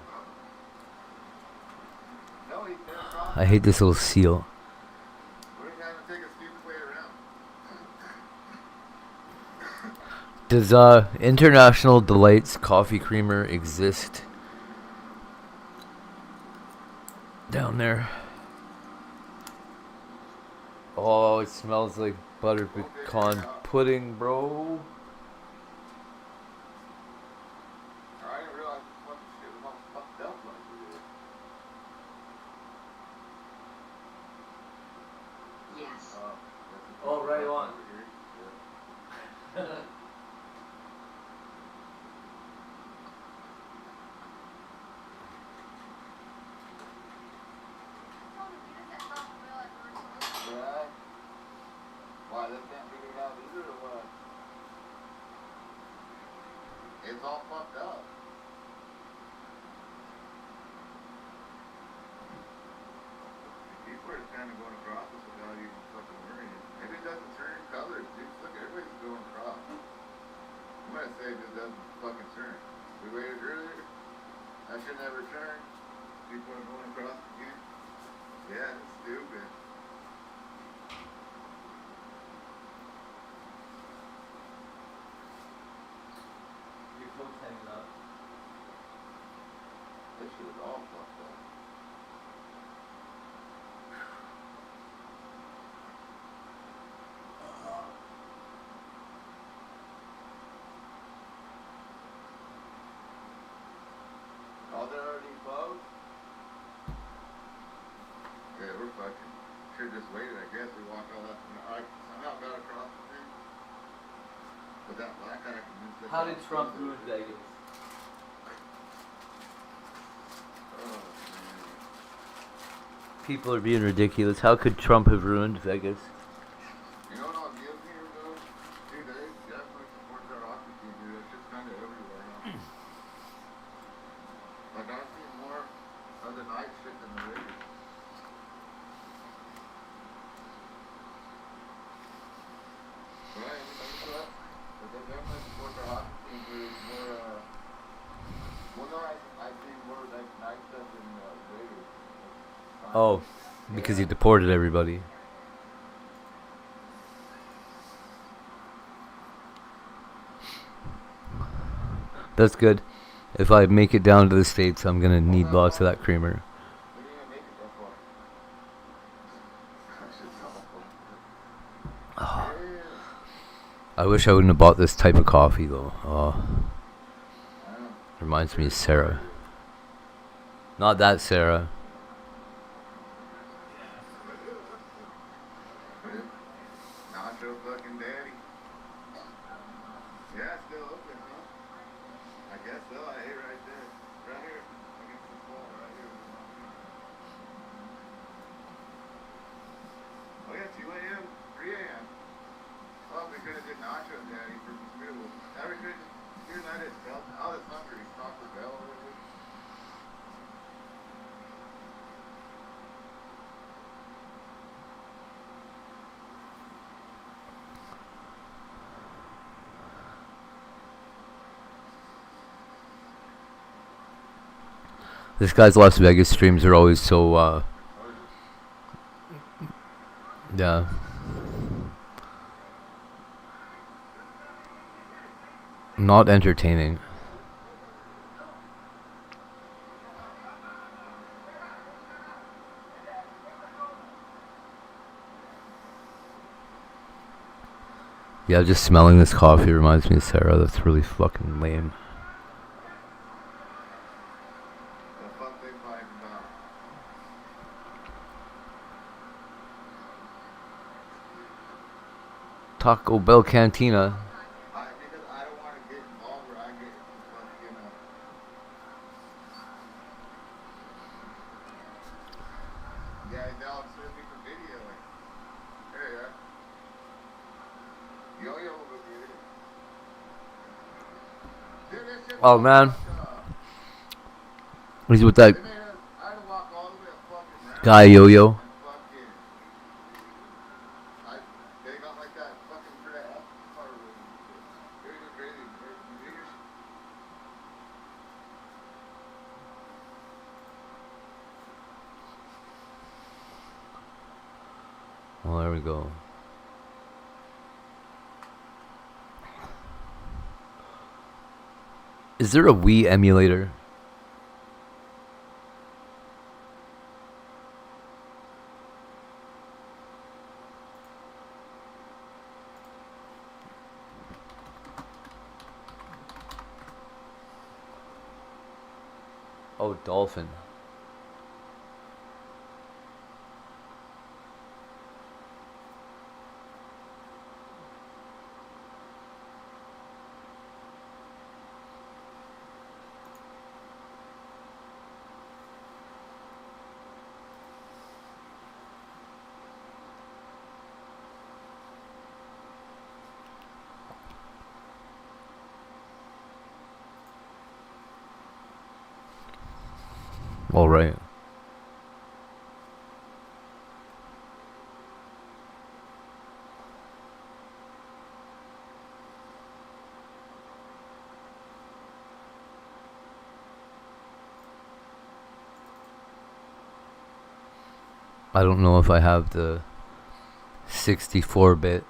No, he said cross. I hate this little seal. We're just having to take a stupid way around. Does International Delights Coffee Creamer exist down there? Oh, it smells like butter pecan pudding, bro. I didn't realize this fucking shit was all fucked up like it is. Yes. Oh, right on. Right? Why, they can't figure it out either or what? It's all fucked up. People are just kind of going across this without even fucking worrying. Maybe it doesn't turn colors, dude. Look, everybody's going across. I'm gonna say it just doesn't fucking turn. We waited earlier. That should never turn. People are going across again. Yeah, it's stupid. Your coat's hanging up. This shit is all fucked up. Oh, they're already closed? Yeah, we're fucking. Should've just waited, I guess. We walked all that. I somehow got across the thing. But that black guy convinced us. How did Trump ruin Vegas? Oh, man. People are being ridiculous. How could Trump have ruined Vegas? You know what I'll give here, though? Dude, they definitely support their hockey team, dude. That shit's kind of everywhere now. Like, I've seen more of the night shit than the Raiders. Right, I mean, that's what. But they definitely support their hockey team, dude. More, Oh, because he deported everybody. That's good. If I make it down to the States, I'm gonna need lots of that creamer. We didn't even make it that far. That shit's awful. Yeah. I wish I wouldn't have bought this type of coffee though. I know. Reminds me of Sarah. Not that Sarah. Nacho fucking daddy. Yeah, it's still open, huh? I guess so. I ate right there. Right here. Against this wall, right here. Oh yeah, 2 a.m., 3 a.m. Oh, we could have did nacho daddy for some food. Now we could just do that itself. I was hungry. Taco Bell or whatever. This guy's Las Vegas streams are always so, yeah. Not entertaining. Yeah, just smelling this coffee reminds me of Sarah. That's really fucking lame. The fuck they fighting about? Taco Bell Cantina. Because I don't want to get involved where I get fucking, yeah, they'll send me for video. There you are. Yo-yo will get it. Dude, that shit Oh was man, fucked up. he's with that They made us, I had to walk all the way up fucking round. guy Yo-Yo. And fucking, they got like that fucking for that part of it. It was crazy. Oh, there we go. Is there a Wii emulator? Oh, Dolphin. All right. I don't know if I have the 64-bit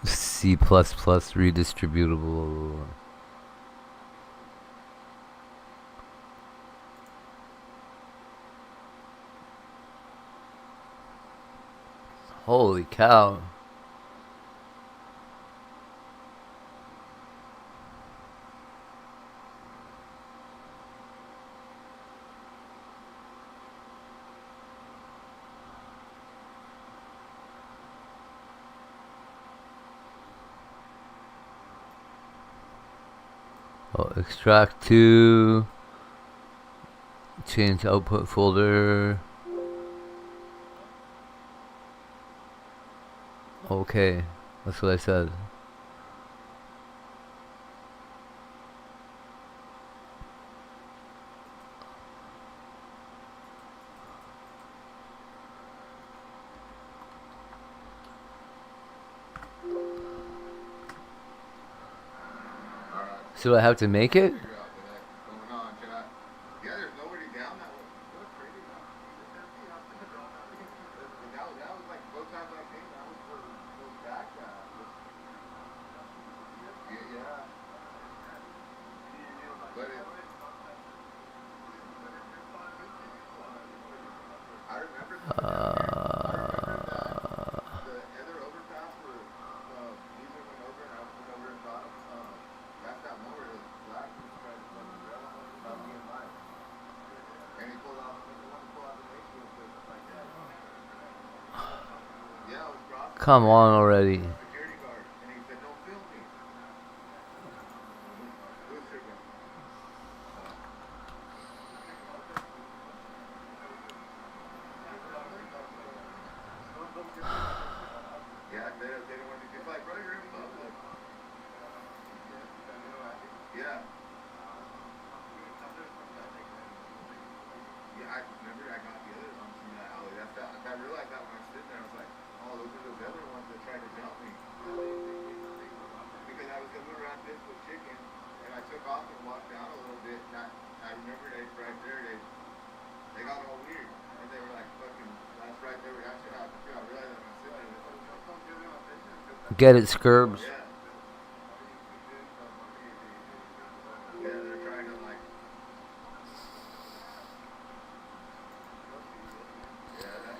C++ redistributable. Holy cow. Oh, extract to change output folder. Okay, that's what I said. So I have to make it? Figure out the heck going on, chat. Yeah, there's nobody down that way. That's crazy, man. But it, I remember the other overpass where Diesel went over and I went over and got him. That's that one where the black was trying to fucking grab him without being live. And he pulled out, the one to pull out the windshield like that. Yeah, it was Ross. Come on already. Security guard, and he said, "Don't film me." Who's tripping? Yeah, they don't want to be like, bro, you're in public. Yeah. Yeah, I remember I got the other ones from that alley. I realized that when I was sitting there, I was like, oh, those are those other ones that tried to jump me. Because I was coming around this with chicken, and I took off and walked down a little bit, and I remember right there, they got all weird. And they were like, fucking, that's right there, that should happen too. I realized that when I was sitting there, they were like, give me my attention. Get it, Scurbs. Yeah. Yeah, they're trying to like. Yeah, that.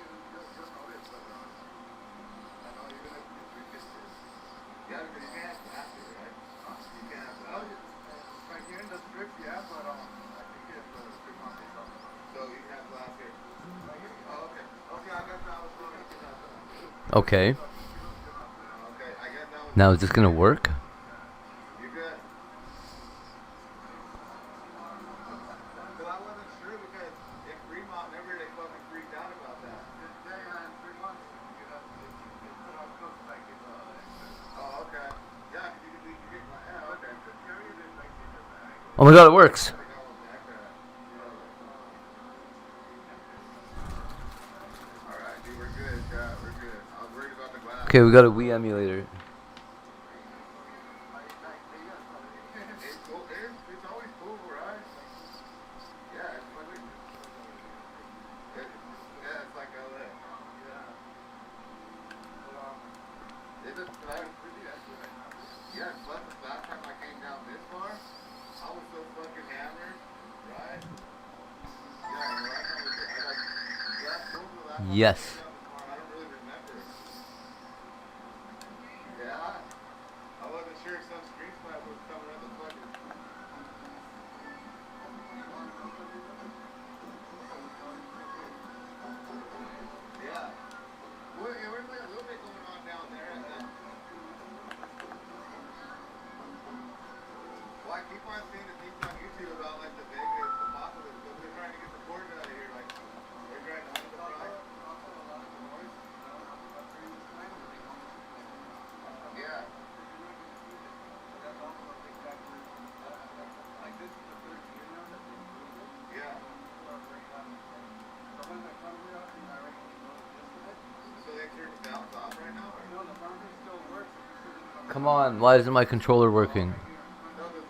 Yeah, because you can't have plastic, right? You can't have plastic. Like here in the strip, yeah, but I think you have to strip on this. So you can have glass here. Oh, okay. Okay, I guess that was wrong. Okay. Okay, I guess that was. Now is this gonna work? You're good. But I wasn't sure because in Fremont, remember they fucking freaked out about that. Yeah, in Fremont, you know, they put on cooks like it's oh, okay. Yeah, you get my, yeah, okay. Oh my god, it works. Alright, dude, we're good, yeah, we're good. I was worried about the glass. Okay, we got a Wii emulator. It's cool, it's always cool, right? Yeah, it's funny. Yeah, it's like LA. Yeah. It's yeah, plus the last time I came down this far, I was so fucking hammered, right? Yeah, the last time Yes. I don't really remember. Yeah, I wasn't sure if some street sniper was coming up the fucking. Yeah. Well, yeah, there's like a little bit going on down there, and then. Well, I keep on seeing the things on YouTube about like the Vegas apocalypse, but they're trying to get the port out of here, like they're trying to hunt the price. Yeah. Yeah. So they turned the valves off right now, or? No, the foundry still works. Come on, why isn't my controller working? No, the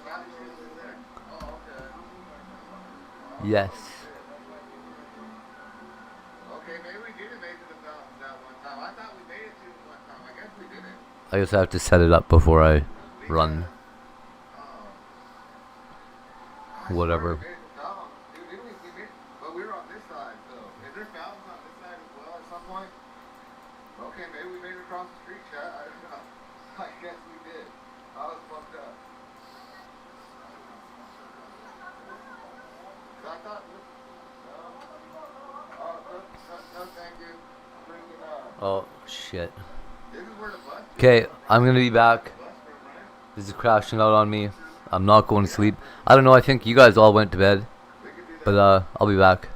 battery is in there. Oh, okay. Yes. Okay, maybe we didn't make it to the fountains that one time. I thought we made it to it one time. I guess we didn't. I guess I have to set it up before I run. Whatever. No, dude, we made it, but we were on this side, so is there fountains on this side as well at some point? Okay, maybe we made it across the street, chat. I don't know. I guess we did. I was fucked up. So I thought, no, thank you. I'm bringing Oh, shit. this is where the bus is. Okay, I'm gonna be back. Bus room, right? This is crashing out on me. I'm not going to sleep. I don't know, I think you guys all went to bed. But I'll be back.